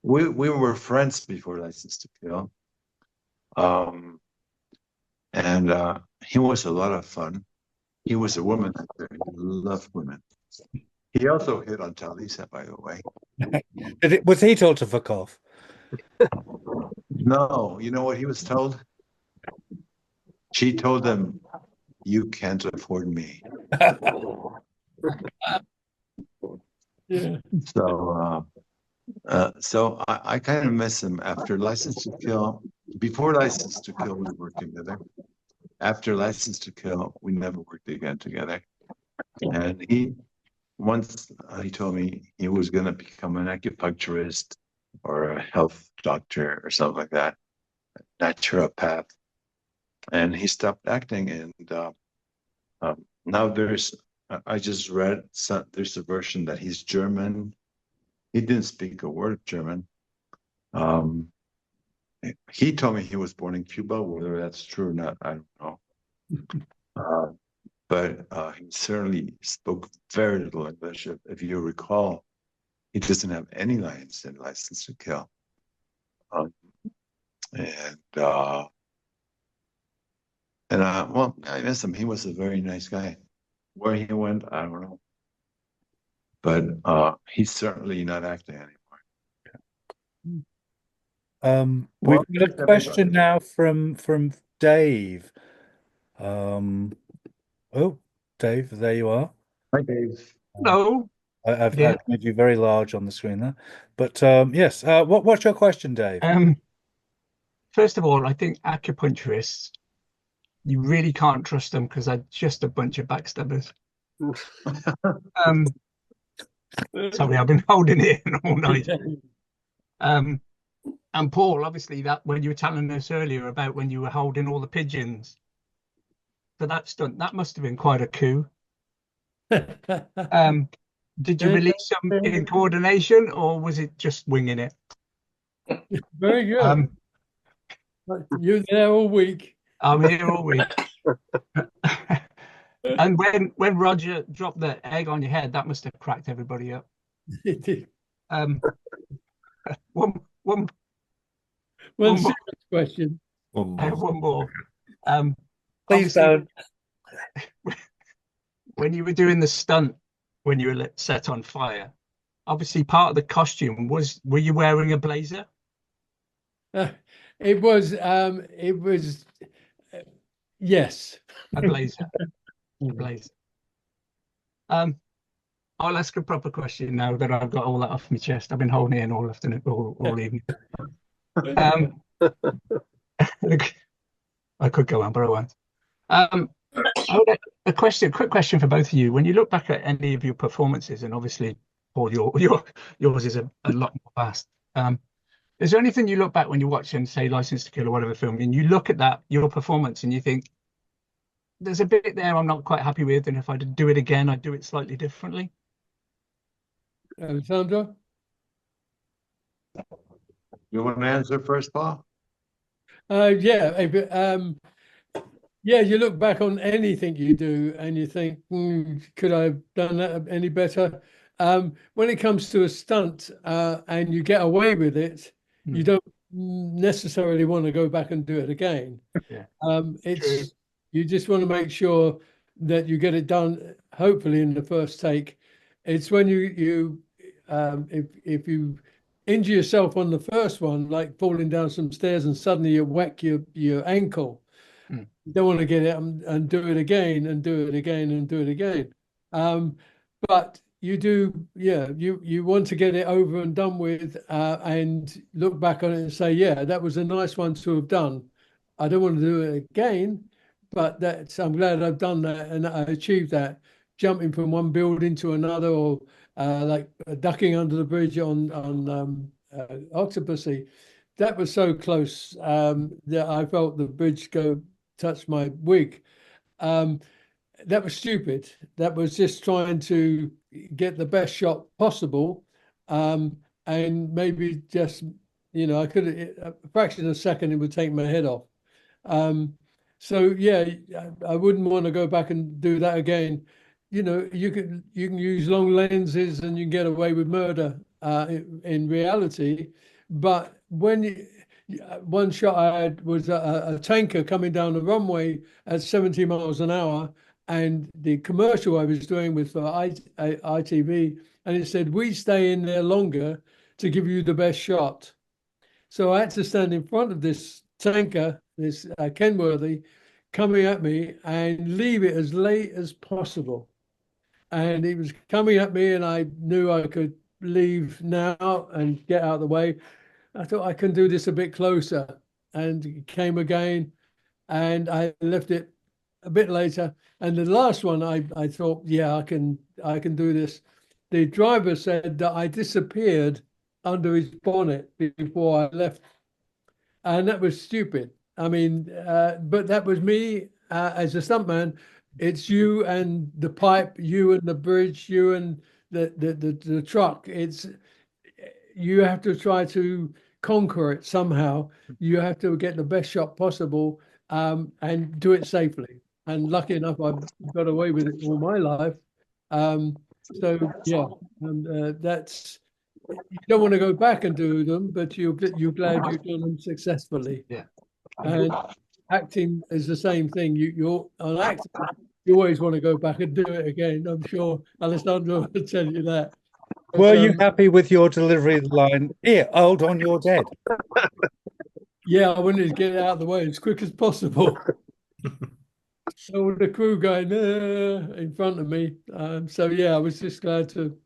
We were friends before License to Kill. And he was a lot of fun. He was a woman actor. He loved women. He also hit on Talisa, by the way. Was he told to fuck off? No, you know what he was told? She told him, "You can't afford me." Yeah. So I kind of miss him after License to Kill. Before License to Kill, we worked together. After License to Kill, we never worked again together. And once he told me he was going to become an acupuncturist or a health doctor or something like that, naturopath. And he stopped acting. And now I just read, there's a version that he's German. He didn't speak a word of German. He told me he was born in Cuba. Whether that's true or not, I don't know. But he certainly spoke very little English. If you recall, he doesn't have any lines in License to Kill. Well, I miss him. He was a very nice guy. Where he went, I don't know. But he's certainly not acting anymore. We've got a question now from Dave. Oh, Dave, there you are. Hi, Dave. Hello. I've made you very large on the screen there. But yes, what's your question, Dave? First of all, I think acupuncturists, you really can't trust them because they're just a bunch of backstabbers. Sorry, I've been holding it in all night. And Paul, obviously, that when you were telling us earlier about when you were holding all the pigeons for that stunt, that must have been quite a coup. Did you release some in coordination, or was it just winging it? Very good. You're there all week. I'm here all week. And when Roger dropped the egg on your head, that must have cracked everybody up. It did. One serious question. One more. Please don't. When you were doing the stunt, when you were set on fire, obviously part of the costume were you wearing a blazer? It was yes. A blazer. A blazer. I'll ask a proper question now that I've got all that off my chest. I've been holding it in all afternoon, all evening. I could go on, but I won't. A quick question for both of you. When you look back at any of your performances, and obviously, Paul, yours is a lot more vast. Is there anything you look back when you watch and say License to Kill or whatever film, and you look at your performance, and you think, there's a bit there I'm not quite happy with, and if I did do it again, I'd do it slightly differently? Alejandro? You want to answer first, Paul? Yeah, you look back on anything you do and you think, could I have done that any better? When it comes to a stunt and you get away with it, you don't necessarily want to go back and do it again. Yeah. You just want to make sure that you get it done, hopefully in the first take. It's when if you injure yourself on the first one, like falling down some stairs and suddenly you whack your ankle. You don't want to get it and do it again and do it again and do it again. But you do, you want to get it over and done with and look back on it and say, yeah, that was a nice one to have done. I don't want to do it again, but I'm glad I've done that and I achieved that. Jumping from one building to another, or like ducking under the bridge on Octopussy. That was so close that I felt the bridge touch my wig. That was stupid. That was just trying to get the best shot possible, and maybe just I could a fraction of a second it would take my head off. So yeah, I wouldn't want to go back and do that again. You can use long lenses and you can get away with murder in reality, but when one shot I had was a tanker coming down the runway at 70 miles an hour, and the commercial I was doing was for ITV, and it said, "We stay in there longer to give you the best shot." So I had to stand in front of this tanker, this Kenworthy, coming at me, and leave it as late as possible. And he was coming at me, and I knew I could leave now and get out of the way. I thought I can do this a bit closer, and he came again, and I left it a bit later. And the last one, I thought, yeah, I can do this. The driver said that I disappeared under his bonnet before I left, and that was stupid. I mean, but that was me as a stuntman. It's you and the pipe, you and the bridge, you and the truck. You have to try to conquer it somehow. You have to get the best shot possible and do it safely. And lucky enough, I've got away with it all my life. So yeah, and that's, you don't want to go back and do them, but you're glad you've done them successfully. Yeah. And acting is the same thing. You're on acting, you always want to go back and do it again. I'm sure Alessandro will tell you that. Were you happy with your delivery line? Here, hold on, you're dead. Yeah, I wanted to get it out of the way as quick as possible. So the crew going in front of me. So yeah, I was just glad to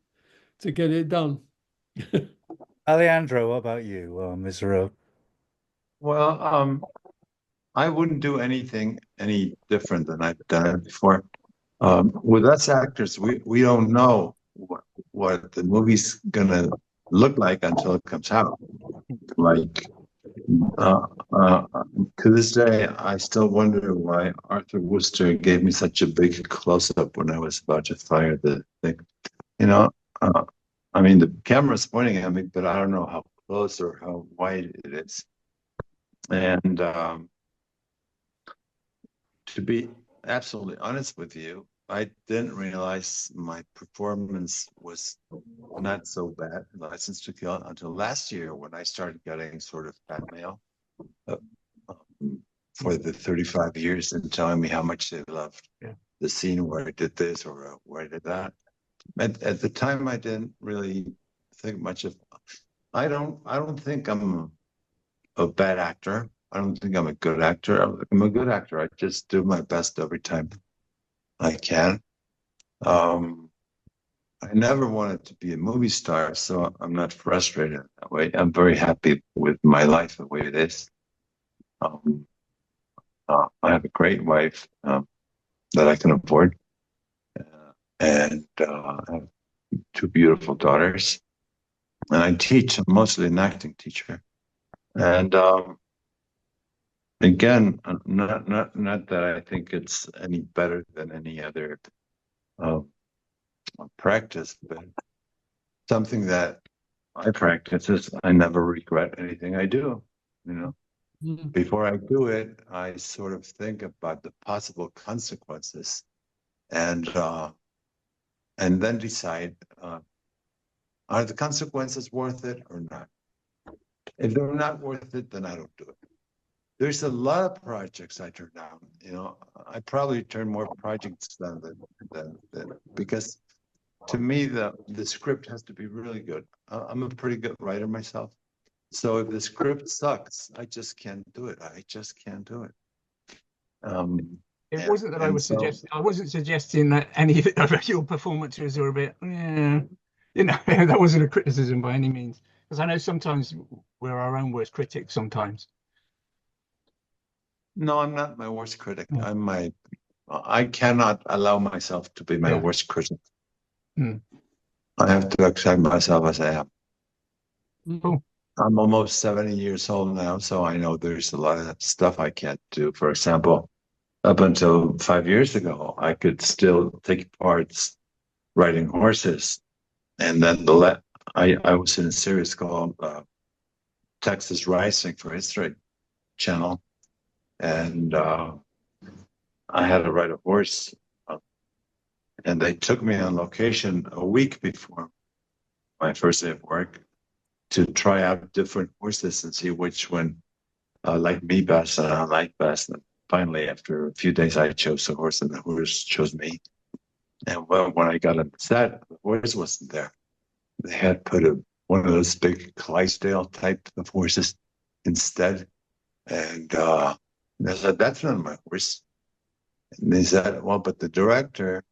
get it done. Alejandro, what about you? Is there a Well, I wouldn't do anything any different than I've done it before. With us actors, we don't know what the movie's gonna look like until it comes out. Like uh, uh, to this day, I still wonder why Arthur Wooster gave me such a big close-up when I was about to fire the thing. You know, I mean, the camera's pointing at me, but I don't know how close or how wide it is. And to be absolutely honest with you, I didn't realize my performance was not so bad in License to Kill until last year when I started getting sort of fan mail for the 35 years and telling me how much they loved the scene where I did this or where I did that. At the time, I didn't really think much of. I don't think I'm a bad actor. I don't think I'm a good actor. I'm a good actor. I just do my best every time I can. I never wanted to be a movie star, so I'm not frustrated that way. I'm very happy with my life the way it is. I have a great wife that I can afford, and I have two beautiful daughters. And I teach. I'm mostly an acting teacher, and again, not that I think it's any better than any other practice, but something that I practice is I never regret anything I do. You know, before I do it, I sort of think about the possible consequences, and then decide are the consequences worth it or not. If they're not worth it, then I don't do it. There's a lot of projects I turn down. You know, I probably turn more projects down than because to me the script has to be really good. I'm a pretty good writer myself, so if the script sucks, I just can't do it. I just can't do it. It wasn't that I was suggesting. I wasn't suggesting that any of your performances are a bit. Yeah, you know, that wasn't a criticism by any means. Because I know sometimes we're our own worst critics. Sometimes. No, I'm not my worst critic. I cannot allow myself to be my worst critic. I have to accept myself as I am. Cool. I'm almost 70 years old now, so I know there's a lot of stuff I can't do. For example, up until 5 years ago, I could still take parts riding horses. And then I was in a series called Texas Rising for History Channel. And I had to ride a horse. And they took me on location a week before my first day of work to try out different horses and see which one liked me best and I liked best. And finally, after a few days, I chose a horse and the horse chose me. And when I got on the set, the horse wasn't there. They had put one of those big Clydesdale type of horses instead. And I said, that's not my horse. And they said, well, but the director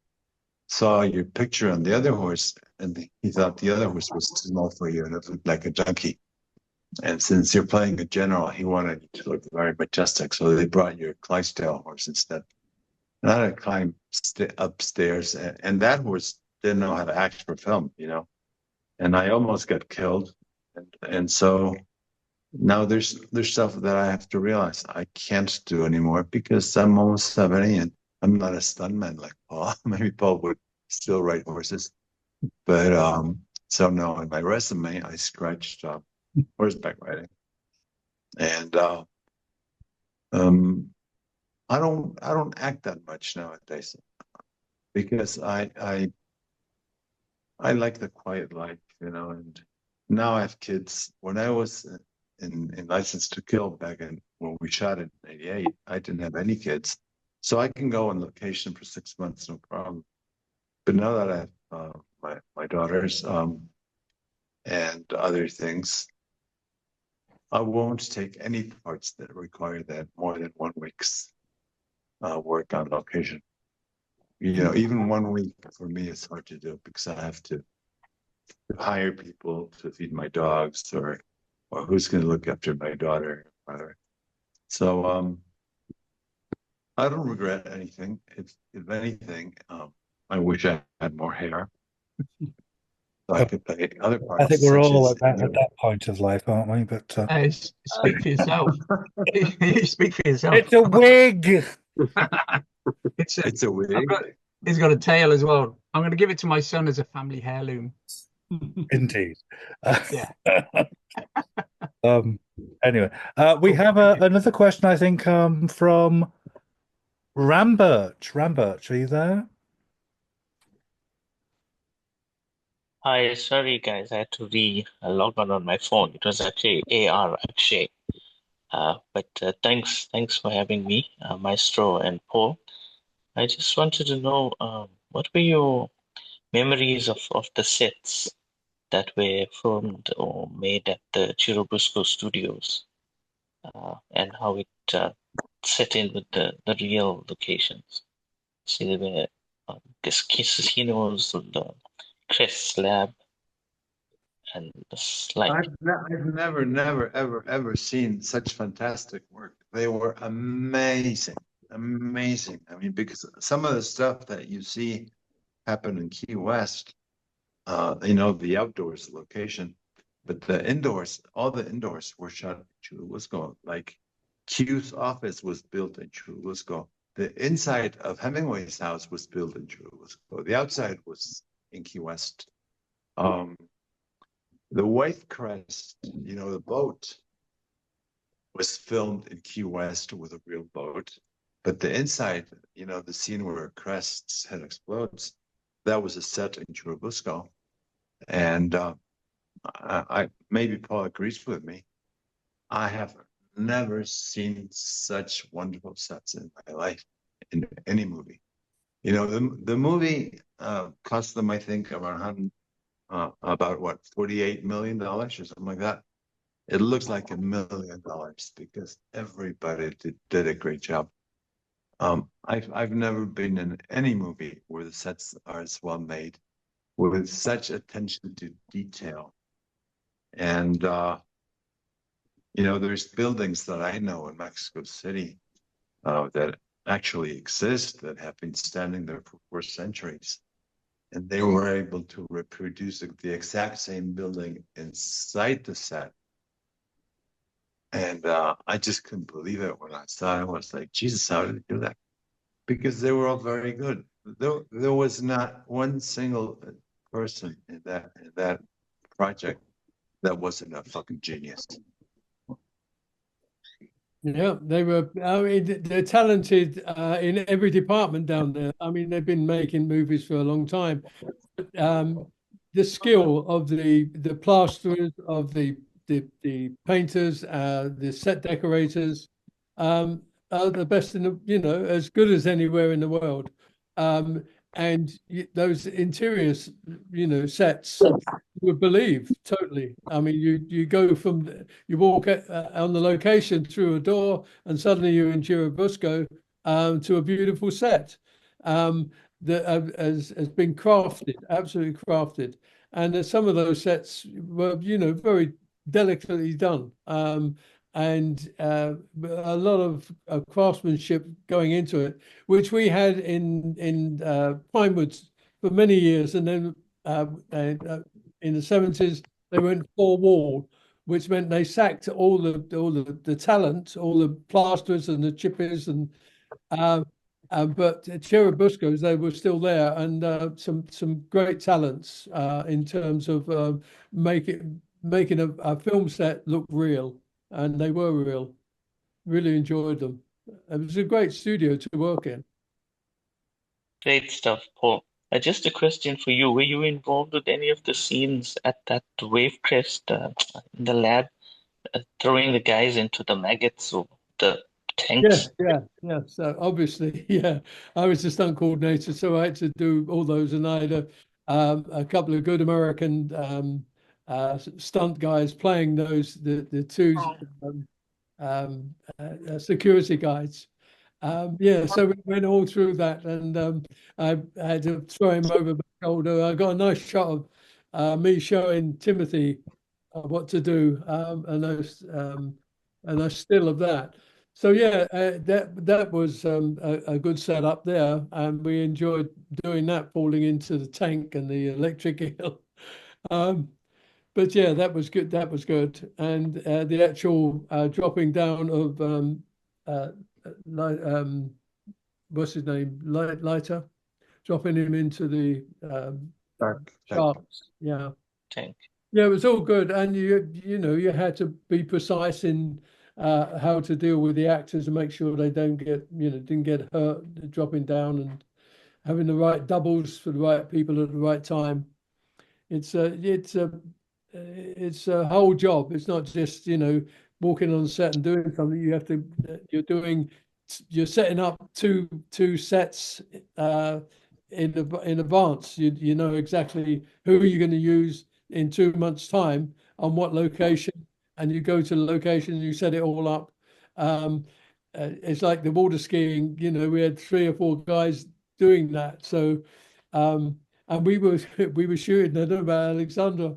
saw your picture on the other horse and he thought the other horse was too small for you and it looked like a junkie. And since you're playing a general, he wanted you to look very majestic. So they brought your Clydesdale horse instead. And I had to climb upstairs and that horse didn't know how to act for film, you know. And I almost got killed. And so now there's stuff that I have to realize I can't do anymore because I'm almost 70 and I'm not a stuntman like Paul. Maybe Paul would still ride horses. But so no, in my resume, I scratched horseback riding. And I don't act that much nowadays because I like the quiet life, you know, and now I have kids. When I was in License to Kill back when we shot in '88, I didn't have any kids. So I can go on location for 6 months, no problem. But now that I have my daughters, and other things. I won't take any parts that require that more than 1 week's work on location. Even 1 week for me is hard to do because I have to hire people to feed my dogs or who's going to look after my daughter. So I don't regret anything. If anything, I wish I had more hair. So I could play other I parts. think we're all as at that point of life, aren't we? But Speak for yourself. You speak for yourself. it's a wig. It's a wig. He's got a tail as well. I'm going to give it to my son as a family heirloom. Indeed. Yeah. Anyway, we have another question, I think, from Rambert. Rambert, are you there? Hi, sorry guys, I had to log on my phone. It was actually AR Akshay. But thanks for having me, Maestro and Paul. I just wanted to know what were your memories of the sets that were filmed or made at the Chirubusco studios, and how it set in with the real locations. See, there were casinos, the Crest Lab, and the slide. I've never, ever seen such fantastic work. They were amazing, amazing. I mean, because some of the stuff that you see happen in Key West, the outdoors location, but the indoors, all the indoors were shot in Churubusco. Like Q's office was built in Churubusco. The inside of Hemingway's house was built in Churubusco. The outside was in Key West. The White Crest, the boat was filmed in Key West with a real boat, but the inside, the scene where Crest's head explodes, that was a set in Churubusco. And I maybe Paul agrees with me. I have never seen such wonderful sets in my life in any movie. The movie cost them, I think, around about what, $48 million or something like that. It looks like $1 million because everybody did a great job. I've never been in any movie where the sets are as well made with such attention to detail. And there's buildings that I know in Mexico City that actually exist that have been standing there for 4 centuries. And they were able to reproduce the exact same building inside the set. And I just couldn't believe it when I saw it. I was like, Jesus, how did they do that? Because they were all very good. There was not one single person in that project that wasn't a fucking genius. Yeah, they were. I mean, they're talented in every department down there. I mean, they've been making movies for a long time. The skill of the plasterers, of the painters, the set decorators, are the best in the, as good as anywhere in the world. And those interiors, sets, you would believe totally. I mean, you go you walk on the location through a door, and suddenly you're in Churubusco to a beautiful set that has been crafted, absolutely crafted. And some of those sets were, very delicately done. And a lot of craftsmanship going into it, which we had in Pinewoods for many years, and then in the 70s they went 4-wall, which meant they sacked all the talent, all the plasterers and the chippers, but Churubusco's, they were still there, and some great talents in terms of making a film set look real. And they were real. Really enjoyed them. It was a great studio to work in. Great stuff, Paul. Just a question for you. Were you involved with any of the scenes at that wave crest in the lab, throwing the guys into the maggots or the tanks? Yeah. So obviously, yeah, I was the stunt coordinator, so I had to do all those, and I had a couple of good American stunt guys playing the two security guides. Yeah, so we went all through that, and I had to throw him over my shoulder. I got a nice shot of me showing Timothy what to do, and a still of that. So yeah, that was a good setup there, and we enjoyed doing that, falling into the tank and the electric eel. But yeah, that was good. That was good, and the actual dropping down of what's his name, Lighter, dropping him into the sharks. Yeah, tank. Yeah, it was all good, and you know you had to be precise in how to deal with the actors and make sure they didn't get hurt dropping down, and having the right doubles for the right people at the right time. It's a whole job. It's not just walking on set and doing something. You're setting up two sets in advance. You know exactly who you're going to use in 2 months' time on what location, and you go to the location and you set it all up. It's like the water skiing. We had 3 or 4 guys doing that. So, and we were shooting. I don't know about Alexandra,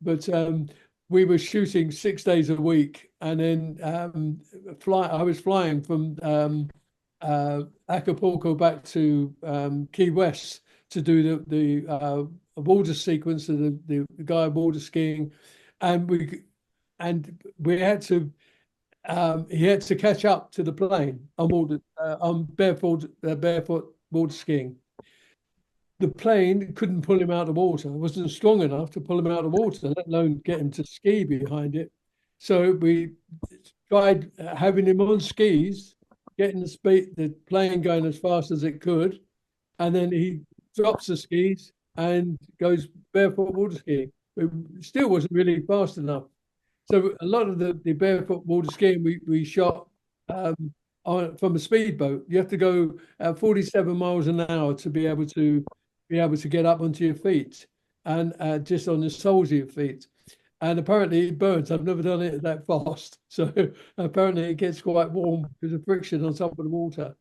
but we were shooting 6 days a week, and then I was flying from Acapulco back to Key West to do the water sequence of the guy water skiing, and we had to. He had to catch up to the plane on barefoot water skiing. The plane couldn't pull him out of water. It wasn't strong enough to pull him out of water, let alone get him to ski behind it. So we tried having him on skis, getting the plane going as fast as it could, and then he drops the skis and goes barefoot water skiing. It still wasn't really fast enough. So a lot of the barefoot water skiing we shot from a speedboat. You have to go 47 miles an hour to be able to get up onto your feet, and just on the soles of your feet. And apparently it burns. I've never done it that fast. So apparently it gets quite warm because of friction on top of the water.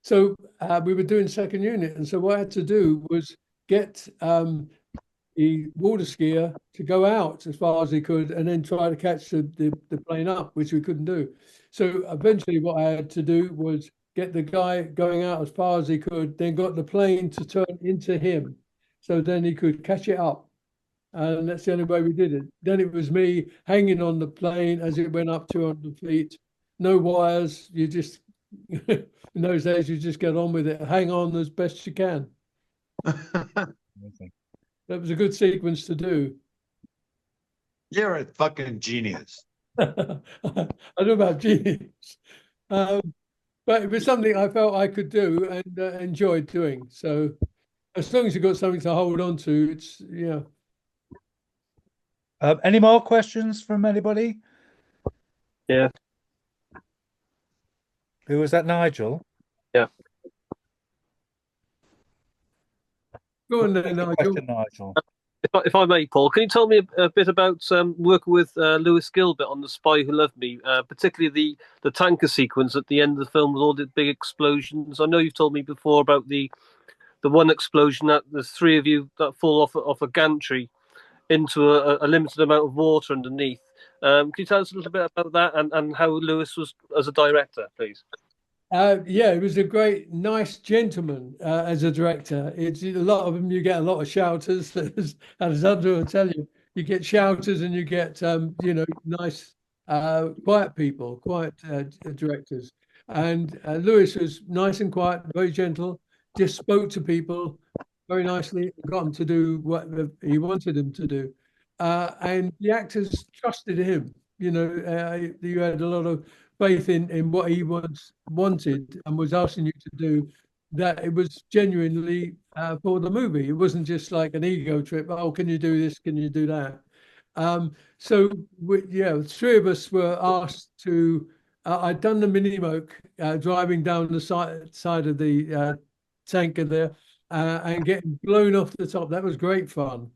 So we were doing second unit. And so what I had to do was get the water skier to go out as far as he could and then try to catch the plane up, which we couldn't do. So eventually what I had to do was get the guy going out as far as he could, then got the plane to turn into him. So then he could catch it up. And that's the only way we did it. Then it was me hanging on the plane as it went up 200 feet. No wires. You just, in those days, you just get on with it. Hang on as best you can. That was a good sequence to do. You're a fucking genius. I don't know about genius. But it was something I felt I could do and enjoyed doing. So as long as you've got something to hold on to, it's, yeah. Any more questions from anybody? Yeah. Who was that, Nigel? Yeah. Go on then, Nigel. Question, Nigel. If I may, Paul, can you tell me a bit about working with Lewis Gilbert on The Spy Who Loved Me, particularly the tanker sequence at the end of the film with all the big explosions? I know you've told me before about the one explosion that there's 3 of you that fall off a gantry into a limited amount of water underneath. Can you tell us a little bit about that and how Lewis was as a director, please? Yeah, he was a great, nice gentleman as a director. It's a lot of them. You get a lot of shouters, as Alexandra will tell you. You get shouters, and you get nice, quiet people, quiet directors. And Lewis was nice and quiet, very gentle. Just spoke to people very nicely, got them to do what he wanted them to do, and the actors trusted him. You had a lot of faith in what he wanted and was asking you to do, that it was genuinely for the movie. It wasn't just like an ego trip. Oh, can you do this? Can you do that? So 3 of us were asked to. I'd done the mini moke driving down the side of the tanker there and getting blown off the top. That was great fun.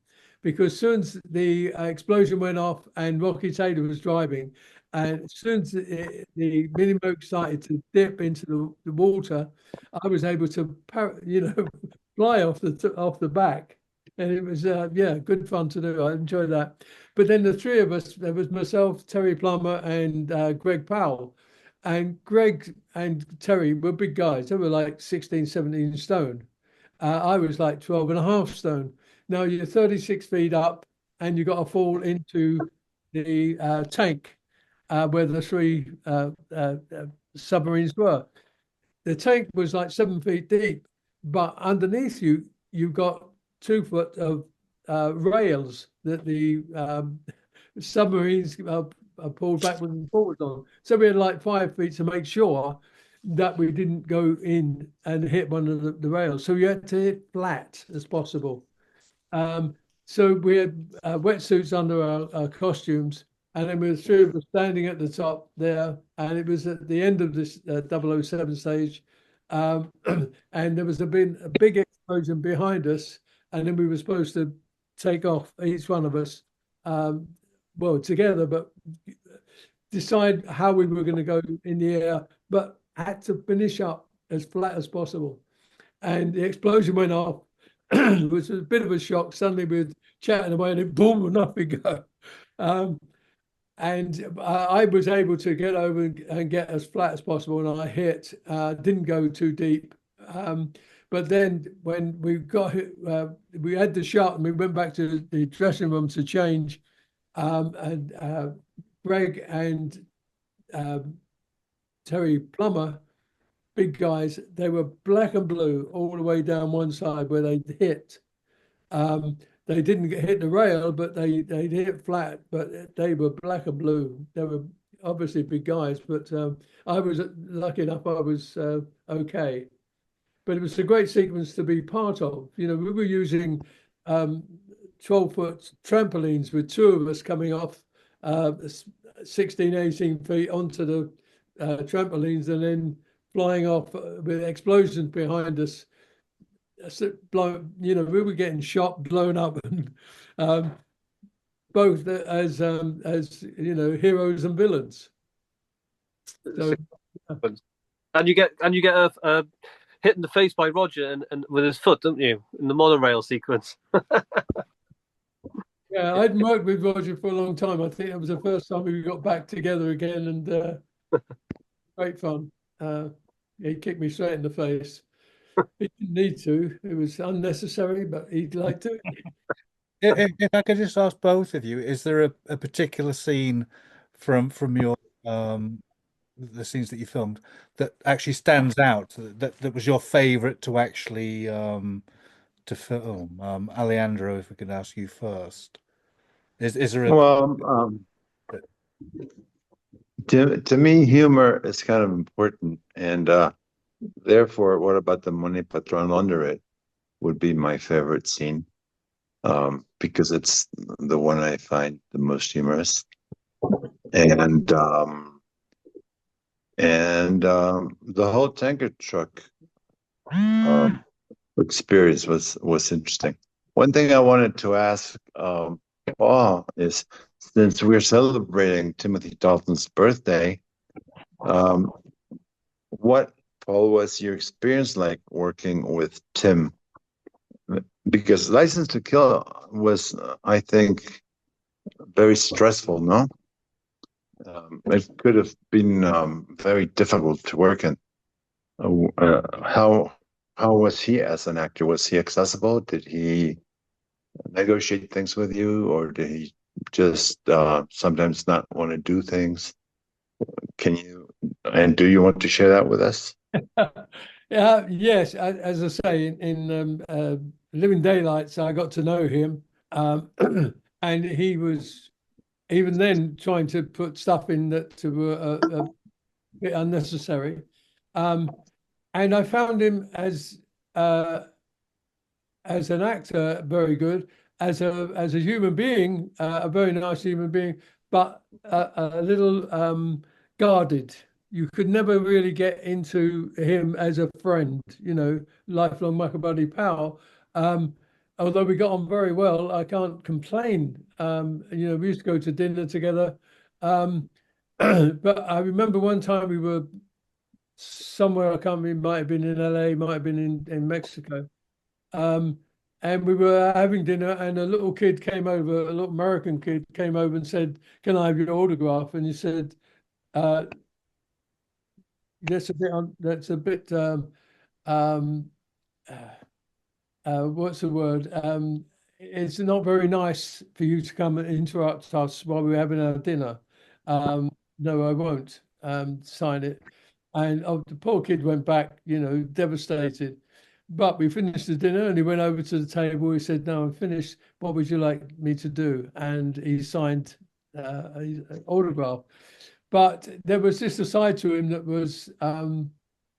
because soon as the explosion went off and Rocky Taylor was driving, and as soon as the mini moke started to dip into the water, I was able to, fly off the back. And it was, yeah, good fun to do. I enjoyed that. But then the three of us, there was myself, Terry Plummer, and Greg Powell. And Greg and Terry were big guys. They were like 16, 17 stone. I was like 12 and a half stone. Now you're 36 feet up and you've got to fall into the tank where the three submarines were. The tank was like 7 feet deep, but underneath you, you've got 2 foot of rails that the submarines are pulled backwards and forwards on. So we had like 5 feet to make sure that we didn't go in and hit one of the rails. So you had to hit flat as possible. So we had wetsuits under our costumes, and then we were 3 of us standing at the top there, and it was at the end of this 007 stage. And there was a big explosion behind us, and then we were supposed to take off, each one of us, well, together, but decide how we were going to go in the air, but had to finish up as flat as possible. And the explosion went off, which was a bit of a shock. Suddenly we were chatting away and it boom, and off we go. And I was able to get over and get as flat as possible, and I hit, didn't go too deep. But then when we got we had the shot and we went back to the dressing room to change, and Greg and Terry Plummer, big guys, they were black and blue all the way down one side where they hit. They didn't hit the rail, but they hit flat, but they were black and blue. They were obviously big guys, but I was lucky enough I was okay. But it was a great sequence to be part of. We were using 12-foot trampolines with 2 of us coming off 16, 18 feet onto the trampolines and then flying off with explosions behind us. We were getting shot, blown up, and both as heroes and villains. So, and you get a hit in the face by Roger and with his foot, don't you, in the monorail sequence? Yeah, I'd worked with Roger for a long time. I think it was the first time we got back together again, and great fun. He kicked me straight in the face. He didn't need to. It was unnecessary, but he'd like to. If I could just ask both of you, is there a particular scene from your the scenes that you filmed that actually stands out, that was your favorite to actually to film? Alejandro, if we could ask you first. Is there a to me, humor is kind of important, and therefore, what about the Money Patron under it would be my favorite scene, because it's the one I find the most humorous, and the whole tanker truck experience was interesting. One thing I wanted to ask Paul is, since we're celebrating Timothy Dalton's birthday, what, Paul, was your experience like working with Tim? Because License to Kill was, I think, very stressful, no? It could have been very difficult to work in. How was he as an actor? Was he accessible? Did he negotiate things with you, or did he just sometimes not want to do things? Can you, and do you want to share that with us? Yes, as I say, in Living Daylights, I got to know him, and he was even then trying to put stuff in that were a bit unnecessary, and I found him as an actor very good, as a human being, a very nice human being, but a little guarded. You could never really get into him as a friend, lifelong Mucker Buddy pal. although we got on very well, I can't complain. We used to go to dinner together. But I remember one time we were somewhere, I can't remember, might have been in LA, might have been in Mexico. And we were having dinner, and a little kid came over, a little American kid came over and said, "Can I have your autograph?" And he said, uh, that's a bit um, what's the word? It's not very nice for you to come and interrupt us while we're having our dinner. No, I won't sign it. And the poor kid went back, devastated. But we finished the dinner and he went over to the table. He said, "No, I'm finished. What would you like me to do?" And he signed his autograph. But there was just a side to him that was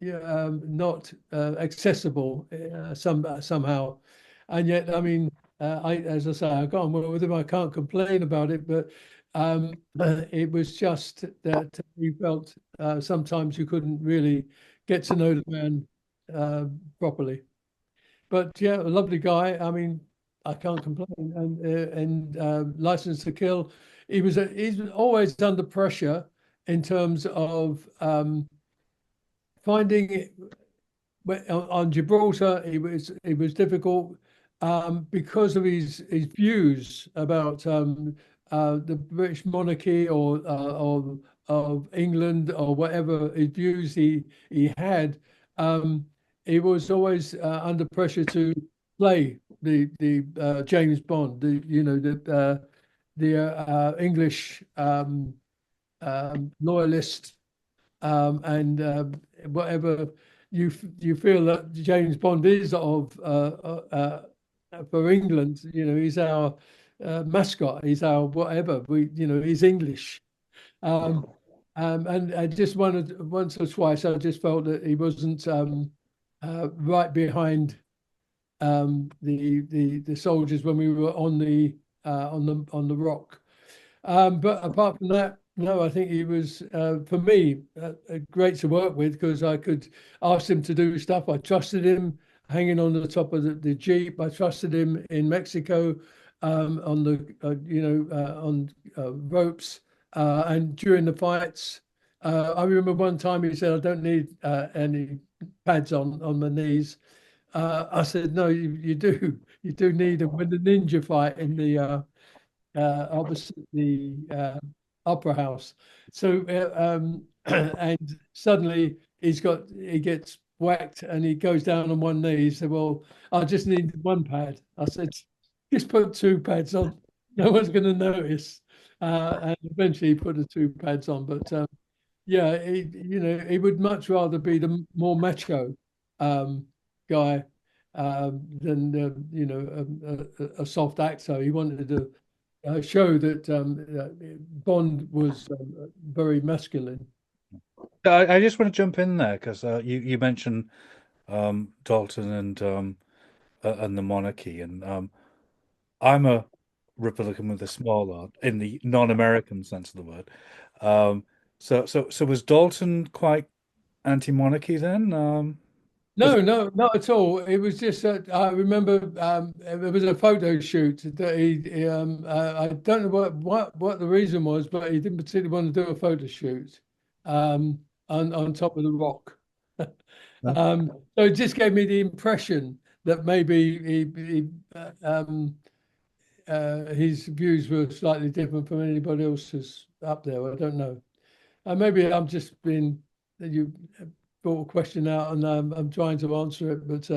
not accessible somehow. And yet, I mean, as I say, I got on well with him. I can't complain about it, but it was just that we felt sometimes you couldn't really get to know the man properly. But yeah, a lovely guy. I mean, I can't complain. And License to Kill, he's always under pressure in terms of finding on Gibraltar. It was difficult because of his views about the British monarchy or of England or whatever his views he had. He was always under pressure to play the James Bond, the English loyalist, and whatever you feel that James Bond is for England. He's our mascot. He's our whatever. He's English. And I just once or twice, I just felt that he wasn't right behind the soldiers when we were on the rock. But apart from that, no, I think he was for me great to work with because I could ask him to do stuff. I trusted him hanging on the top of the Jeep. I trusted him in Mexico on the on ropes and during the fights. I remember one time he said, "I don't need any pads on my knees." I said, "No, you do. You do need them." When the ninja fight in the opposite the opera house. So and suddenly he gets whacked and he goes down on one knee. He said, "Well, I just need one pad." I said, "Just put two pads on. No one's going to notice." And eventually he put the two pads on. But yeah, he would much rather be the more macho guy than a soft actor. He wanted to show that Bond was very masculine. I just want to jump in there because you mentioned Dalton and the monarchy, and I'm a Republican with a small r in the non-American sense of the word. So was Dalton quite anti-monarchy then? No, not at all. It was just that I remember it was a photo shoot that I don't know what the reason was, but he didn't particularly want to do a photo shoot on top of the rock. So it just gave me the impression that maybe his views were slightly different from anybody else's up there. I don't know. Maybe I'm just being you brought a question out and I'm trying to answer it, but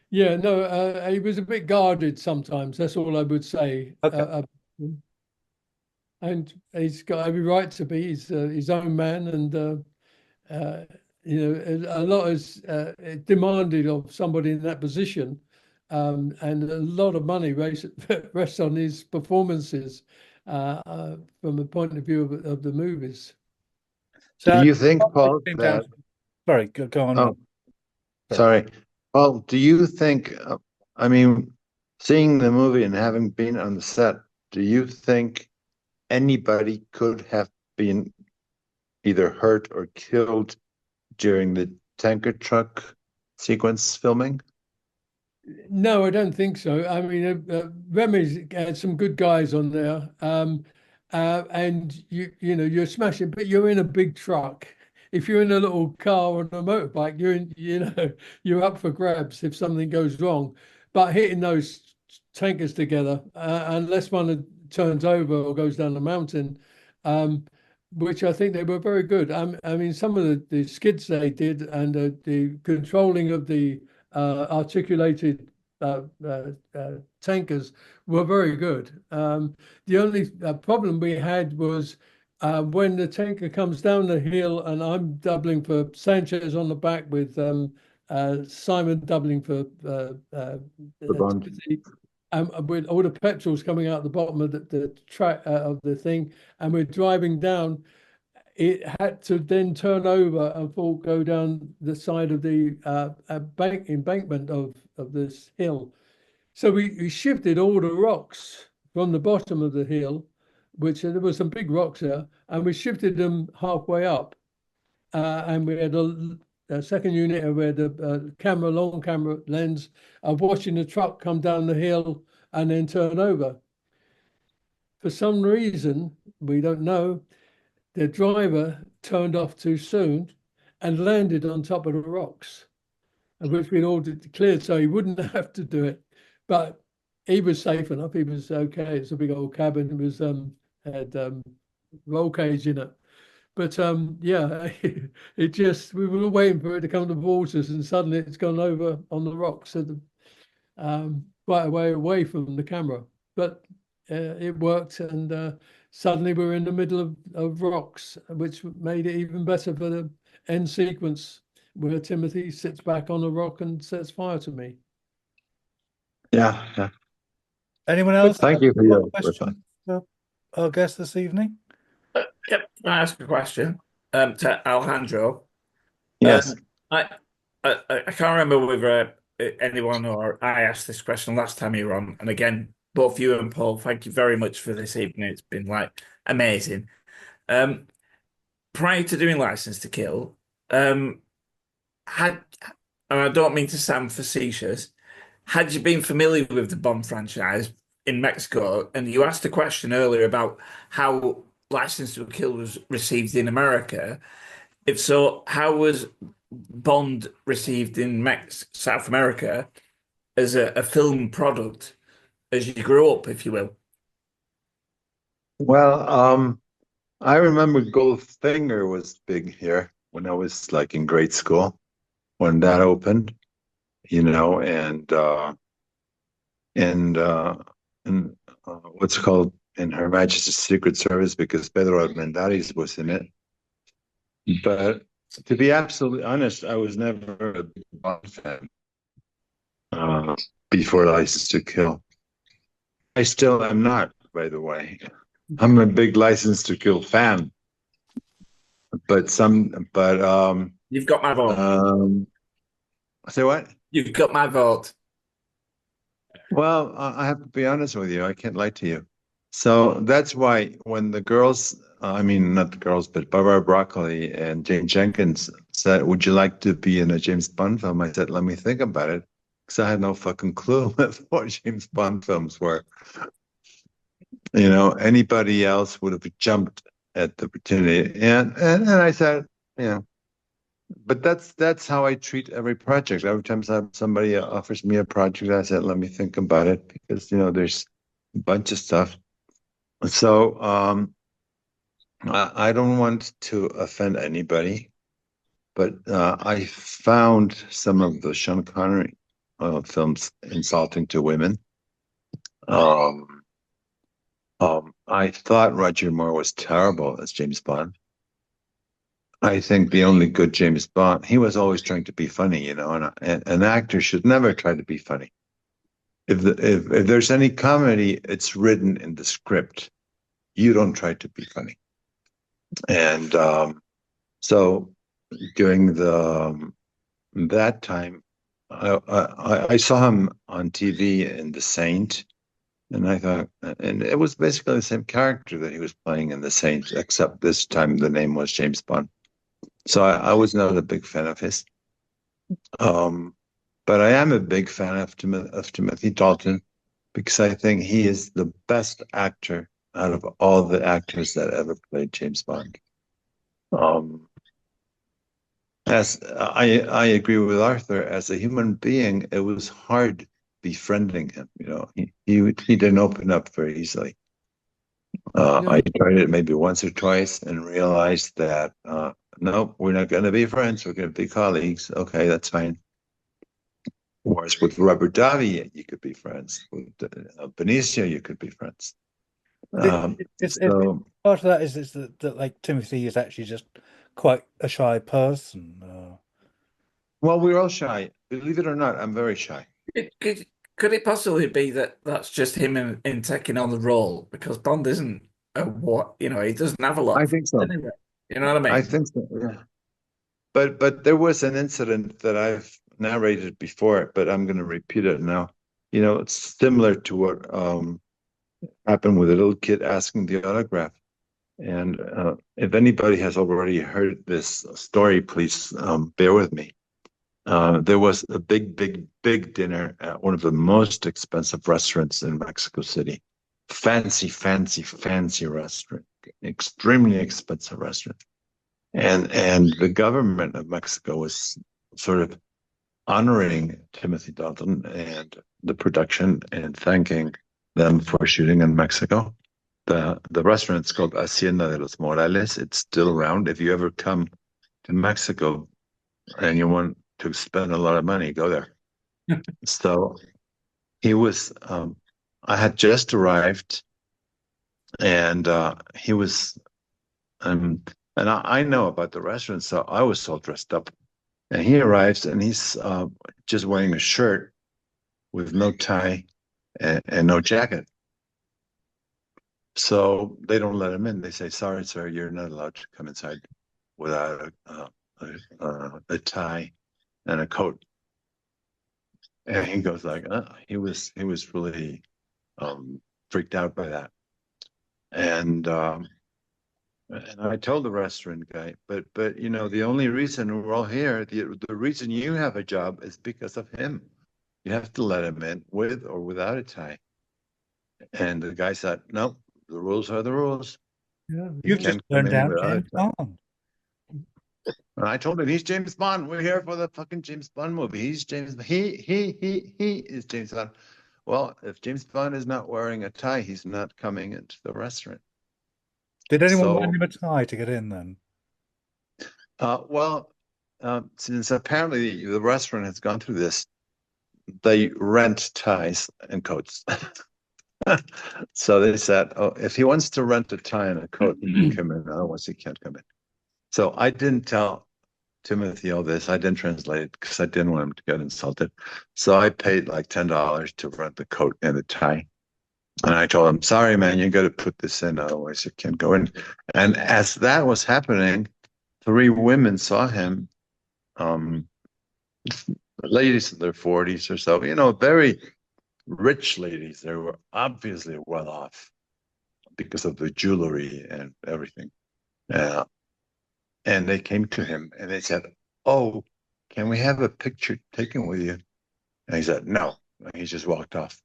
yeah, no, he was a bit guarded sometimes. That's all I would say. Okay. And he's got every right to be. He's his own man, and a lot is demanded of somebody in that position, and a lot of money rests on his performances from the point of view of the movies. Do you think, Paul, that... Sorry, go on. Oh, sorry. Paul, do you think, I mean, seeing the movie and having been on the set, do you think anybody could have been either hurt or killed during the tanker truck sequence filming? No, I don't think so. I mean, Remy's had some good guys on there, and you know you're smashing, but you're in a big truck. If you're in a little car or a motorbike, you're in, you know, you're up for grabs if something goes wrong. But hitting those tankers together, unless one turns over or goes down the mountain, which I think they were very good. I mean, some of the skids they did and the controlling of the articulated tankers were very good. The only problem we had was when the tanker comes down the hill, and I'm doubling for Sanchez on the back with Simon doubling for Timothy, with all the petrols coming out the bottom of the track of the thing, and we're driving down. It had to then turn over and go down the side of the embankment of this hill. So we shifted all the rocks from the bottom of the hill, which there were some big rocks there, and we shifted them halfway up. And we had a second unit and we had a long camera lens of watching the truck come down the hill and then turn over. For some reason, we don't know, the driver turned off too soon and landed on top of the rocks, which we'd all declared so he wouldn't have to do it. But he was safe enough. He was okay. It's a big old cabin. It was had roll cage in it. But yeah, it just, we were waiting for it to come to waters, and suddenly it's gone over on the rocks at the, quite a way away from the camera. But it worked, and suddenly we're in the middle of rocks, which made it even better for the end sequence where Timothy sits back on a rock and sets fire to me. Yeah. Anyone else? Thank you for your question for our guest this evening. Yep, can I ask a question to Alejandro? Yes. I can't remember whether anyone or I asked this question last time you were on, and again, both you and Paul, thank you very much for this evening. It's been like amazing. Prior to doing License to Kill, and I don't mean to sound facetious, had you been familiar with the Bond franchise in Mexico? And you asked a question earlier about how License to Kill was received in America. If so, how was Bond received in South America as a film product as you grew up, if you will? Well, I remember Goldfinger was big here when I was like in grade school when that opened, you know, and what's called in Her Majesty's Secret Service, because Pedro Armendáriz was in it. But to be absolutely honest, I was never a big Bond fan before License to Kill. I still am not, by the way. I'm a big License to Kill fan. But you've got my vote. Say what? You've got my vote. Well, I have to be honest with you. I can't lie to you. So that's why when the girls, I mean, not the girls, but Barbara Broccoli and Jane Jenkins said, "Would you like to be in a James Bond film?" I said, "Let me think about it," because I had no fucking clue what James Bond films were. You know, anybody else would have jumped at the opportunity, and I said, you know, but that's how I treat every project. Every time somebody offers me a project, I said, "Let me think about it," because you know, there's a bunch of stuff. So I don't want to offend anybody, but I found some of the Sean Connery films insulting to women. I thought Roger Moore was terrible as James Bond. I think the only good James Bond, he was always trying to be funny, you know, and an actor should never try to be funny. If there's any comedy, it's written in the script. You don't try to be funny. And so during that time, I saw him on TV in The Saint, and I thought, and it was basically the same character that he was playing in The Saint, except this time the name was James Bond. So I was not a big fan of his. But But I am a big fan of Timothy Dalton because I think he is the best actor out of all the actors that ever played James Bond. As I agree with Arthur, as a human being, it was hard befriending him. You know, he didn't open up very easily. I tried it maybe once or twice and realized that no, we're not going to be friends. We're going to be colleagues. Okay, that's fine. Whereas with Robert Davi, you could be friends. With Benicio, you could be friends. So part of that is that like Timothy is actually just quite a shy person. Well, we're all shy. Believe it or not, I'm very shy. Could it possibly be that that's just him in taking on the role? Because Bond isn't he doesn't have a lot. I think so. Anyway, you know what I mean? I think so, yeah. But there was an incident that I've narrated before, but I'm going to repeat it now. You know, it's similar to what happened with a little kid asking the autograph. And if anybody has already heard this story, please bear with me. There was a big dinner at one of the most expensive restaurants in Mexico City. Fancy restaurant, extremely expensive restaurant. And the government of Mexico was sort of honoring Timothy Dalton and the production and thanking them for shooting in Mexico. The restaurant's called Hacienda de los Morales. It's still around. If you ever come to Mexico and you want to spend a lot of money, go there. So he was, I had just arrived and he was, and I know about the restaurant, so I was all dressed up. And he arrives and he's just wearing a shirt with no tie and no jacket. So they don't let him in. They say, "Sorry, sir, you're not allowed to come inside without a tie and a coat." And he goes like, he was really freaked out by that. And I told the restaurant guy, but you know, the only reason we're all here, the reason you have a job is because of him. You have to let him in with or without a tie. And the guy said, "No, the rules are the rules." Yeah, you just turned down James Bond. And I told him, he's James Bond. We're here for the fucking James Bond movie. He's James. He is James Bond. Well, if James Bond is not wearing a tie, he's not coming into the restaurant. Did anyone lend him a tie to get in then? Since apparently the restaurant has gone through this, they rent ties and coats. So they said, "Oh, if he wants to rent a tie and a coat, he can come in. Otherwise, he can't come in." So I didn't tell Timothy all this. I didn't translate it because I didn't want him to get insulted. So I paid like $10 to rent the coat and the tie. And I told him, "Sorry, man, you got to put this in, otherwise you can't go in." And as that was happening, 3 women saw him, ladies in their 40s or so, you know, very rich ladies. They were obviously well off because of the jewelry and everything. And they came to him and they said, "Oh, can we have a picture taken with you?" And he said, "No." And he just walked off.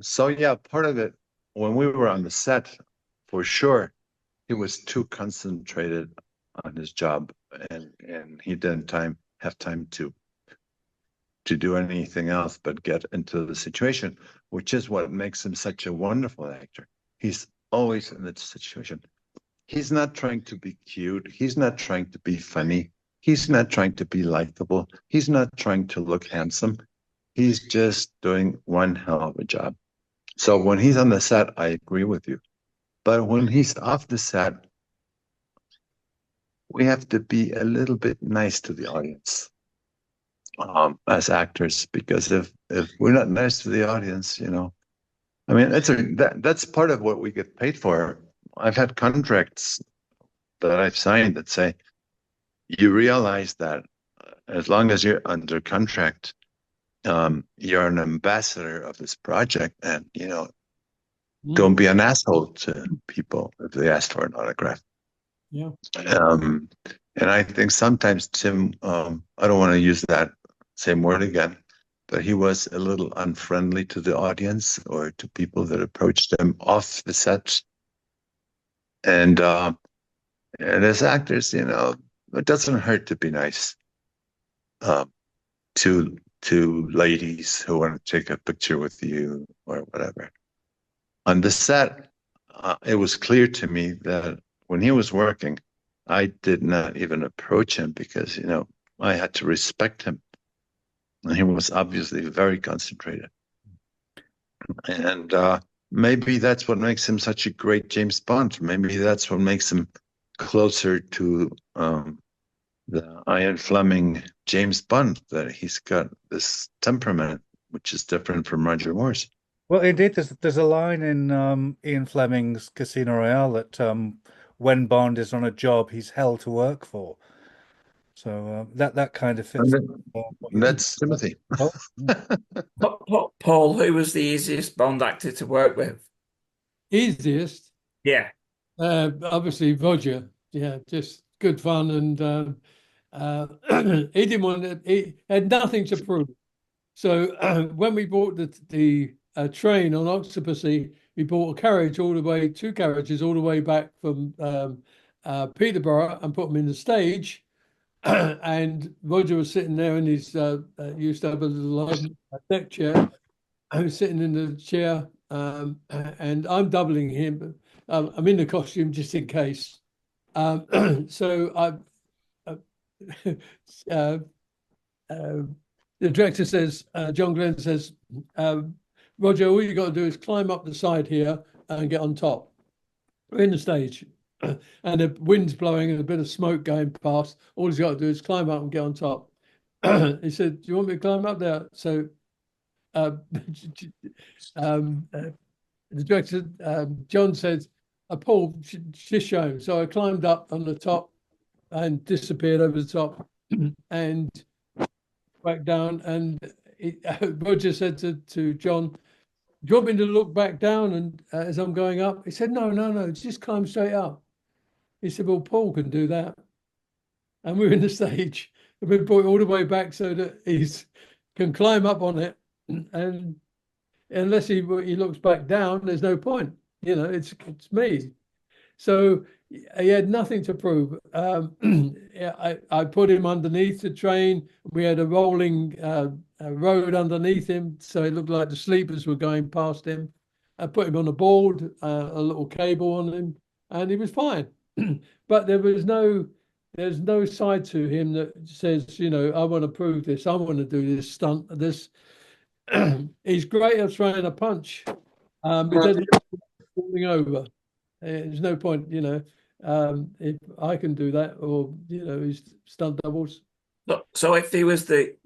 So yeah, part of it, when we were on the set, for sure, he was too concentrated on his job, and he didn't have time to do anything else but get into the situation, which is what makes him such a wonderful actor. He's always in that situation. He's not trying to be cute. He's not trying to be funny. He's not trying to be likable. He's not trying to look handsome. He's just doing one hell of a job. So when he's on the set, I agree with you. But when he's off the set, we have to be a little bit nice to the audience as actors, because if we're not nice to the audience, you know, I mean, that's part of what we get paid for. I've had contracts that I've signed that say, you realize that as long as you're under contract, you're an ambassador of this project, and you know, don't be an asshole to people if they ask for an autograph. Yeah. And I think sometimes Tim, I don't want to use that same word again, but he was a little unfriendly to the audience or to people that approached him off the set. And as actors, you know, it doesn't hurt to be nice to ladies who want to take a picture with you or whatever. On the set, it was clear to me that when he was working, I did not even approach him because, you know, I had to respect him. And he was obviously very concentrated. And maybe that's what makes him such a great James Bond. Maybe that's what makes him closer to the Ian Fleming James Bond, that he's got this temperament, which is different from Roger Moore's. Well, indeed, there's a line in Ian Fleming's Casino Royale that when Bond is on a job, he's hell to work for. So that kind of fits. That's Timothy. Paul, who was the easiest Bond actor to work with? Easiest? Yeah. Obviously Roger. Yeah, just good fun, and he didn't want he had nothing to prove. So when we bought the train on Octopussy, we bought a carriage all the way, two carriages all the way back from Peterborough, and put them in the stage. And Roger was sitting there in his used to have a little deck chair. I was sitting in the chair, and I'm doubling him. I'm in the costume just in case. So the director says, John Glenn says, Roger, all you got to do is climb up the side here and get on top. We're in the stage, and the wind's blowing and a bit of smoke going past. All he's got to do is climb up and get on top. He said, do you want me to climb up there? So the director, John said, Paul, just show him. So I climbed up on the top and disappeared over the top and back down. And Roger said to John, do you want me to look back down and as I'm going up? He said, no, just climb straight up. He said, well, Paul can do that. And we're in the stage. And we brought it all the way back so that he can climb up on it. And unless he looks back down, there's no point. You know, it's me. So he had nothing to prove. I put him underneath the train. We had a rolling road underneath him, so it looked like the sleepers were going past him. I put him on a board, a little cable on him, and he was fine. But there's no side to him that says, you know, I want to prove this. I want to do this stunt. This he's great at throwing a punch. He doesn't falling over. There's no point, you know, if I can do that, or you know, he's stunt doubles. So if he was the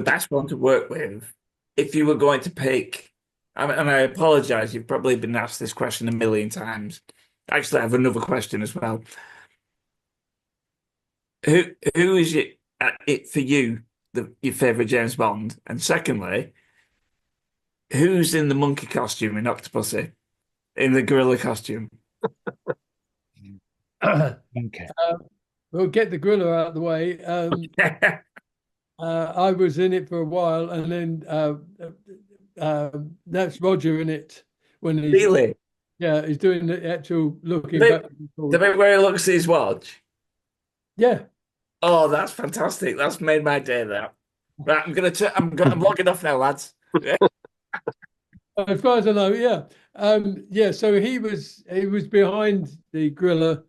best one to work with, if you were going to pick, and I apologize, you've probably been asked this question a million times. Actually, I have another question as well. Who is it for you, your favorite James Bond? And secondly, who's in the monkey costume in Octopussy? In the gorilla costume? Okay. We'll get the gorilla out of the way. I was in it for a while, and then that's Roger in it when he's really. Yeah, he's doing the actual looking back. The bit where he looks at his watch. Yeah. Oh, that's fantastic! That's made my day. That. Right, I'm logging off now, lads. As far as I know, yeah. Yeah, so he was behind the gorilla.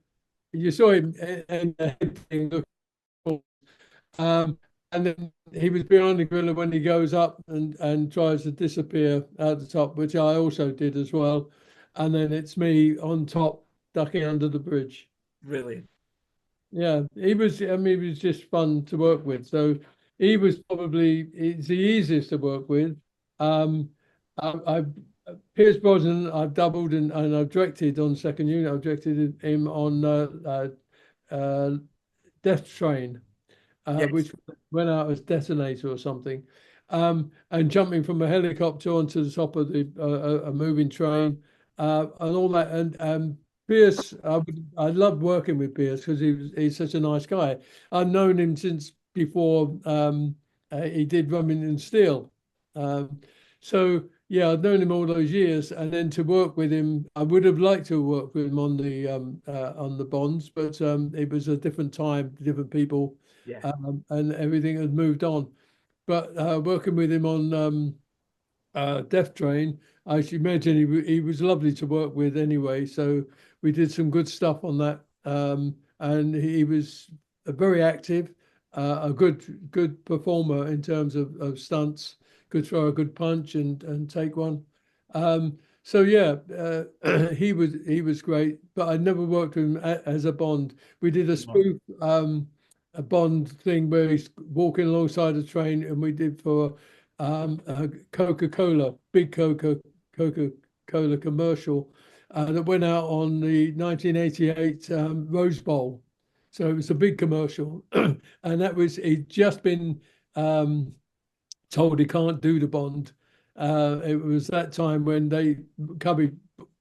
You saw him and the head thing and then he was behind the gorilla when he goes up and tries to disappear out the top, which I also did as well. And then it's me on top ducking under the bridge. Brilliant. Yeah, he was just fun to work with. So he was probably the easiest to work with. Pierce Brosnan, I've doubled and I've directed on Second Unit. I've directed him on Death Train, yes. Which went out as Detonator or something, and jumping from a helicopter onto the top of a moving train, and all that. And Pierce, I love working with Pierce because he's such a nice guy. I've known him since before he did Remington Steel. So yeah, I've known him all those years, and then to work with him, I would have liked to work with him on the Bonds, but it was a different time, different people, Yeah. and everything had moved on. But working with him on Death Train, I should imagine he was lovely to work with anyway. So we did some good stuff on that, and he was very active, a good performer in terms of stunts. Could throw a good punch and take one. So yeah, he was great, but I never worked with him as a Bond. We did a spoof a Bond thing where he's walking alongside a train, and we did for Coca-Cola, big Coca-Cola commercial that went out on the 1988 Rose Bowl. So it was a big commercial, and that was he'd just been told he can't do the Bond. It was that time when Cubby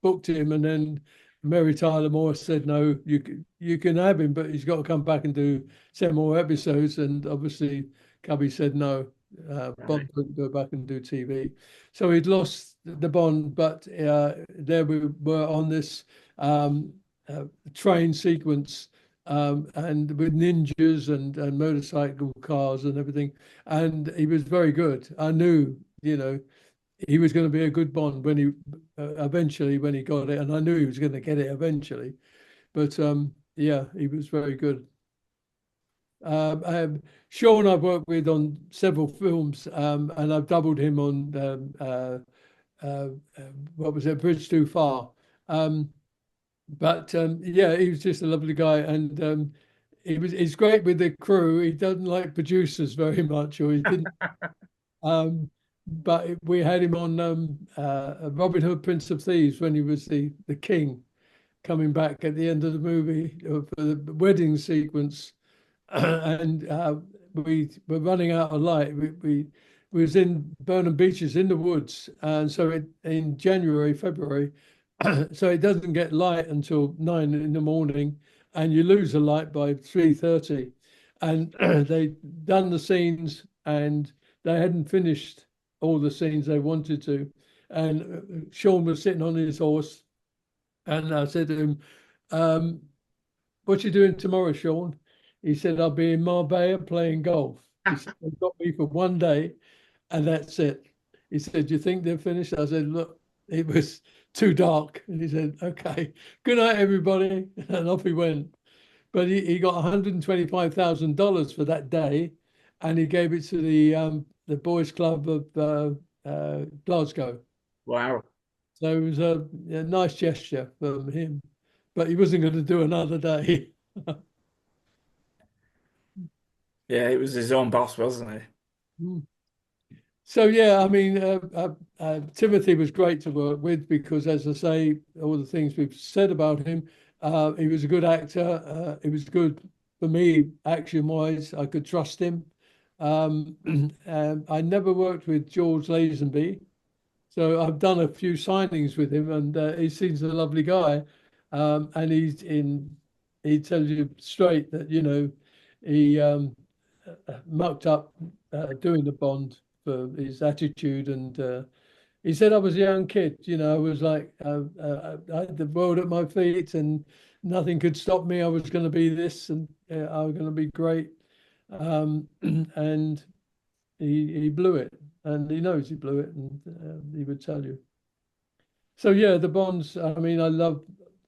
booked him, and then Mary Tyler Moore said, "No, you can have him, but he's got to come back and do 7 more episodes." And obviously, Cubby said no. Bond couldn't go back and do TV, so he'd lost the Bond. But there we were on this train sequence, and with ninjas and motorcycle cars and everything. And he was very good. I knew, he was going to be a good Bond when he eventually when he got it, and I knew he was going to get it eventually. But yeah, he was very good. Sean, I've worked with on several films, and I've doubled him on what was it, Bridge Too Far. But yeah, he was just a lovely guy, and he's great with the crew. He doesn't like producers very much, or he didn't. But we had him on Robin Hood, Prince of Thieves, when he was the king, coming back at the end of the movie for the wedding sequence, and we were running out of light. We was in Burnham Beaches in the woods, and so in January, February. So it doesn't get light until 9 in the morning, and you lose the light by 3:30. And they done the scenes, and they hadn't finished all the scenes they wanted to. And Sean was sitting on his horse, and I said to him, "What you doing tomorrow, Sean?" He said, "I'll be in Marbella playing golf." He said, "They've got me for one day, and that's it." He said, "Do you think they're finished?" I said, "Look, it was too dark." And he said, "Okay, good night, everybody." And off he went. But he got $125,000 for that day, and he gave it to the Boys Club of Glasgow. Wow. So it was a nice gesture from him, but he wasn't going to do another day. Yeah, it was his own boss, wasn't he? Mm. So yeah, I mean, Timothy was great to work with because, as I say, all the things we've said about him, he was a good actor. He was good for me, action-wise. I could trust him. And I never worked with George Lazenby, so I've done a few signings with him, and he seems a lovely guy. And he tells you straight that he mucked up doing the Bond for his attitude, and he said I was a young kid. I was like I had the world at my feet, and nothing could stop me. I was going to be this, and I was going to be great. And he blew it, and he knows he blew it, and he would tell you. So yeah, the Bonds. I mean, I love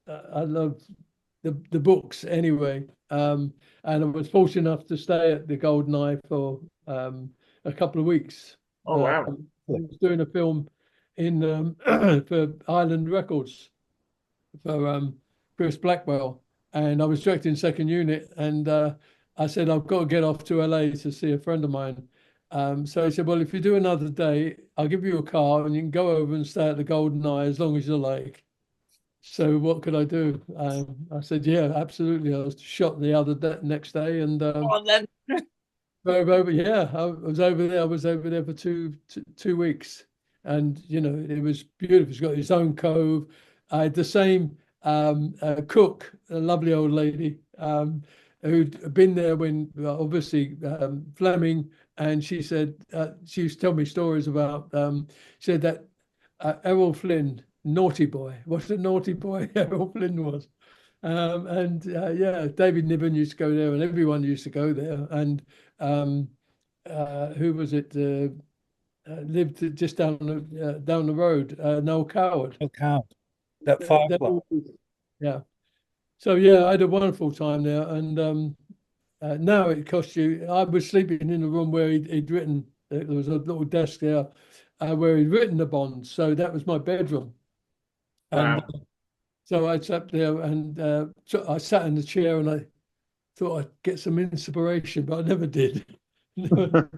the books anyway. And I was fortunate enough to stay at the Golden Eye for a couple of weeks. Oh wow! I was doing a film in for Island Records for Chris Blackwell, and I was directing second unit, and I said I've got to get off to LA to see a friend of mine. So he said, "Well, if you do another day, I'll give you a car, and you can go over and stay at the Golden Eye as long as you like." So what could I do? I said, "Yeah, absolutely." I was shot the next day, and then. yeah, I was over there. I was over there for 2 weeks, and it was beautiful. It's got its own cove. I had the same cook, a lovely old lady, who'd been there when obviously Fleming, and she said she used to tell me stories about. Said that Errol Flynn, naughty boy, what a naughty boy Errol Flynn was. And yeah, David Niven used to go there, and everyone used to go there. And who was it? Lived just down the road. Noel Coward. Noel Coward. That Firefly. Yeah. So yeah, I had a wonderful time there, and now it costs you. I was sleeping in the room where he'd written. There was a little desk there where he'd written the Bonds. So that was my bedroom. And Wow. so I sat there, and so I sat in the chair, and I thought I'd get some inspiration, but I never did. never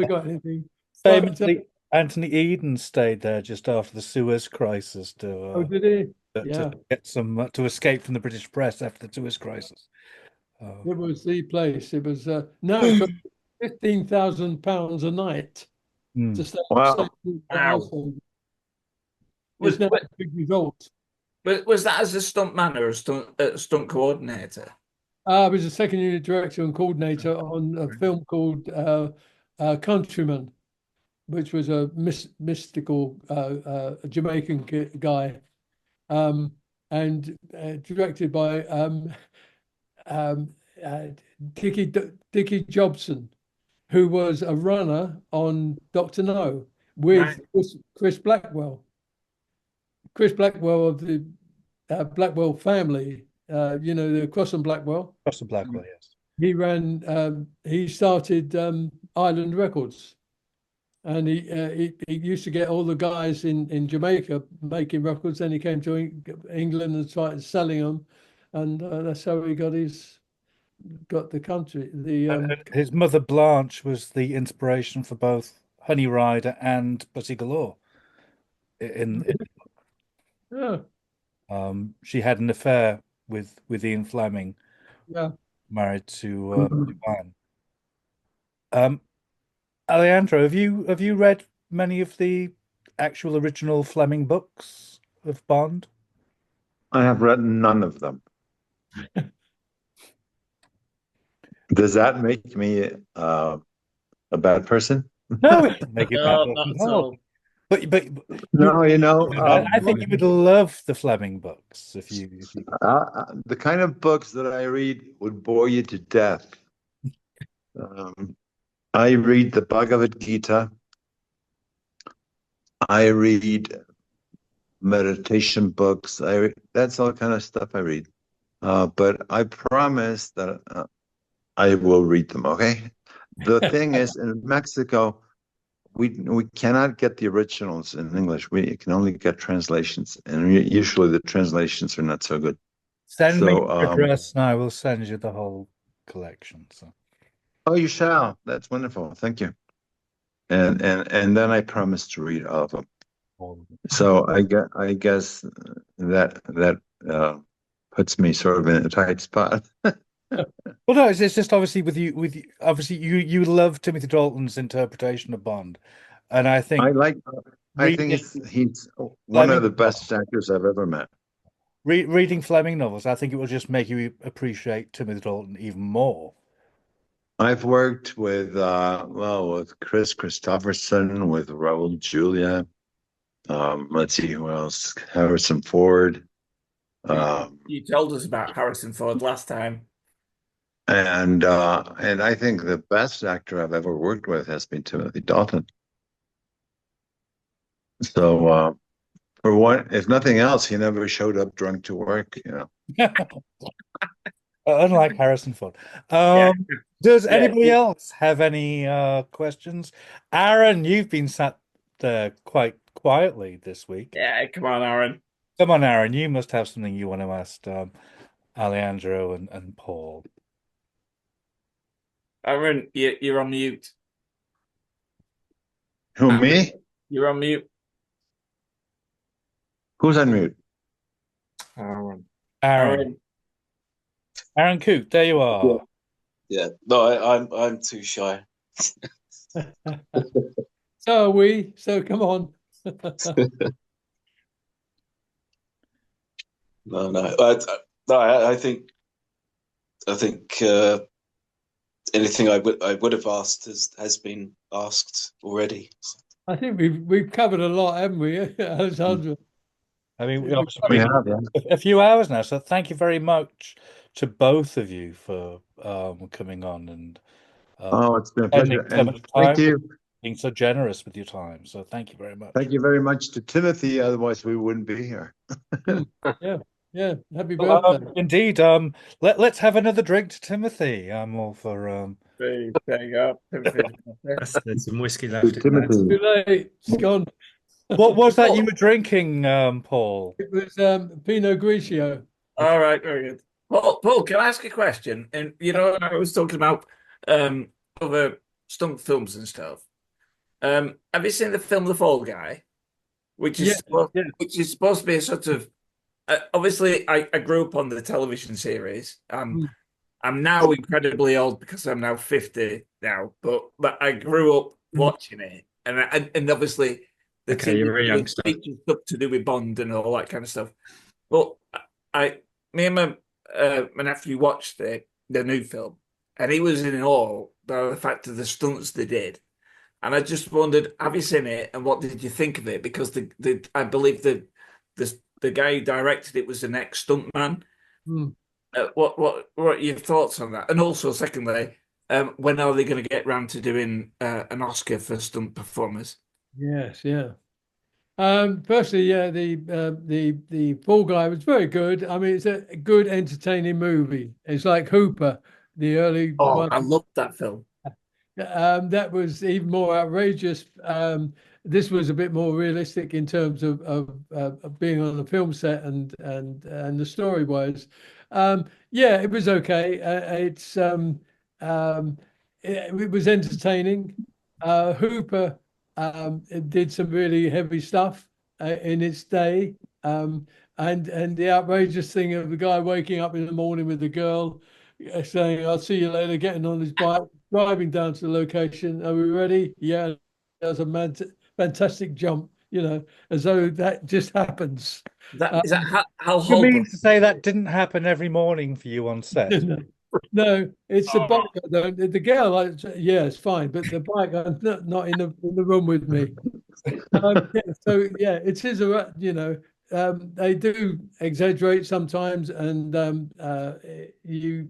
got anything. Famously, Anthony Eden stayed there just after the Suez Crisis Oh, did he? to get some to escape from the British press after the Suez Crisis. It was the place. It was now it costs £15,000 a night to stay. Wow. Was now a big result. Was that as a stunt man or a stunt coordinator? I was a second unit director and coordinator on a film called Countryman, which was a mystical Jamaican guy, and directed by Dickie Jobson, who was a runner on Dr. No with Chris Blackwell. Chris Blackwell of the Blackwell family, the Cross and Blackwell. Cross and Blackwell, yes. He started Island Records, and he used to get all the guys in Jamaica making records. Then he came to England and started selling them, and that's how he got the country. And his mother Blanche was the inspiration for both Honey Rider and Pussy Galore. Yeah. She had an affair with Ian Fleming. Yeah. Married to Joanne. Alejandro, have you read many of the actual original Fleming books of Bond? I have read none of them. Does that make me a bad person? No, it doesn't make you bad. not at all. But no, I think you would love the Fleming books if you. The kind of books that I read would bore you to death. I read the Bhagavad Gita. I read meditation books. That's all kind of stuff I read. But I promise that I will read them. Okay. The thing is, in Mexico, we cannot get the originals in English. We can only get translations, and usually the translations are not so good. Send me your address, and I will send you the whole collection. So. Oh, you shall. That's wonderful. Thank you. And then I promise to read all of them. So I guess that puts me sort of in a tight spot. Well, no, it's just obviously obviously you love Timothy Dalton's interpretation of Bond, and I think I think he's one of the best actors I've ever met. Reading Fleming novels, I think it will just make you appreciate Timothy Dalton even more. I've worked with with Chris Christopherson, with Raul Julia. Let's see who else. Harrison Ford. You told us about Harrison Ford last time. And I think the best actor I've ever worked with has been Timothy Dalton. So for one, if nothing else, he never showed up drunk to work, Unlike Harrison Ford. Does anybody else have any questions? Aaron, you've been sat there quite quietly this week. Yeah, come on, Aaron. Come on, Aaron. You must have something you want to ask Alejandro and Paul. Aaron, you're on mute. Who, me? You're on mute. Who's on mute? Aaron. Aaron Coote, there you are. Yeah. No, I'm too shy. So are we. So come on. No, no. I think anything I would have asked has been asked already. I think we've covered a lot, haven't we, Alejandro? I mean, We've obviously covered a few hours now, so thank you very much to both of you for coming on and Oh, it's been a spending pleasure. so And much thank time, you. being so generous with your time. So thank you very much. Thank you very much to Timothy. Otherwise, we wouldn't be here. Yeah, yeah. Happy Well, birthday. indeed. Let's have another drink to Timothy. I'm all for There you go. There's some whiskey left in there. Too late. It's gone. What was that you were drinking, Paul? It was Pinot Grigio. All right, very good. Paul, can I ask a question? And I was talking about other stunt films and stuff. Have you seen the film The Fall Guy? Which is which is supposed to be a sort of obviously I grew up on the television series. I'm now incredibly old because I'm now 50 now, but I grew up watching it, and obviously the you're a youngster. stuff to do with Bond and all that kind of stuff. But me and my nephew watched the new film, and he was in awe by the fact of the stunts they did. And I just wondered, have you seen it, and what did you think of it? Because I believe the guy who directed it was an ex stuntman. What are your thoughts on that? And also, secondly, when are they going to get round to doing an Oscar for stunt performers? Yes, yeah. Firstly, yeah, the Fall Guy was very good. I mean, it's a good, entertaining movie. It's like Hooper, the early one. I loved that film. That was even more outrageous. This was a bit more realistic in terms of being on the film set and the story wise. Yeah, it was okay. It was entertaining. Hooper it did some really heavy stuff in its day. And the outrageous thing of the guy waking up in the morning with the girl saying, "I'll see you later," getting on his bike, driving down to the location. Are we ready? Yeah, that was a fantastic jump, as though that just happens. Is that how You mean to say that didn't happen every morning for you on set? No, it's the bike. The girl, yeah, it's fine, but the bike, not in the room with me. So yeah, it is they do exaggerate sometimes, and you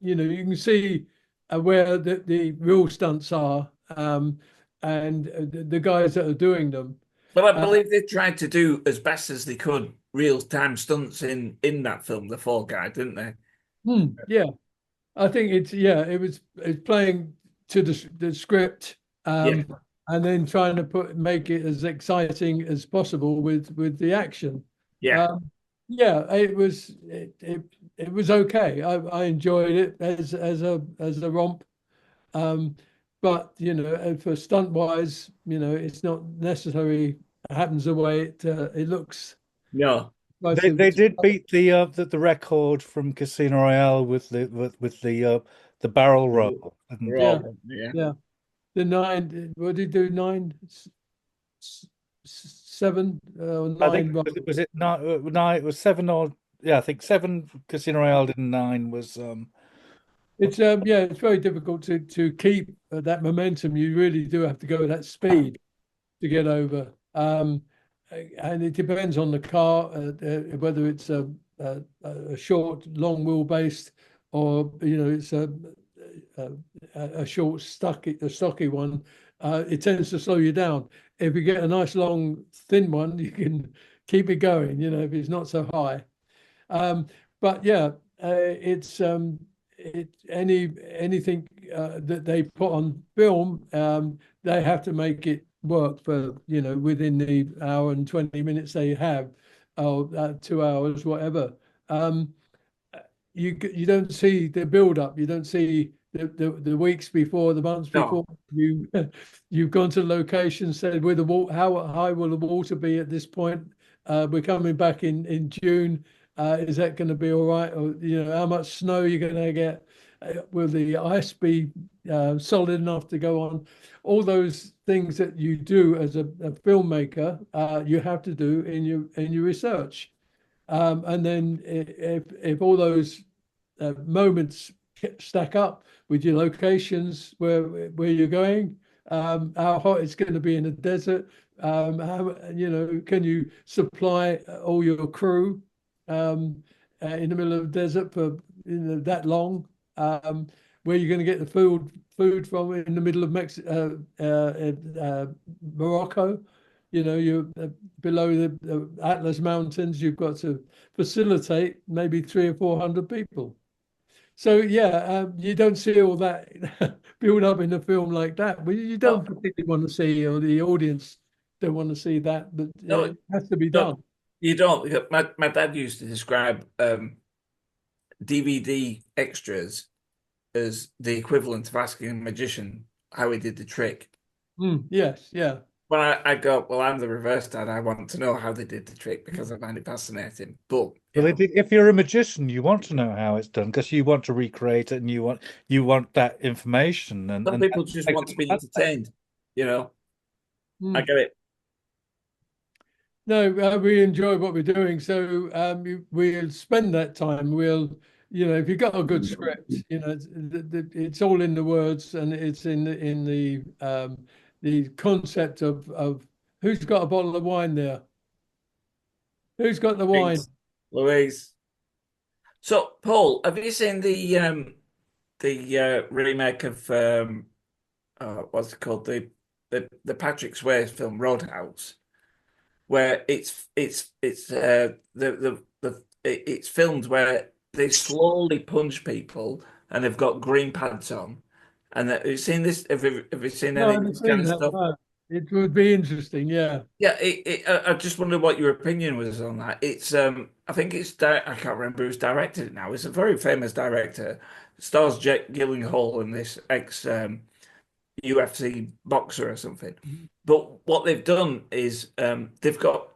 can see where the real stunts are, and the guys that are doing them. But I believe they tried to do as best as they could real-time stunts in that film, The Fall Guy, didn't they? Yeah, I think it's playing to the script, and then trying to make it as exciting as possible with the action. Yeah. It was okay. I enjoyed it as a romp. But for stunt wise, it's not necessarily happens the way it looks. No. They did beat the record from Casino Royale with the barrel roll. Yeah. The 9. What did he do? 9, 7, 9. I think was it 9? 9. It was 7 or I think 7. Casino Royale did 9 was. It's it's very difficult to keep that momentum. You really do have to go at that speed to get over. And it depends on the car, whether it's a short, long wheelbase, or it's a short, stocky one. It tends to slow you down. If you get a nice, long, thin one, you can keep it going. If it's not so high. But yeah, it's anything that they put on film, they have to make it work for within the hour and 20 minutes they have, or 2 hours, whatever. You don't see the build up. You don't see the weeks before, the months before. You've gone to the location, said with the water, how high will the water be at this point? We're coming back in June. Is that going to be all right? Or how much snow you're going to get? Will the ice be solid enough to go on? All those things that you do as a filmmaker, you have to do in your research. And then if all those moments stack up with your locations where you're going, how hot it's going to be in the desert, how, can you supply all your crew in the middle of the desert for that long? Where you're going to get the food from in the middle of Morocco? You're below the Atlas Mountains. You've got to facilitate maybe 300 or 400 people. So yeah, you don't see all that build up in a film like that. But you don't particularly want to see, or the audience don't want to see that. But it has to be done. You don't. My dad used to describe DVD extras as the equivalent of asking a magician how he did the trick. Yes, yeah. When I go, well, I'm the reverse dad. I want to know how they did the trick because I find it fascinating. But if you're a magician, you want to know how it's done because you want to recreate it and you want that information. And some people just want to be entertained. I get it. No, we enjoy what we're doing, so we'll spend that time. We'll, if you've got a good script, it's all in the words and it's in the concept of who's got a bottle of wine there. Who's got the wine? Louise. So, Paul, have you seen the remake of what's it called, the Patrick Swayze film Roadhouse, where it's filmed where they slowly punch people and they've got green pads on. And have you seen this? Have you seen No, I any haven't of this seen kind of that. stuff? No. It would be interesting, yeah. Yeah, I just wondered what your opinion was on that. It's I think I can't remember who's directed it now. It's a very famous director. It stars Jake Gyllenhaal and this ex UFC boxer or something. But what they've done is they've got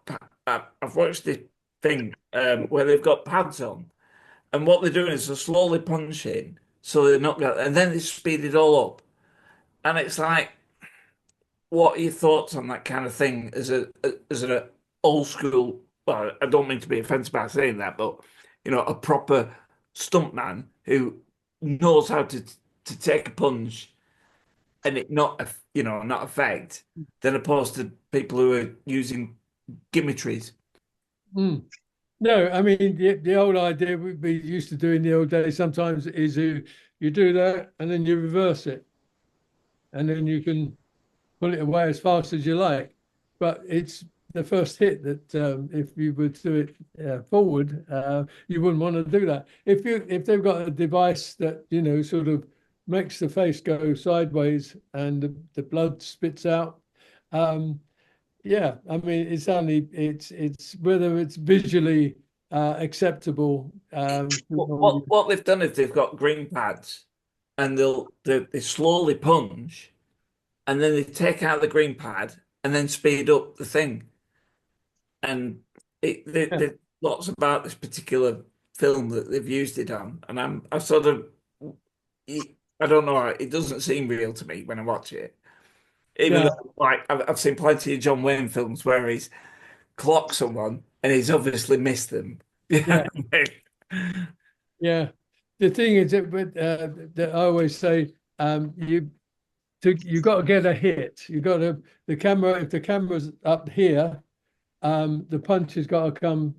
I've watched this thing where they've got pads on, and what they're doing is they're slowly punching, so they're not going, and then they speed it all up, and it's like, what are your thoughts on that kind of thing as an old school? Well, I don't mean to be offensive by saying that, but a proper stuntman who knows how to take a punch and it not affect, than opposed to people who are using gimmickries. No, I mean the old idea we used to do in the old days sometimes is you do that and then you reverse it, and then you can pull it away as fast as you like. But it's the first hit that if you would do it forward, you wouldn't want to do that. If they've got a device that sort of makes the face go sideways and the blood spits out. Yeah, I mean it's whether it's visually acceptable. What they've done is they've got green pads, and they slowly punch, and then they take out the green pad and then speed up the thing. And there's lots about this particular film that they've used it on, and I sort of, I don't know, it doesn't seem real to me when I watch it. Even though, like, I've seen plenty of John Wayne films where he's clocked someone and he's obviously missed them. Yeah. Yeah. The thing is that I always say, you got to get a hit. If the camera's up here, the punch has got to come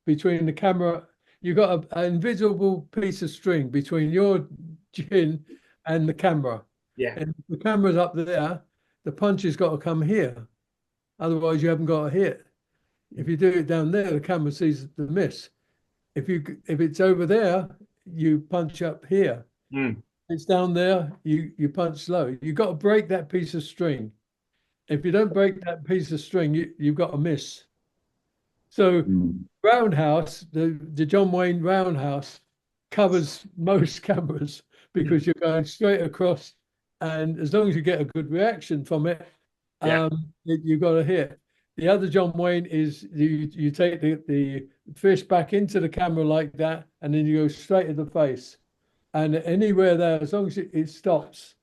between the camera. You've got an invisible piece of string between your chin and the camera. Yeah. And if the camera's up there, the punch has got to come here. Otherwise, you haven't got a hit. If you do it down there, the camera sees the miss. If it's over there, you punch up here. It's down there, you punch slow. You've got to break that piece of string. If you don't break that piece of string, you've got a miss. So roundhouse, the John Wayne roundhouse covers most cameras because you're going straight across, and as long as you get a good reaction from it, you've got a hit. The other John Wayne is you take the fish back into the camera like that, and then you go straight at the face. And anywhere there, as long as it stops,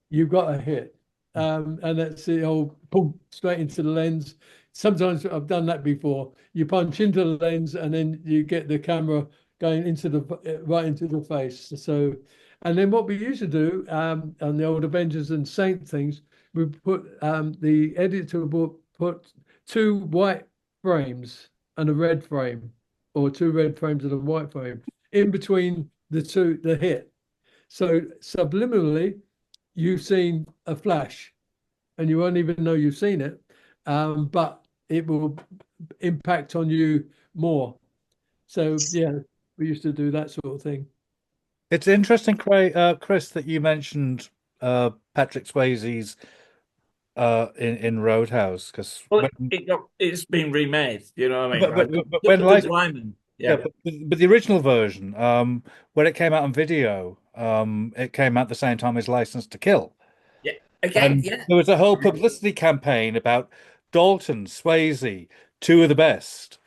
you've got a hit. And that's the old boom, straight into the lens. sometimes I've done that before. You punch into the lens and then you get the camera going into the right into the face. So, and then what we used to do on the old Avengers and Saint things, we put the editor would put 2 white frames and a red frame, or 2 red frames and a white frame in between the hit. So subliminally, you've seen a flash, and you won't even know you've seen it, but it will impact on you more. So yeah, we used to do that sort of thing. It's interesting, Chris, that you mentioned Patrick Swayze's in Roadhouse, because it's been remade. You know what I mean? but when like Lyman, yeah, but the original version, when it came out on video, it came out the same time as License to Kill. Yeah, again, And yeah. there was a whole publicity campaign about Dalton, Swayze, 2 of the best.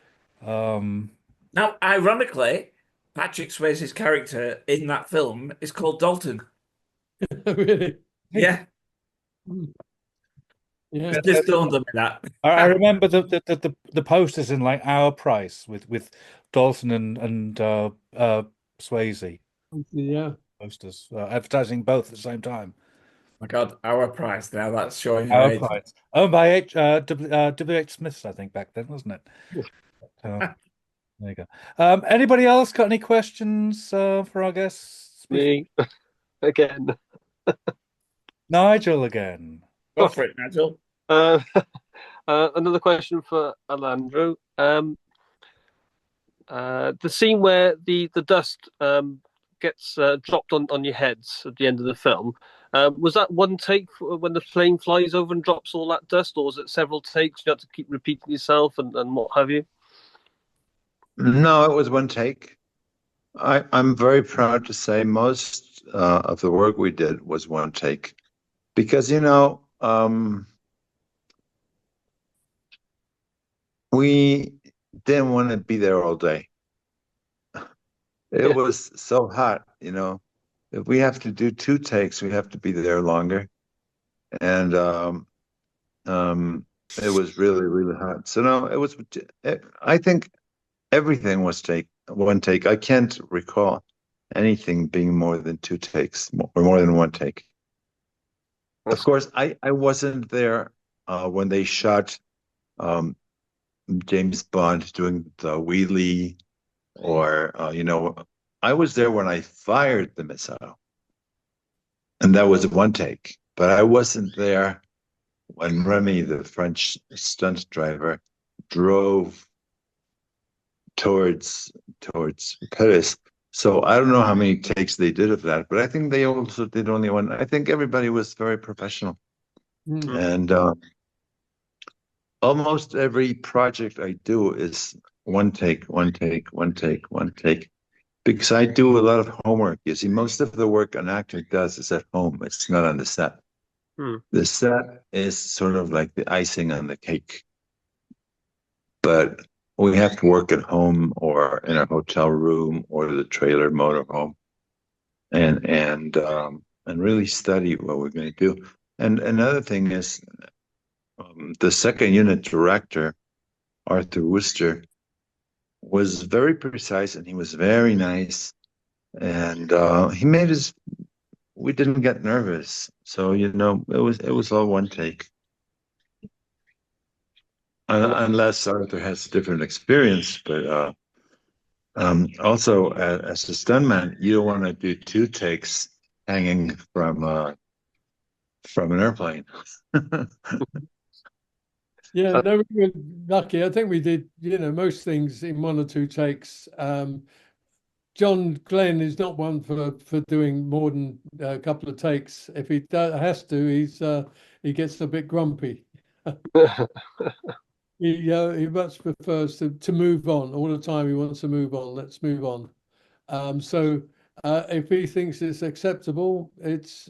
Now, ironically, Patrick Swayze's character in that film is called Dalton. Really? Yeah. Yeah. It just dawned on me that. I remember the posters in like Our Price with Dalton and Swayze. Yeah. Posters advertising both at the same time. My God, Our Price. Now that's showing your Our age. Price. Owned by W.H. Smiths, I think, back then, wasn't it? There you go. Anybody else got any questions for our guests? Me again. Nigel again. Go for it, Nigel. Another question for Alejandro. The scene where the dust gets dropped on your heads at the end of the film, was that one take when the plane flies over and drops all that dust, or was it several takes? You had to keep repeating yourself and what have you? No, it was one take. I'm very proud to say most of the work we did was one take, because we didn't want to be there all day. It was so hot, If we have to do 2 takes, we have to be there longer, and it was really, really hot. So no, it was. I think everything was one take. I can't recall anything being more than 2 takes or more than 1 take. Of course, I wasn't there when they shot James Bond doing the wheelie, or I was there when I fired the missile, and that was 1 take. But I wasn't there when Remy, the French stunt driver, drove towards Paris. So I don't know how many takes they did of that, but I think they also did only 1. I think everybody was very professional. And almost every project I do is 1 take, 1 take, 1 take, 1 take, because I do a lot of homework. You see, most of the work an actor does is at home. It's not on the set. The set is sort of like the icing on the cake. But we have to work at home or in a hotel room or the trailer motorhome, and really study what we're going to do. And another thing is, the second unit director, Arthur Worcester, was very precise, and he was very nice, and he made us. We didn't get nervous, so it was all 1 take. Unless Arthur has a different experience, but also as a stuntman, you don't want to do 2 takes hanging from an airplane. Yeah, no, we were lucky. I think we did, most things in 1 or 2 takes. John Glenn is not one for doing more than a couple of takes. If he has to, he gets a bit grumpy. He much prefers to move on all the time. He wants to move on. Let's move on. So if he thinks it's acceptable, it's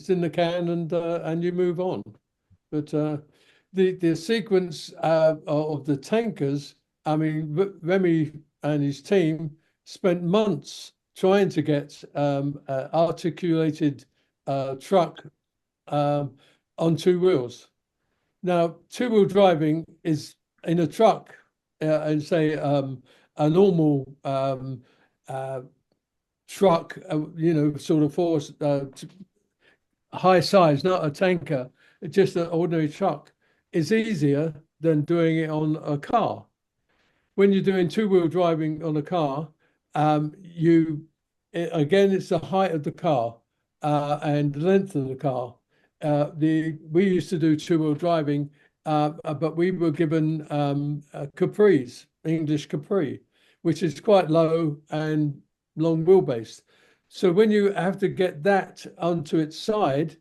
in the can, and you move on. But the sequence of the tankers, I mean, Remy and his team spent months trying to get articulated truck on 2 wheels. Now, 2-wheel driving is in a truck and say a normal truck, sort of force high size, not a tanker, just an ordinary truck, is easier than doing it on a car. When you're doing two-wheel driving on a car, again, it's the height of the car and the length of the car. We used to do two-wheel driving, but we were given Capris, English Capri, which is quite low and long wheelbase. So when you have to get that onto its side,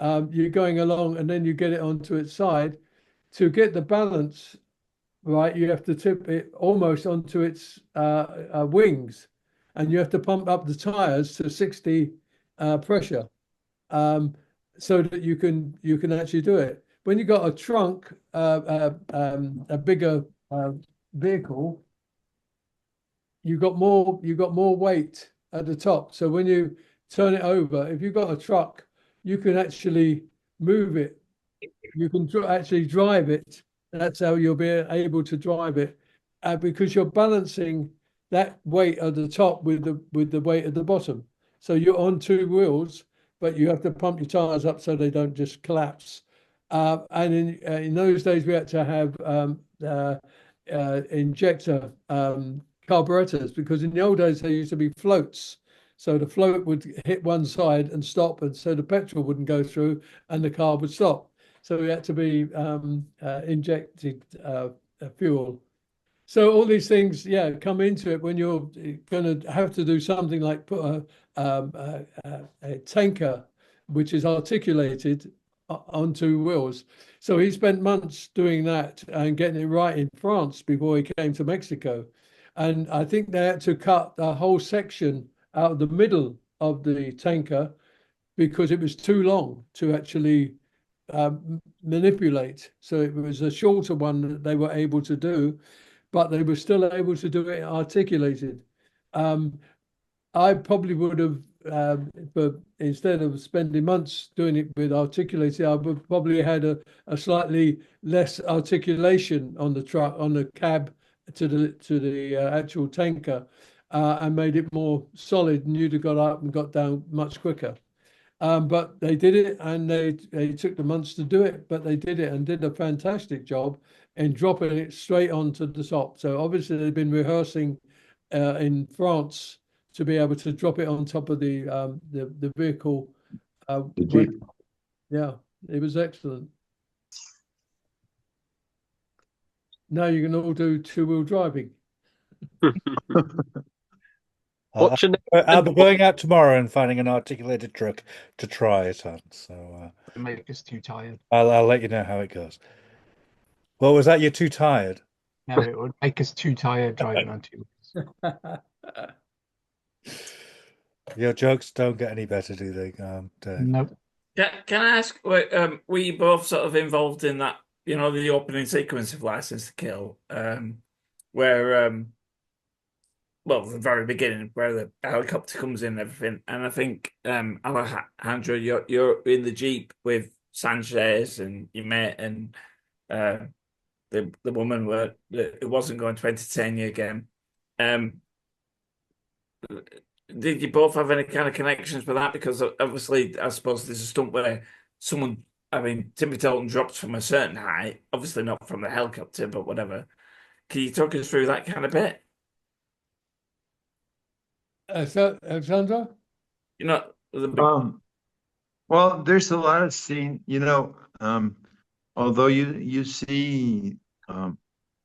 you're going along and then you get it onto its side. To get the balance right, you have to tip it almost onto its wings, and you have to pump up the tires to 60 pressure, so that you can actually do it. When you got a trunk, a bigger vehicle, you got more weight at the top. So when you turn it over, if you've got a truck, you can actually move it. You can actually drive it. That's how you'll be able to drive it, because you're balancing that weight at the top with the weight at the bottom. So you're on two wheels, but you have to pump your tires up so they don't just collapse. And in those days, we had to have injector carburetors, because in the old days there used to be floats. So the float would hit one side and stop, and so the petrol wouldn't go through and the car would stop. So we had to be injected fuel. So all these things, come into it when you're going to have to do something like put a tanker, which is articulated on two wheels. So he spent months doing that and getting it right in France before he came to Mexico. And I think they had to cut a whole section out of the middle of the tanker because it was too long to actually manipulate. So it was a shorter one that they were able to do, but they were still able to do it articulated. I probably would have, but instead of spending months doing it with articulated, I would probably had a slightly less articulation on the truck, on the cab to the actual tanker, and made it more solid, and you'd have got up and got down much quicker. But they did it, and they took the months to do it, but they did it and did a fantastic job in dropping it straight onto the top. So obviously they've been rehearsing in France to be able to drop it on top of the vehicle. Yeah, it was excellent. Now you can all do two-wheel driving. I'll be going out tomorrow and finding an articulated truck to try it on. So make us too tired. I'll let you know how it goes. What was that? You're too tired? No, it would make us too tired driving on two wheels. Your jokes don't get any better, do they? Dave? Nope. Can I ask, were you both sort of involved in that, the opening sequence of License to Kill, where, well, the very beginning, where the helicopter comes in and everything, and I think, Alejandro, you're in the Jeep with Sanchez and your mate and the woman it wasn't going to entertain you again. Did you both have any kind of connections with that? Because obviously, I suppose there's a stunt where Timothy Dalton drops from a certain height, obviously not from the helicopter, but whatever. Can you talk us through that kind of bit? Alexandra? Well, there's a lot of scene, although you see,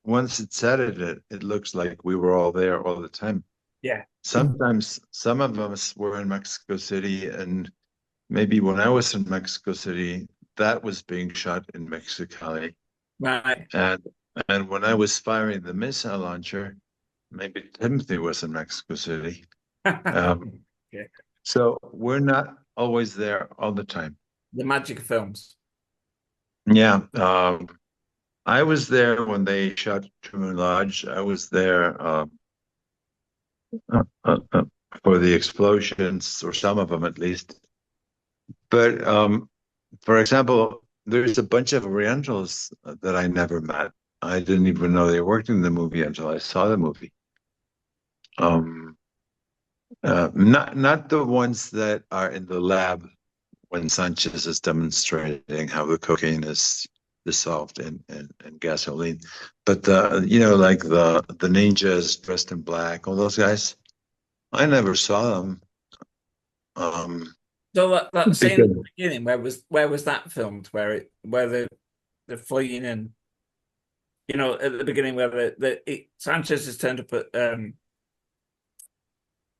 once it's edited, it looks like we were all there all the time. Yeah. Sometimes some of us were in Mexico City, and maybe when I was in Mexico City, that was being shot in Mexicali. Right. And when I was firing the missile launcher, maybe Timothy was in Mexico City. Yeah. So we're not always there all the time. The magic of films. Yeah. I was there when they shot Truman Lodge. I was there for the explosions, or some of them at least. But for example, there's a bunch of Orientals that I never met. I didn't even know they worked in the movie until I saw the movie. Not the ones that are in the lab when Sanchez is demonstrating how the cocaine is dissolved in gasoline, but like the ninjas dressed in black, all those guys. I never saw them. So that scene at Because the beginning, where was that filmed? Where they're fleeing and at the beginning where Sanchez has turned up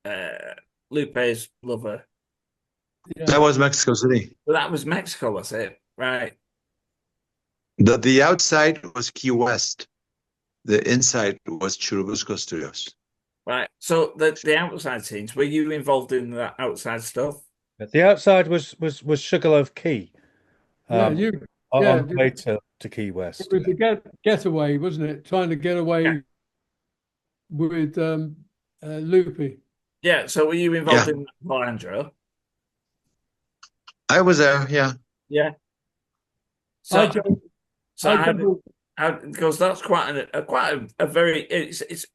at Lupe's lover. that was Mexico City. Well, that was Mexico, was it? Right. The outside was Key West. The inside was Churubusco Studios. Right. So the outside scenes, were you involved in that outside stuff? The outside was Sugarloaf Key. Yeah, on the way to Key West. It was a getaway, wasn't it? Trying to get away with Lupe. Yeah. So were you involved in Alejandro? I was there, yeah. Yeah. So because that's quite a very it's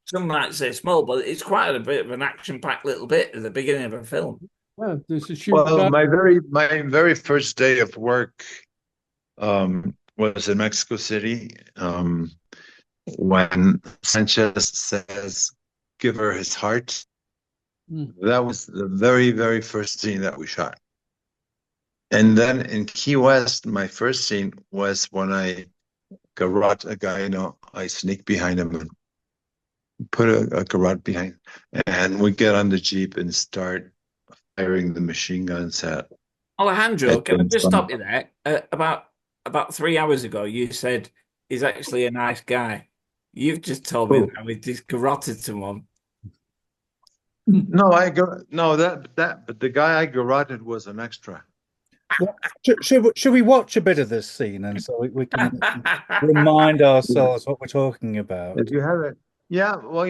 some might say small, but it's quite a bit of an action-packed little bit at the beginning of a film. Yeah, there's a shoot. Well, my very first day of work was in Mexico City when Sanchez says, "Give her his heart." That was the very, very first scene that we shot. And then in Key West, my first scene was when I garrote a guy, I sneak behind him and put a garrote behind, and we get on the Jeep and start firing the machine guns at Alejandro, can I just stop you there? About 3 hours ago, you said he's actually a nice guy. You've just told me that we just garroted someone. No, but the guy I garroted was an extra. Well, should we watch a bit of this scene and so we can remind ourselves what we're talking about? If you have it. Yeah, well,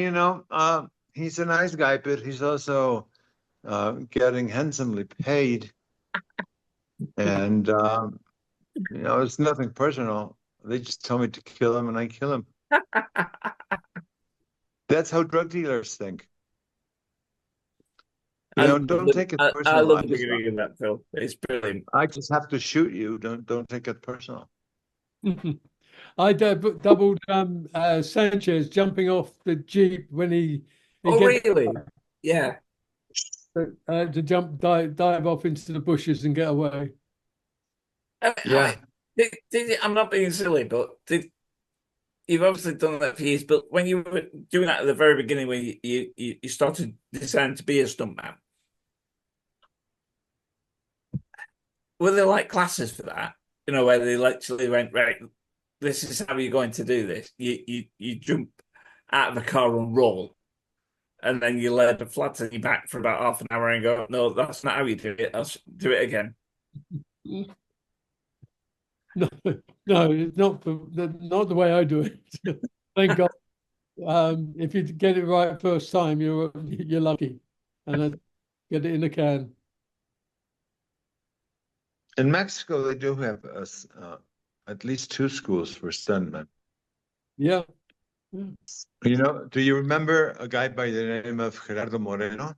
he's a nice guy, but he's also getting handsomely paid. And, it's nothing personal. They just tell me to kill him and I kill him. That's how drug dealers think. Don't take it personal. I love the beginning of that film. It's brilliant. I just have to shoot you. Don't take it personal. I doubled Sanchez jumping off the Jeep when he really? Yeah. To dive off into the bushes and get away. Yeah. I'm not being silly, but you've obviously done that for years, but when you were doing that at the very beginning, when you started deciding to be a stuntman, were there like classes for that? Where they literally went, right, this is how you're going to do this. You jump out of the car and roll, and then you lay the flat on your back for about half an hour and go, no, that's not how you do it. Let's do it again. No, it's not the way I do it. Thank God. If you get it right first time, you're lucky, and then get it in the can. In Mexico, they do have at least 2 schools for stuntmen. Yeah. Do you remember a guy by the name of Gerardo Moreno?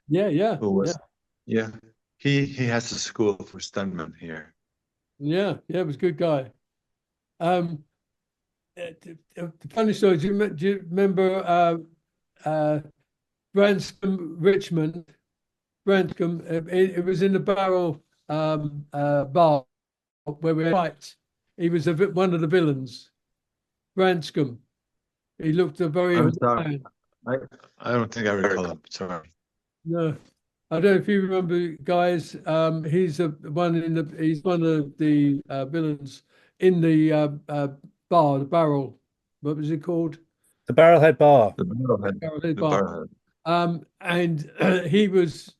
Yeah. Who was? Yeah. He has a school for stuntmen here. Yeah, it was a good guy. The funny story, do you remember Branscombe, Richmond? Branscombe, it was in the Barrel bar where we fight. He was one of the villains. Branscombe. He looked a very. I'm sorry. I don't think I recall him. Sorry. No. I don't know if you remember, guys. He's one of the villains in the bar, the Barrel. What was it called? The Barrelhead Bar. The Barrelhead Bar. And he was.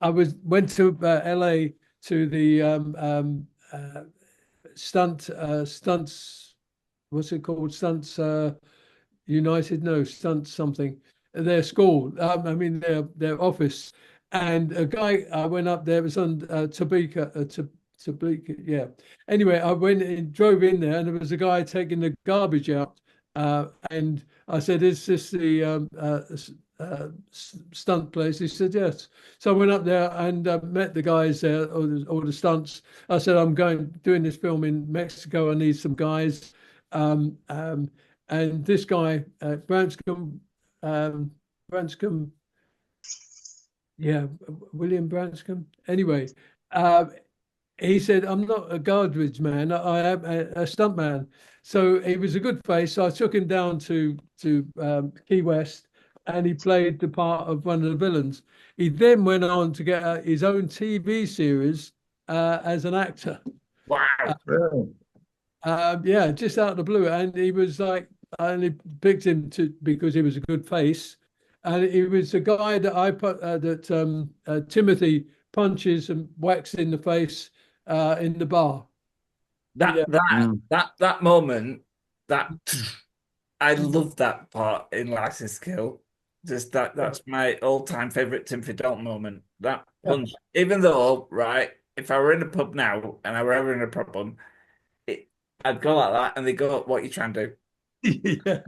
Went to LA to the stunts. What's it called? Stunts United? No, stunts something. Their school, their office, and a guy went up there. It was on Topeka, Yeah. Anyway, I went and drove in there, and there was a guy taking the garbage out, and I said, "Is this the stunt place?" He said, "Yes." So I went up there and met the guys there, or the stunts. I said, "I'm doing this film in Mexico. I need some guys." And this guy, Branscombe, Branscombe, yeah, William Branscombe. Anyway, he said, "I'm not a garbage man. I am a stunt man." So he was a good face. So I took him down to Key West, and he played the part of one of the villains. He then went on to get his own TV series as an actor. Wow. Yeah, just out of the blue. And he was like, I only picked him because he was a good face. And he was a guy that I put Timothy punches and whacks in the face in the bar. That moment, I love that part in License to Kill. Just that's my all-time favorite Timothy Dalton moment. That punch, even though, right, if I were in a pub now and I were ever in a problem, I'd go like that, and they go, "What are you trying to do?" Yeah.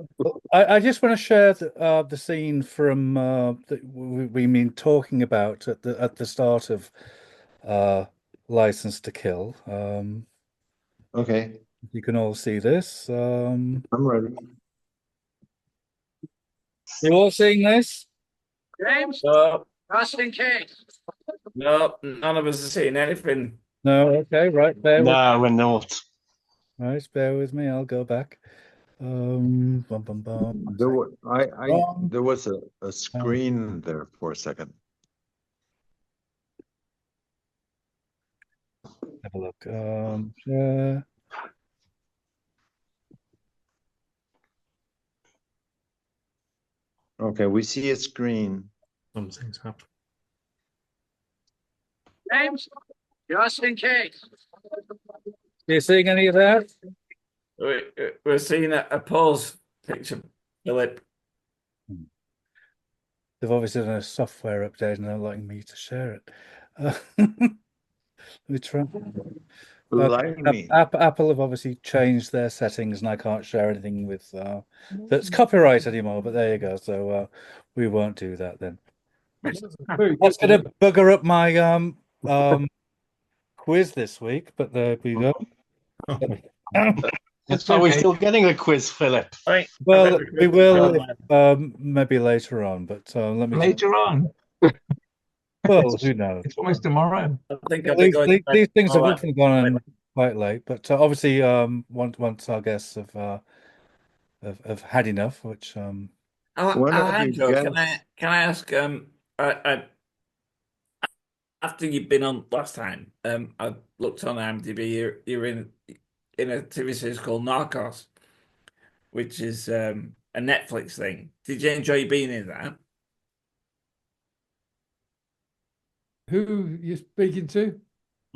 I just want to share the scene from that we been talking about at the start of License to Kill. Okay. You can all see this. I'm ready. You all seeing this? James, just in case. No, none of us are seeing anything. No, okay, right. Bear with No, we're not. Right, bear with me. I'll go back. Bum, bum, bum. There was a screen there for a second. Have a look. Share. Okay, we see a screen. Something's happened. James, just in case. Are you seeing any of that? We're seeing a pause picture, Philip. They've obviously done a software update and they're letting me to share it. Let me try. Apple have obviously changed their settings, and I can't share anything with that's copyright anymore. But there you go. So we won't do that then. That's going to bugger up my quiz this week. But there we go. Are we still getting a quiz, Philip? Well, we will maybe later on. But let me later on. Well, who knows? It's almost tomorrow. I think these things have often gone on quite late, but obviously, once our guests have had enough, which Alejandro, can I ask? After you've been on last time, I looked on IMDb. You're in a TV series called Narcos, which is a Netflix thing. Did you enjoy being in that? Who you speaking to?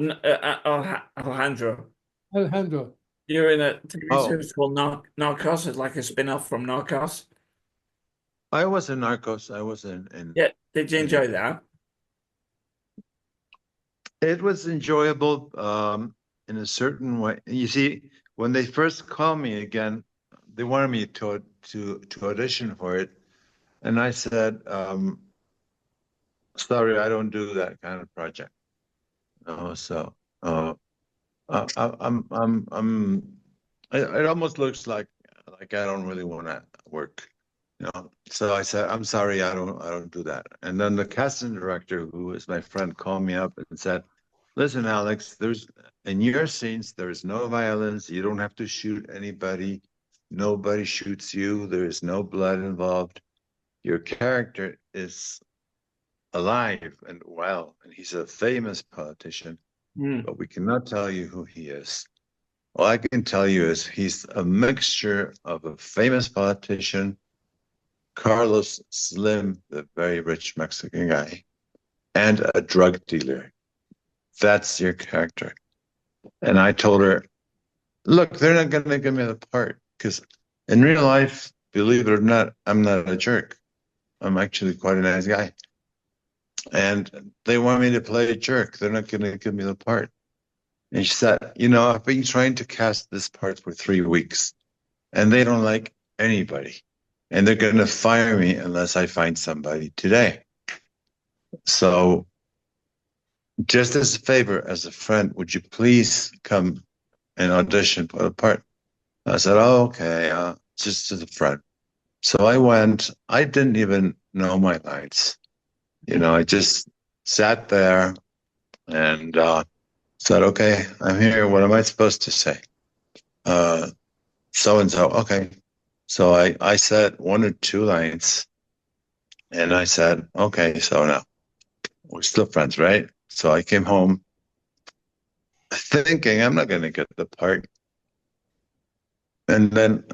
Alejandro. Alejandro. You're in a TV series called Narcos. It's like a spin-off from Narcos. I was in Narcos. I was in. Yeah. Did you enjoy that? It was enjoyable in a certain way. You see, when they first called me again, they wanted me to audition for it, and I said, "Sorry, I don't do that kind of project." So it almost looks like I don't really want to work, So I said, "I'm sorry, I don't do that." And then the casting director, who is my friend, called me up and said, "Listen, Alex, in your scenes, there is no violence. You don't have to shoot anybody. Nobody shoots you. There is no blood involved. Your character is alive and well, and he's a famous politician, but we cannot tell you who he is. All I can tell you is he's a mixture of a famous politician, Carlos Slim, the very rich Mexican guy, and a drug dealer. That's your character." And I told her, "Look, they're not going to give me the part because in real life, believe it or not, I'm not a jerk. I'm actually quite a nice guy. And they want me to play a jerk. They're not going to give me the part." And she said, I've been trying to cast this part for 3 weeks, and they don't like anybody. And they're going to fire me unless I find somebody today. So just as a favor, as a friend, would you please come and audition for the part? I said, oh, okay, just as a friend. So I went. I didn't even know my lines. I just sat there and said, okay, I'm here. What am I supposed to say? So-and-so, okay. So I said 1 or 2 lines, and I said, okay, so now we're still friends, right? So I came home thinking I'm not going to get the part. And then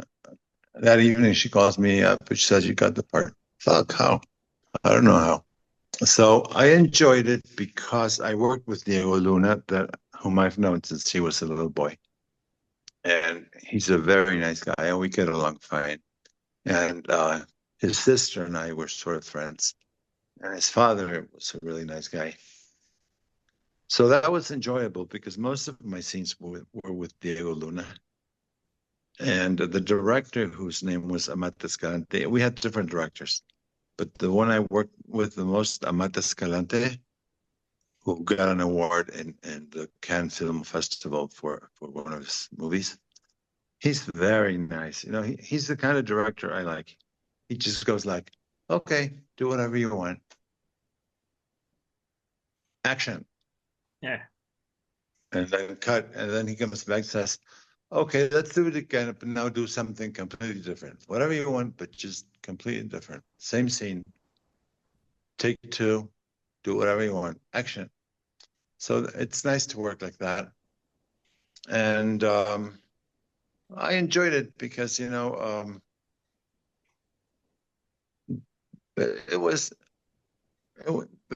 that evening she calls me up and she says, you got the part. Fuck, how? I don't know how. So I enjoyed it because I worked with Diego Luna, whom I've known since he was a little boy. And he's a very nice guy, and we get along fine. And his sister and I were sort of friends. And his father was a really nice guy. So that was enjoyable because most of my scenes were with Diego Luna. And the director, whose name was Amate Escalante, we had different directors. But the one I worked with the most, Amate Escalante, who got an award in the Cannes Film Festival for one of his movies. He's very nice. He's the kind of director I like. He just goes like, okay, do whatever you want. Action. Yeah. And then cut. And then he comes back and says, okay, let's do it again, but now do something completely different. Whatever you want, but just completely different. Same scene. Take 2. Do whatever you want. Action. So it's nice to work like that. And I enjoyed it because, it was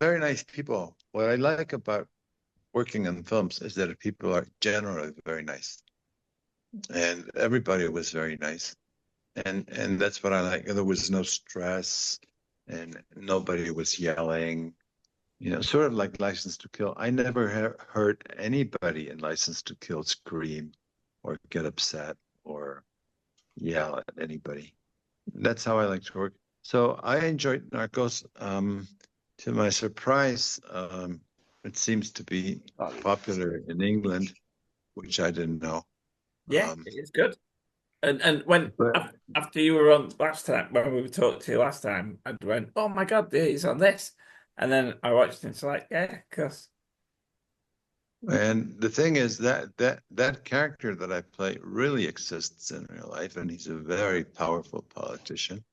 very nice people. What I like about working in films is that people are generally very nice. And everybody was very nice. And that's what I like. There was no stress and nobody was yelling. Sort of like License to Kill. I never heard anybody in License to Kill scream or get upset or yell at anybody. That's how I like to work. So I enjoyed Narcos. To my surprise, it seems to be popular in England, which I didn't know. Yeah, it's good. And after you were on last time, when we talked to you last time, I went, oh my God, he's on this. And then I watched it, it's like, yeah, of course. And the thing is that character that I play really exists in real life, and he's a very powerful politician.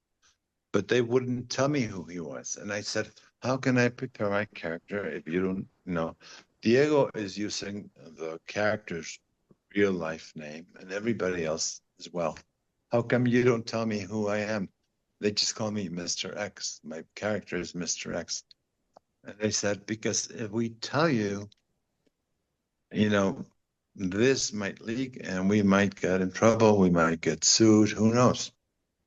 But they wouldn't tell me who he was. And I said, how can I prepare my character if you don't know? Diego is using the character's real life name and everybody else as well. How come you don't tell me who I am? They just call me Mr. X. My character is Mr. X. And they said, because if we tell you, this might leak and we might get in trouble, we might get sued, who knows?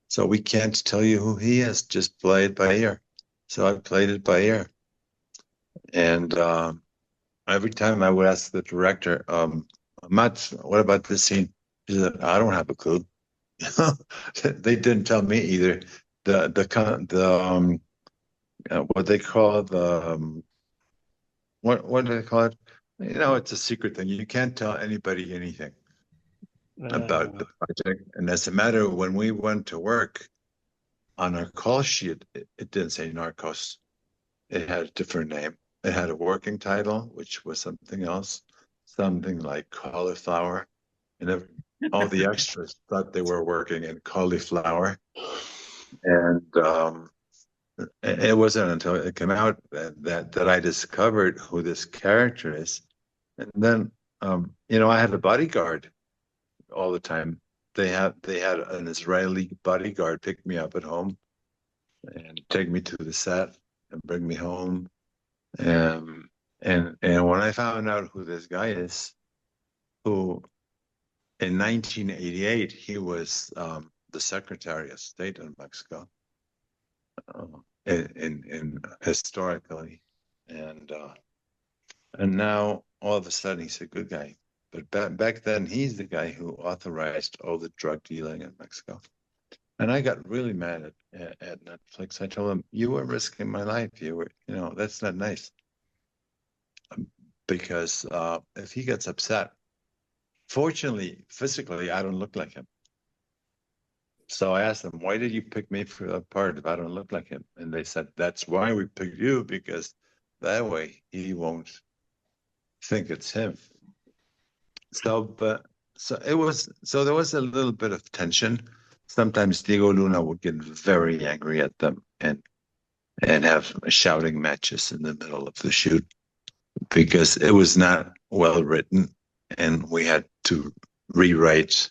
So we can't tell you who he is, just play it by ear. So I played it by ear. And every time I would ask the director, Matt, what about this scene? He said, I don't have a clue. They didn't tell me either. What they call what do they call it? It's a secret thing. You can't tell anybody anything about the project. And as a matter, when we went to work on our call sheet, it didn't say Narcos. It had a different name. It had a working title, which was something else, something like cauliflower. And all the extras thought they were working in cauliflower. And it wasn't until it came out that I discovered who this character is. And then, I had a bodyguard all the time. They had an Israeli bodyguard pick me up at home and take me to the set and bring me home. And when I found out who this guy is, who in 1988 he was the Secretary of State in Mexico, in historically, and now all of a sudden he's a good guy. But back then, he's the guy who authorized all the drug dealing in Mexico. And I got really mad at Netflix. I told him, "You were risking my life. That's not nice." Because if he gets upset, fortunately, physically, I don't look like him. So I asked them, "Why did you pick me for that part if I don't look like him?" And they said, "That's why we picked you, because that way he won't think it's him." So there was a little bit of tension. Sometimes Diego Luna would get very angry at them and have shouting matches in the middle of the shoot because it was not well written, and we had to rewrite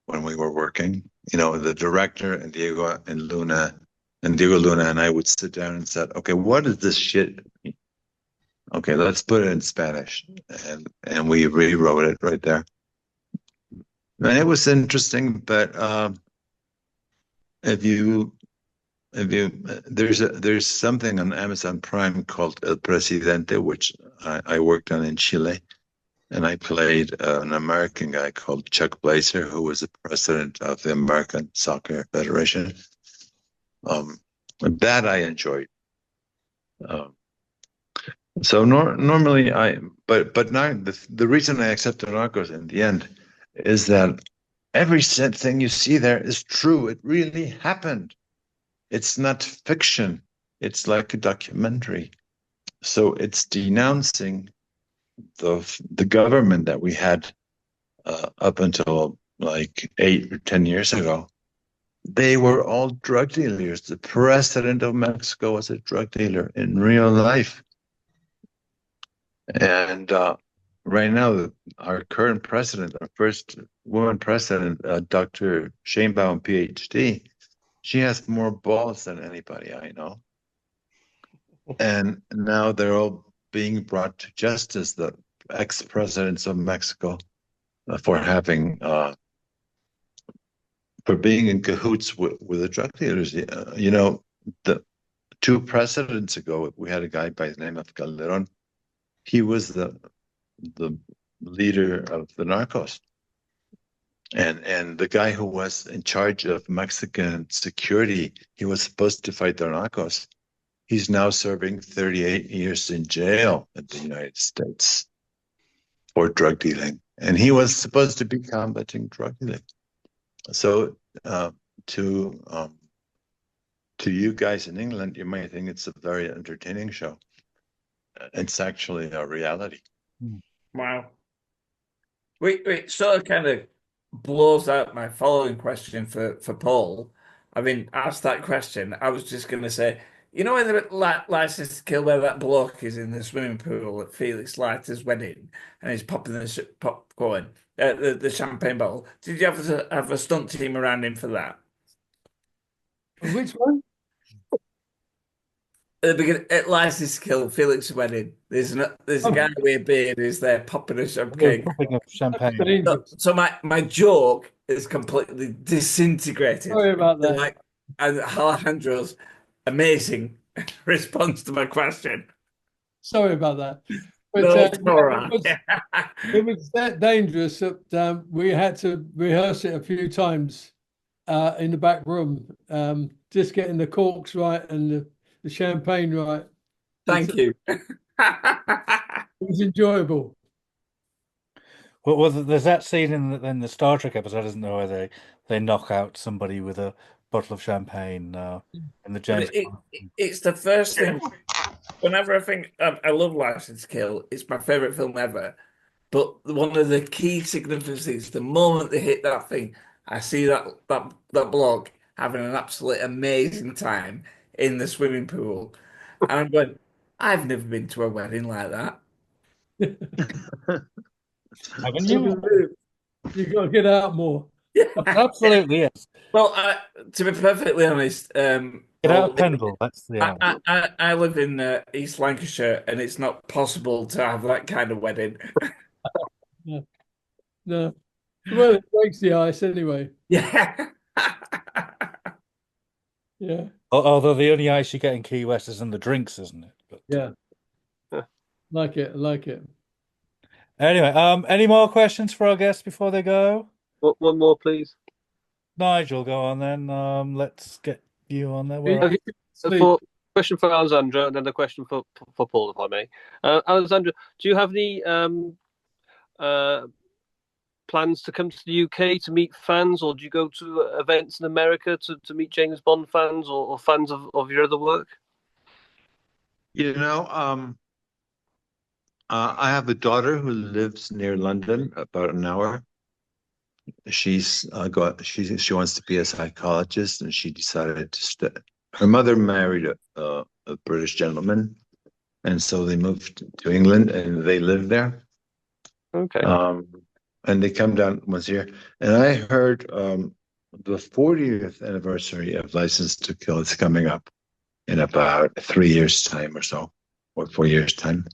when we were working. The director and Diego Luna and I would sit down and said, "Okay, what is this shit mean? Okay, let's put it in Spanish," and we rewrote it right there. And it was interesting, but there's something on Amazon Prime called El Presidente, which I worked on in Chile, and I played an American guy called Chuck Blazer, who was the president of the American Soccer Federation. That I enjoyed. So normally but now the reason I accepted Narcos in the end is that every thing you see there is true. It really happened. It's not fiction. It's like a documentary. So it's denouncing the government that we had up until like 8 or 10 years ago. They were all drug dealers. The president of Mexico was a drug dealer in real life. And right now, our current president, our first woman president, Dr. Sheinbaum, PhD, she has more balls than anybody I know. And now they're all being brought to justice, the ex-presidents of Mexico, for being in cahoots with the drug dealers. The 2 presidents ago, we had a guy by the name of Calderon. He was the leader of the narcos. And the guy who was in charge of Mexican security, he was supposed to fight the narcos. He's now serving 38 years in jail in the United States for drug dealing. And he was supposed to be combating drug dealing. So to you guys in England, you might think it's a very entertaining show. It's actually a reality. Wow. Wait, sort of kind of blows out my following question for Paul. I mean, asked that question. I was just going to say, when the License to Kill, where that bloke is in the swimming pool at Felix Leiter's wedding, and he's popping the popcorn, the champagne bottle. Did you have a stunt team around him for that? Which one? At the beginning, at License to Kill, Felix's wedding, there's a guy with a beard who's there popping a champagne. Popping up champagne. So my joke is completely disintegrated. Sorry about that. And Alejandro's amazing response to my question. Sorry about that. But, No, it's all right. it was that dangerous that we had to rehearse it a few times in the back room, just getting the corks right and the champagne right. Thank you. It was enjoyable. Well, there's that scene in the Star Trek episode, isn't there, where they knock out somebody with a bottle of champagne in the James. It's the first thing. Whenever I think I love License to Kill, it's my favorite film ever. But one of the key significance, the moment they hit that thing, I see that bloke having an absolutely amazing time in the swimming pool, and I'm going, I've never been to a wedding like that. Haven't you? You've got to get out more. Absolutely, yes. Well, to be perfectly honest, get out of Pendle. That's the I live in East Lancashire, and it's not possible to have that kind of wedding. No. Well, it breaks the ice anyway. Yeah. Yeah. Although the only ice you get in Key West is in the drinks, isn't it? But, yeah. Like it. Anyway, any more questions for our guests before they go? One more, please. Nigel, go on then. Let's get you on there. Where are you? For question for Alessandra, and then a question for Paul, if I may. Alessandra, do you have any plans to come to the UK to meet fans, or do you go to events in America to meet James Bond fans or fans of your other work? I have a daughter who lives near London, about an hour. She wants to be a psychologist, and she decided to stay. Her mother married a British gentleman, and so they moved to England, and they live there. Okay. And they come down once a year. And I heard the 40th anniversary of License to Kill is coming up in about 3 years' time or so, or 4 years' time.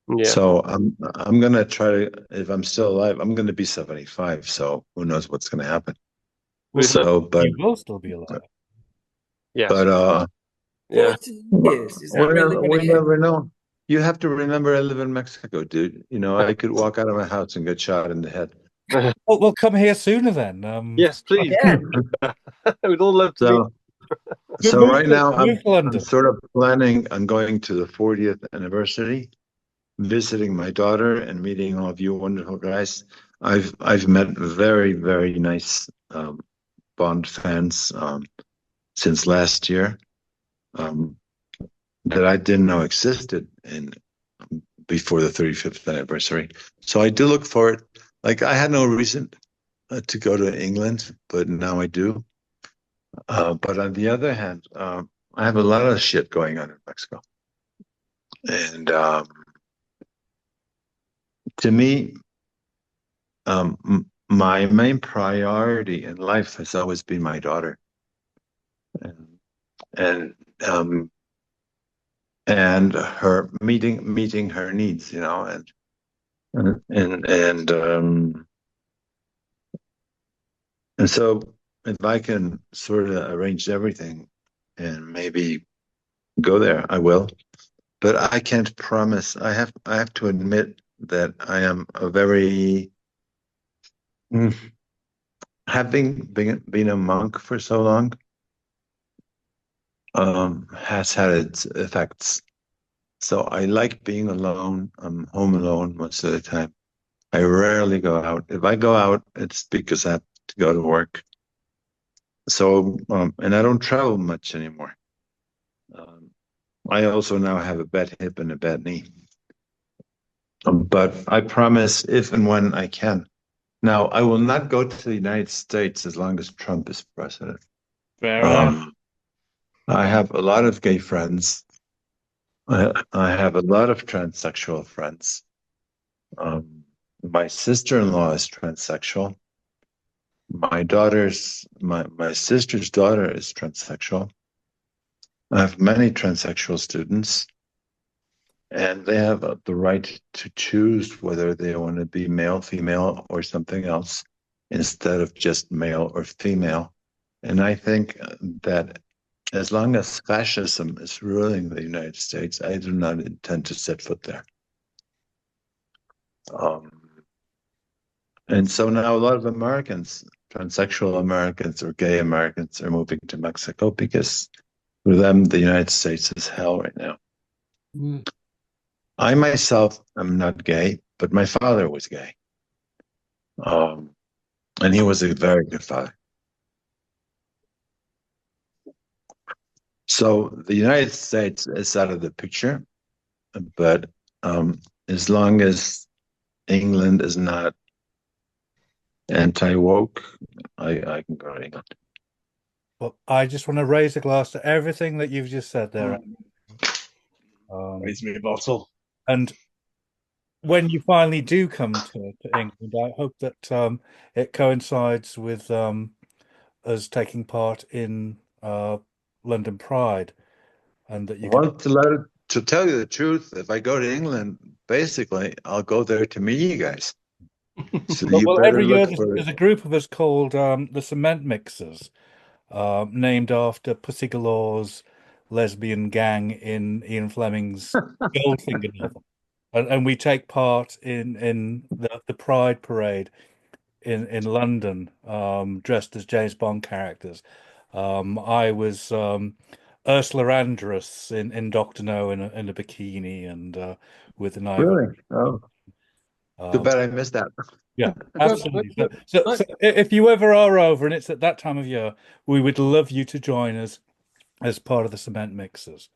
Yeah. So I'm gonna try to, if I'm still alive, I'm gonna be 75. So who knows what's gonna happen? Well, So, but you will still be alive. Yes. But yeah. we never know. You have to remember I live in Mexico, dude. I could walk out of my house and get shot in the head. Well, we'll come here sooner then. Yes, please. We'd all love to So, meet. so right now I'm London. sort of planning on going to the 40th anniversary, visiting my daughter and meeting all of you wonderful guys. I've met very, very nice Bond fans since last year that I didn't know existed before the 35th anniversary. So I do look forward. Like, I had no reason to go to England, but now I do. But on the other hand, I have a lot of shit going on in Mexico. And to me, my main priority in life has always been my daughter. And her meeting her needs, and so if I can sort of arrange everything and maybe go there, I will. But I can't promise. I have to admit that I am a very having been a monk for so long has had its effects. So I like being alone. I'm home alone most of the time. I rarely go out. If I go out, it's because I have to go to work. So, and I don't travel much anymore. I also now have a bad hip and a bad knee. But I promise if and when I can. Now, I will not go to the United States as long as Trump is president. Fair enough. I have a lot of gay friends. I have a lot of transsexual friends. My sister-in-law is transsexual. My sister's daughter is transsexual. I have many transsexual students, and they have the right to choose whether they want to be male, female, or something else instead of just male or female. And I think that as long as fascism is ruling the United States, I do not intend to set foot there. And so now a lot of Americans, transsexual Americans or gay Americans, are moving to Mexico because for them, the United States is hell right now. I myself am not gay, but my father was gay. And he was a very good father. So the United States is out of the picture, but as long as England is not anti-woke, I can go to England. Well, I just want to raise a glass to everything that you've just said there. Raise me a bottle. And when you finally do come to England, I hope that it coincides with us taking part in London Pride, and that you can. To tell you the truth, if I go to England, basically, I'll go there to meet you guys. So you Well, better every year look for there's a group of us called the Cement Mixers, named after Pussy Galore's lesbian gang in Ian Fleming's Goldfinger novel. and we take part in the Pride Parade in London, dressed as James Bond characters. I was Ursula Andress in Doctor No in a bikini and with an ivory. Really? Oh, too bad I missed that. Yeah, absolutely. So if you ever are over and it's at that time of year, we would love you to join us as part of the Cement Mixers.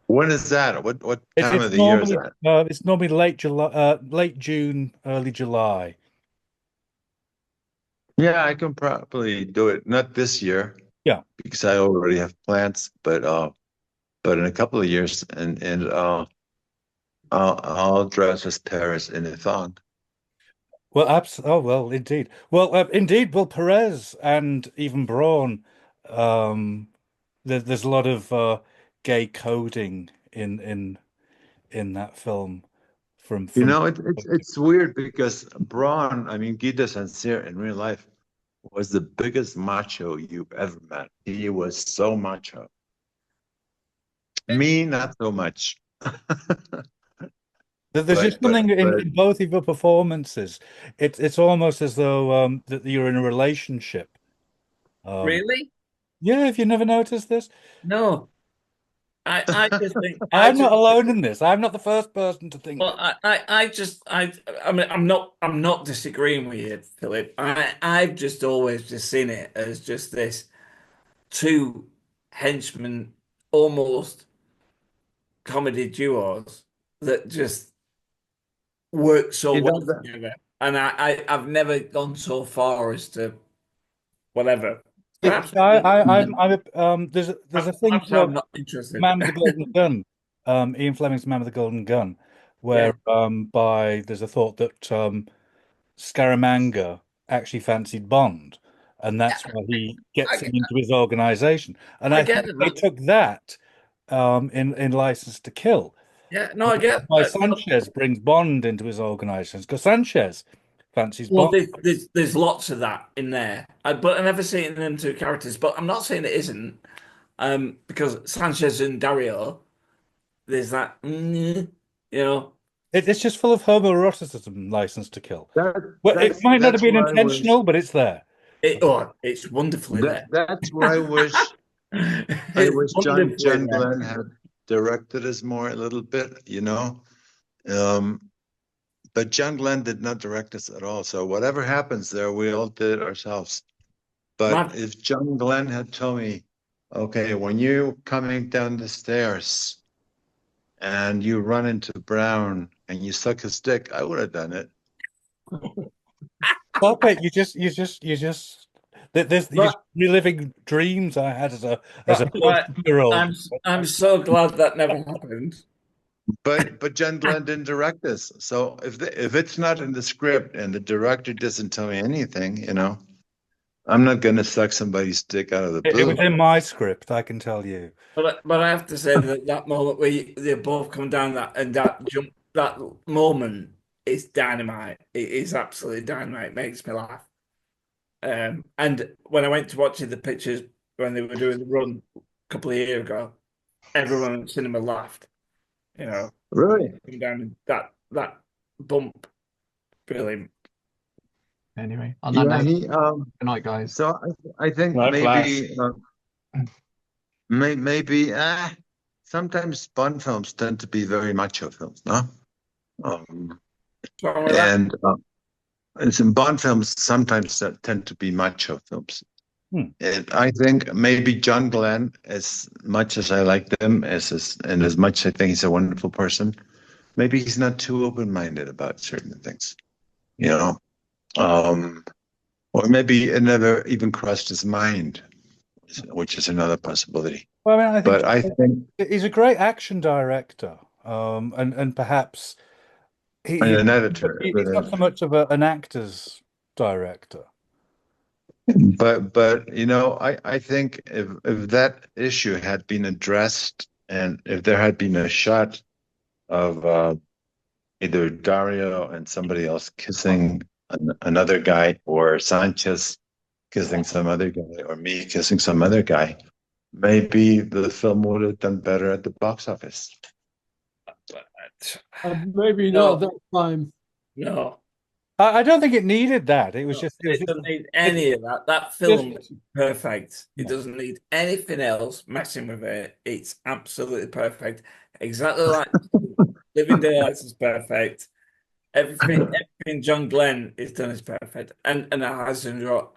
When is that? What time of the year is that? It's normally late July, late June, early July. Yeah, I can probably do it. Not this year. Yeah, because I already have plans, but in a couple of years, and I'll dress as Paris in a thong. Well, oh well, indeed. Well, indeed. Well, Perez and even Braun. There's a lot of gay coding in that film. You From know, it's weird because Braun, I mean, Guy de Saint-Cyr in real life was the biggest macho you've ever met. He was so macho. Me, not so much. There's just something in both of your performances. It's almost as though that you're in a relationship. Really? Yeah, have you never noticed this? No. I just think I'm not alone in this. I'm not the first person to think. Well, I mean, I'm not disagreeing with you, Philip. I've just always just seen it as just this two henchmen, almost comedy duos that just work so well together. And I've never gone so far as to whatever. Perhaps There's a thing I'm called not interested. Man with the Golden Gun, Ian Fleming's Man with the Golden Gun, where there's a thought that Scaramanga actually fancied Bond, and that's why he gets him into his organization. And I think they took that in License to Kill. Yeah, no, I get why Sanchez brings Bond into his organization, because Sanchez fancies Well, Bond. there's lots of that in there, but I never see it in them two characters. But I'm not saying it isn't, because Sanchez and Dario, there's that, It's just full of homoeroticism. License to Kill. It might not have been intentional, but it's there. It's wonderfully there. That's where I wish John Glenn had directed us more a little bit, you know. But John Glenn did not direct us at all. So whatever happens there, we all did it ourselves. But if John Glenn had told me, okay, when you're coming down the stairs and you run into Brown and you suck his dick, I would have done it. Stop it! You're just reliving dreams I had as a 14-year-old. I'm so glad that never happened. But John Glenn didn't direct this, so if it's not in the script and the director doesn't tell me anything, you know, I'm not going to suck somebody's dick out of the blue. It was in my script, I can tell you. But I have to say that moment where they both come down that jump, that moment is dynamite. It is absolutely dynamite. It makes me laugh. And when I went to watching the pictures when they were doing the run a couple of years ago, everyone in the cinema laughed. You know, really down that bump, brilliant. Anyway, on that note, good night, guys. So I think maybe sometimes Bond films tend to be very macho films, no? And some Bond films sometimes tend to be macho films. And I think maybe John Glenn, as much as I like them, and as much as I think he's a wonderful person, maybe he's not too open-minded about certain things, you know, or maybe it never even crossed his mind, which is another possibility. Well, I mean, I think he's a great action director, and perhaps he's an editor. He's not so much of an actor's director. But you know, I think if that issue had been addressed and if there had been a shot of either Dario and somebody else kissing another guy, or Sanchez kissing some other guy, or me kissing some other guy, maybe the film would have done better at the box office. Maybe not at that time. No. I don't think it needed that. It was just. It doesn't need any of that. That film is perfect. It doesn't need anything else messing with it. It's absolutely perfect. Exactly like Living Daylights is perfect. Everything John Glenn has done is perfect. And Alejandro,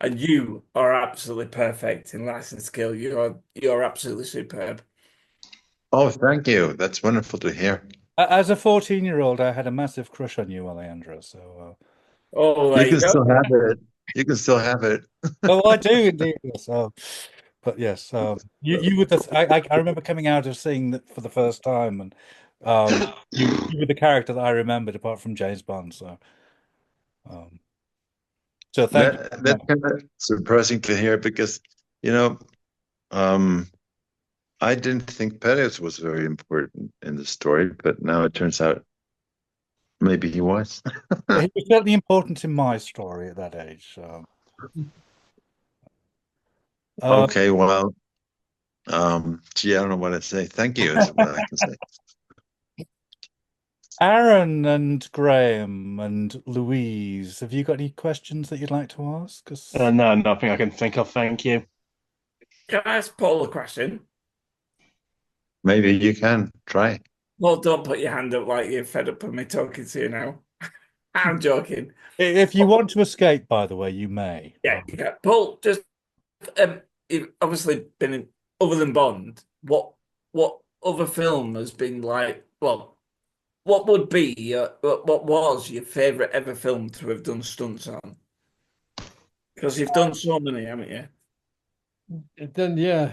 and you are absolutely perfect in License to Kill. You're absolutely superb. Oh, thank you. That's wonderful to hear. As a 14-year-old, I had a massive crush on you, Alejandro. So, oh, you can still have it. You can still have it. oh, I do indeed. Yes. But yes, you were the. I remember coming out of seeing that for the first time, and you were the character that I remembered, apart from James Bond. So thank you. That's kind of surprising to hear because, you know, I didn't think Perez was very important in the story, but now it turns out maybe he was. He was certainly important in my story at that age. Okay, well, gee, I don't know what to say. Thank you is what I can say. Aaron and Graham and Louise, have you got any questions that you'd like to ask? No, nothing I can think of. Thank you. Can I ask Paul a question? Maybe you can try. Well, don't put your hand up like you're fed up of me talking to you now. I'm joking. If you want to escape, by the way, you may. Yeah, you can. Paul, just you've obviously been in, other than Bond, what other film has been like, well, what would be what was your favorite ever film to have done stunts on? Because you've done so many, haven't you? Then yeah,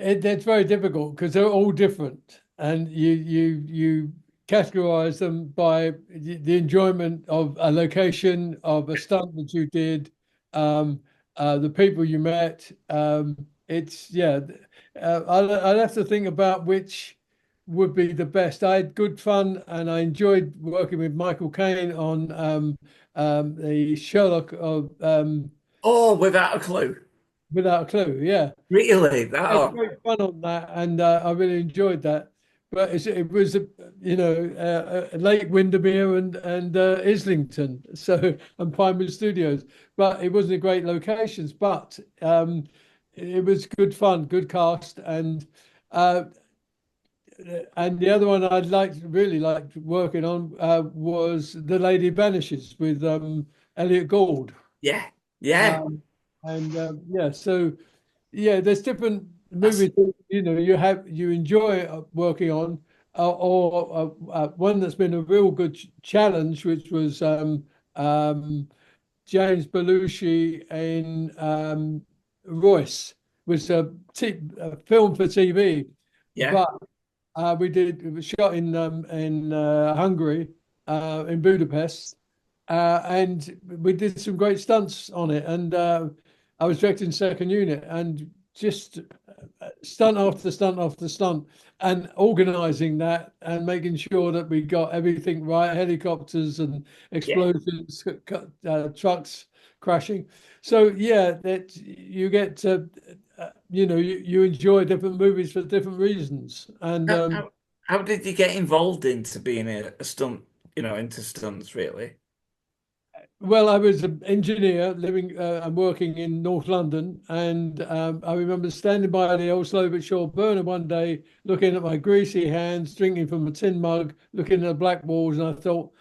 it's very difficult because they're all different, and you categorize them by the enjoyment of a location, of a stunt that you did, the people you met. It's yeah, I'd have to think about which would be the best. I had good fun, and I enjoyed working with Michael Caine on the Sherlock of. Oh, without a clue. Without a clue, yeah. Really? I had great fun on that, and I really enjoyed that. But it was, Lake Windermere and Islington, so and Pinewood Studios. But it wasn't a great locations, but it was good fun, good cast, and the other one really liked working on was The Lady Vanishes with Elliot Gould. Yeah, yeah. So yeah, there's different movies that, you enjoy working on, or one that's been a real good challenge, which was James Belushi in Royce, was a film for TV. Yeah. But it was shot in Hungary, in Budapest, and we did some great stunts on it. And I was directing second unit, and just stunt after stunt after stunt, and organising that and making sure that we got everything right, helicopters and explosions, trucks crashing. So yeah, that you get to, you enjoy different movies for different reasons. And how did you get involved into being a stunt, into stunts really? well, I was an engineer living and working in North London, and I remember standing by the old slow but sure burner one day, looking at my greasy hands, drinking from a tin mug, looking at the black walls, and I thought,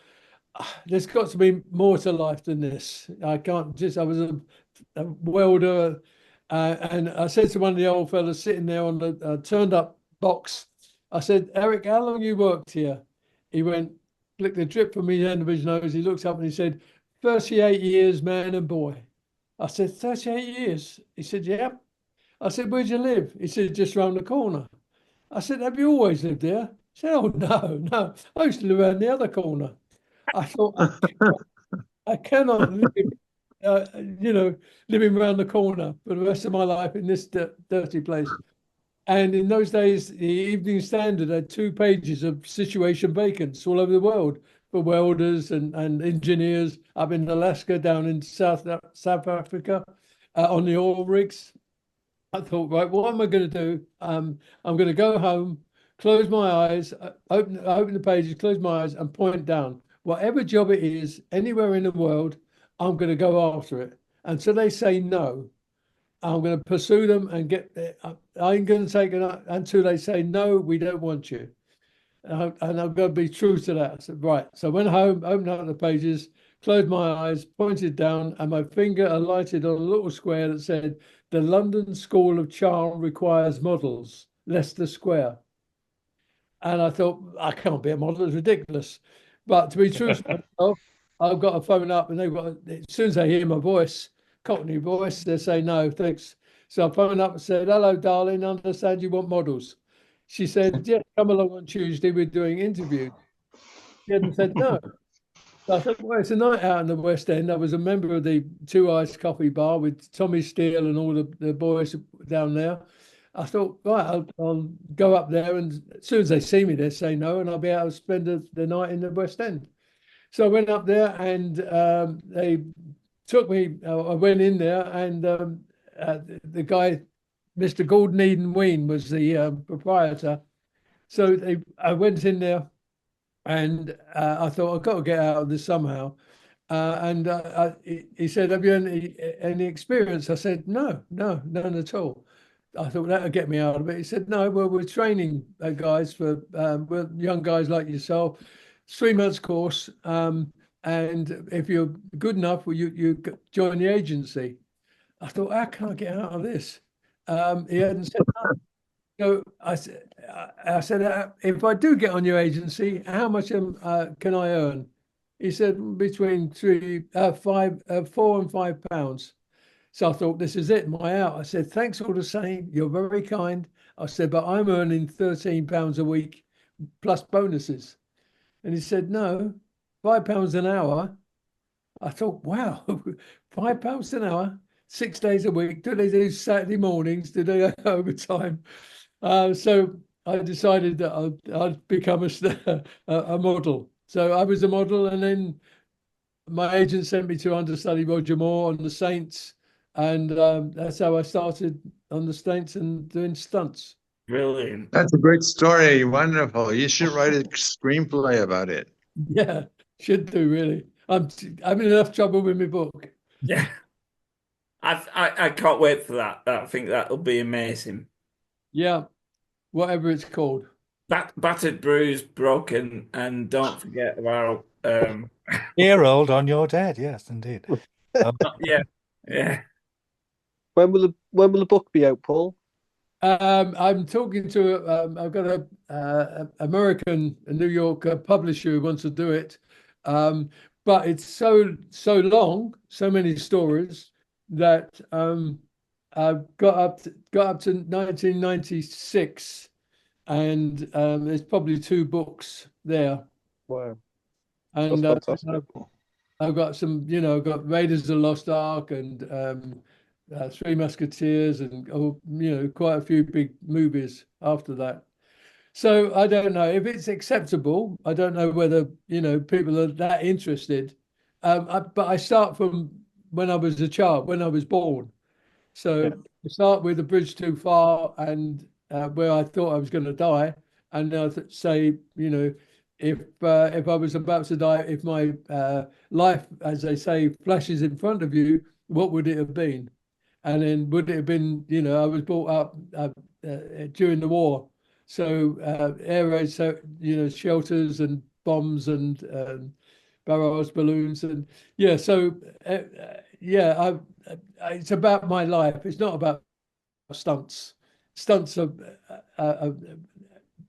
there's got to be more to life than this. I can't just. I was a welder, and I said to one of the old fellas sitting there on the turned up box, I said, Eric, how long you worked here? He went, flicked the drip from his end of his nose. He looked up and he said, 38 years, man and boy. I said, 38 years? He said, yeah. I said, where'd you live? He said, just round the corner. I said, have you always lived there? He said, oh, no. I used to live around the other corner. I thought, I cannot live, living around the corner for the rest of my life in this dirty place. And in those days, the Evening Standard had 2 pages of situation vacants all over the world for welders and engineers up in Alaska, down in South Africa, on the oil rigs. I thought, right, what am I going to do? I'm going to go home, close my eyes, open the pages, close my eyes, and point down. Whatever job it is, anywhere in the world, I'm going to go after it. And so they say no. I'm going to pursue them and get. I ain't going to take it until they say no. We don't want you. And I'm going to be true to that. I said, right. So I went home, opened up the pages, closed my eyes, pointed down, and my finger alighted on a little square that said, "The London School of Charm requires models, Leicester Square." And I thought, I can't be a model, it's ridiculous. But to be true to myself, I've got to phone up, and they've got, as soon as they hear my voice, Cockney voice, they say, no, thanks. So I phoned up and said, hello, darling, I understand you want models. She said, yeah, come along on Tuesday, we're doing interviews. She hadn't said no. So I thought, well, it's a night out in the West End. I was a member of the Two Eyes Coffee Bar with Tommy Steele and all the boys down there. I thought, right, I'll go up there, and as soon as they see me, they say no, and I'll be able to spend the night in the West End. So I went up there, and they took me. I went in there, and the guy, Mr. Gordon Eden Ween, was the proprietor. So I went in there, and I thought, I've got to get out of this somehow. He said, have you any experience? I said, no, none at all. I thought that would get me out of it. He said, no, well, we're training guys for young guys like yourself. It's 3 months course. And if you're good enough, well, you join the agency. I thought, how can I get out of this? He hadn't said no. So I said, if I do get on your agency, how much can I earn? He said, between 4 and 5 pounds. So I thought, this is it, my out. I said, thanks all the same. You're very kind. I said, but I'm earning £13 a week plus bonuses. And he said, no, £5 an hour. I thought, wow, £5 an hour, 6 days a week. Do they do Saturday mornings? Do they overtime? So I decided that I'd become a model. So I was a model, and then my agent sent me to understudy Roger Moore on the Saints. And that's how I started on the Saints and doing stunts. Brilliant. That's a great story. Wonderful. You should write a screenplay about it. Yeah, should do, really. I'm having enough trouble with my book. Yeah. I can't wait for that. I think that'll be amazing. Yeah, whatever it's called. Battered, bruised, broken, and don't forget about Year old on your dead. Yes, indeed. Yeah. When will the book be out, Paul? I'm talking to I've got a New York publisher who wants to do it, but it's so long, so many stories that I've got up to 1996, and there's probably 2 books there. Wow, and that's fantastic. I've got some, I've got Raiders of the Lost Ark and Three Musketeers, and quite a few big movies after that. So I don't know if it's acceptable. I don't know whether people are that interested. But I start from when I was a child, when I was born. So I start with The Bridge Too Far, and where I thought I was going to die, and I say, if I was about to die, if my life, as they say, flashes in front of you, what would it have been? And then would it have been, I was brought up during the war. So air raid, shelters and bombs and barrage balloons. And it's about my life. It's not about stunts. Stunts are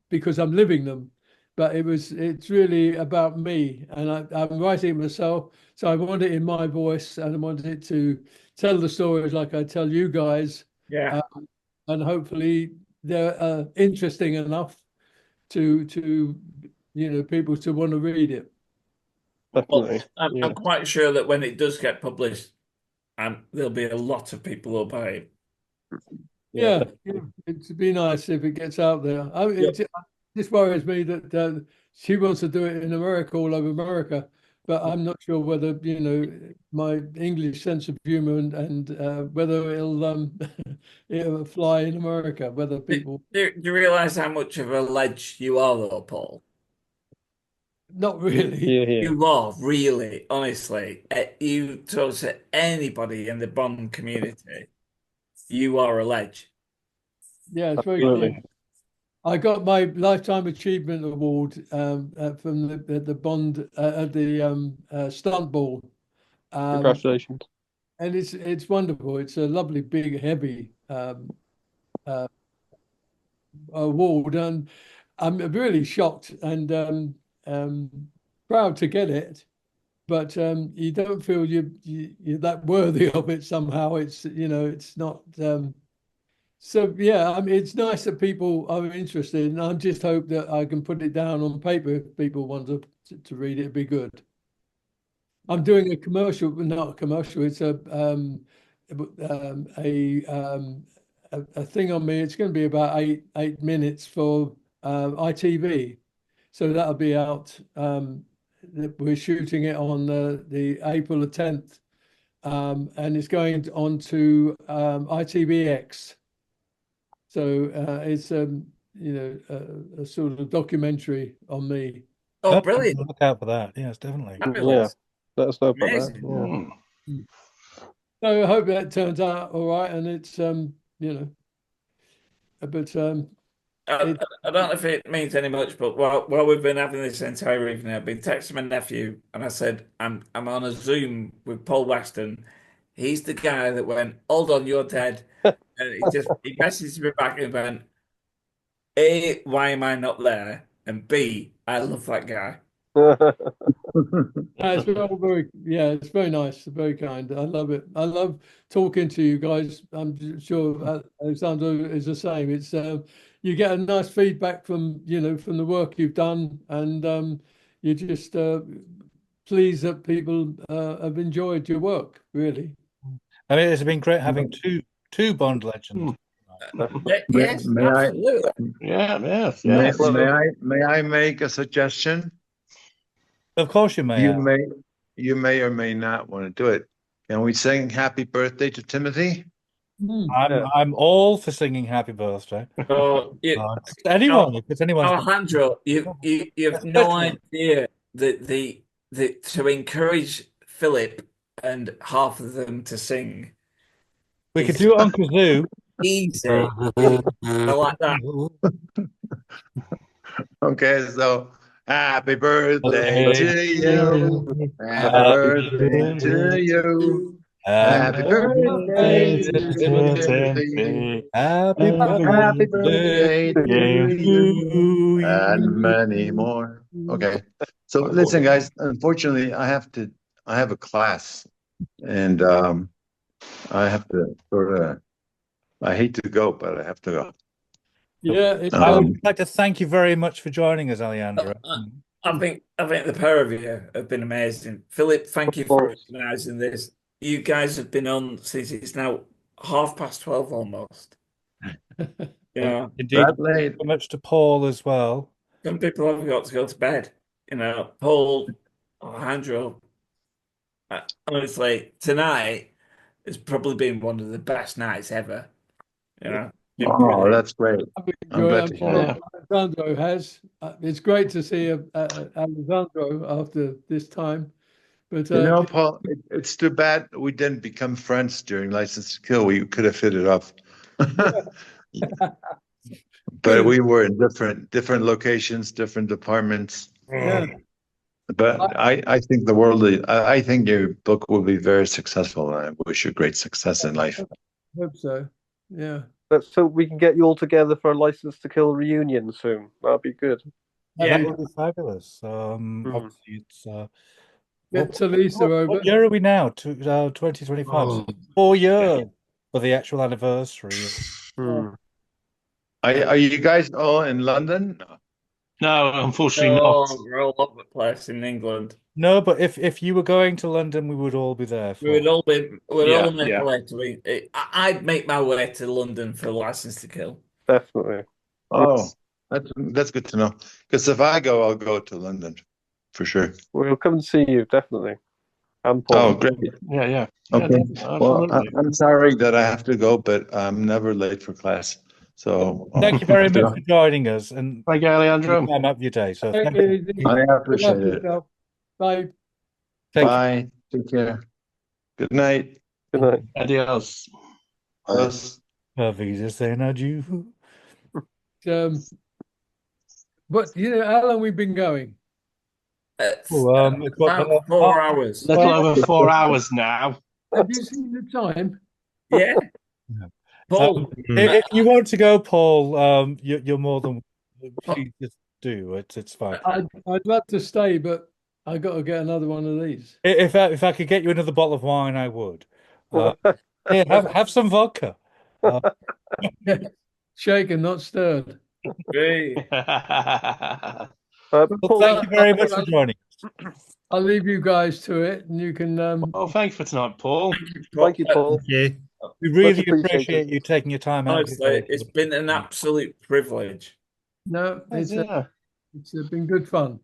because I'm living them. But it's really about me, and I'm writing it myself. So I want it in my voice, and I want it to tell the stories like I tell you guys. Yeah. And hopefully they're interesting enough to people to want to read it. Well, I'm quite sure that when it does get published, there'll be a lot of people who'll buy it. Yeah, it'd be nice if it gets out there. This worries me that she wants to do it in America, all over America, but I'm not sure whether my English sense of humor and whether it'll fly in America, whether people. Do you realize how much of a ledge you are, though, Paul? Not really. You are, really, honestly. You talk to anybody in the Bond community, you are a ledge. Yeah, it's very good. I got my Lifetime Achievement Award from the Bond stunt ball. Congratulations. And it's wonderful. It's a lovely, big, heavy award, and I'm really shocked and proud to get it. But you don't feel you're that worthy of it somehow. It's it's not. So yeah, I mean, it's nice that people are interested, and I just hope that I can put it down on paper if people want to read it. It'd be good. I'm doing a commercial, not a commercial. It's a thing on me. It's going to be about eight minutes for ITV, so that'll be out. We're shooting it on the April the 10th, and it's going on to ITVX. So it's a sort of documentary on me. Oh, brilliant! Look out for that. Yes, definitely. Yeah, let us know about that. Amazing. Yeah. So I hope that turns out all right, and it's but I don't know if it means any much, but while we've been having this entire evening, I've been texting my nephew, and I said I'm on a Zoom with Paul Weston. He's the guy that went, "Hold on, you're dead," and he messaged me back and went, "A, why am I not there? And B, I love that guy." It's it's very nice, very kind. I love it. I love talking to you guys. I'm sure Alexandro is the same. It's you get a nice feedback from from the work you've done, and you're just pleased that people have enjoyed your work. Really, I mean, it's been great having two Bond legends. Yes, absolutely. Yes. Yes. May I make a suggestion? Of course you may. You may or may not want to do it. Can we sing happy birthday to Timothy? I'm all for singing happy birthday. Oh, anyone, if it's anyone's Alejandro, you have no idea that to encourage Philip and half of them to sing. We could do it on kazoo. Easy. I like that. Okay, so happy birthday to you. Happy birthday to you. Happy birthday to Timothy. Happy birthday to you. And many more. Okay. So listen, guys, unfortunately, I have a class, and I have to I hate to go, but I have to go. Yeah, I would like to thank you very much for joining us, Alejandro. I think the pair of you have been amazing. Philip, thank you for organising this. You guys have been on since it's now 12:30 almost. Yeah, indeed. Thank so much to Paul as well. Some people have got to go to bed. Paul, Alejandro. Honestly, tonight has probably been one of the best nights ever. Oh, that's great. I'm glad to hear that. Alejandro has. It's great to see Alejandro after this time. But Paul, it's too bad we didn't become friends during License to Kill. We could have hit it off. But we were in different locations, different departments. Yeah. But I think I think your book will be very successful, and I wish you great success in life. I hope so. Yeah. Let's hope we can get you all together for a License to Kill reunion soon. That'd be good. Yeah, that would be fabulous. Obviously, it's what year are we now? 2025. 4 years for the actual anniversary. Are you guys all in London? No, unfortunately not. We're all over the place in England. No, but if you were going to London, we would all be there. We would all make our way to. I'd make my way to London for License to Kill. Definitely. Oh, that's good to know. Because if I go, I'll go to London for sure. We'll come and see you, definitely. And Oh, Paul. great. Yeah. Okay. Well, Absolutely. I'm sorry that I have to go, but I'm never late for class. So Thank you very much for joining us, and thank you, Alejandro. time up your day. So Take thank it you. easy. I Look appreciate after it. yourself. Bye. Bye. Take care. Good night. Good night. Adios. Adios. Vida saying adieu. But how long we've been going? About 4 hours. A little over 4 hours now. Have you seen the time? Yeah. Paul, If you want to go, Paul, you're more than please just do. It's fine. I'd love to stay, but I got to get another one of these. If I could get you another bottle of wine, I would. Here, have some vodka. Shaken, not stirred. Great. Well, thank you very much for joining us. I'll leave you guys to it, and you can. Oh, thank you for tonight, Paul. Thank you, Paul. Yeah. We really Much appreciated. appreciate you taking your time out. Honestly, it's been an absolute privilege. No, it's Yeah. it's been good fun.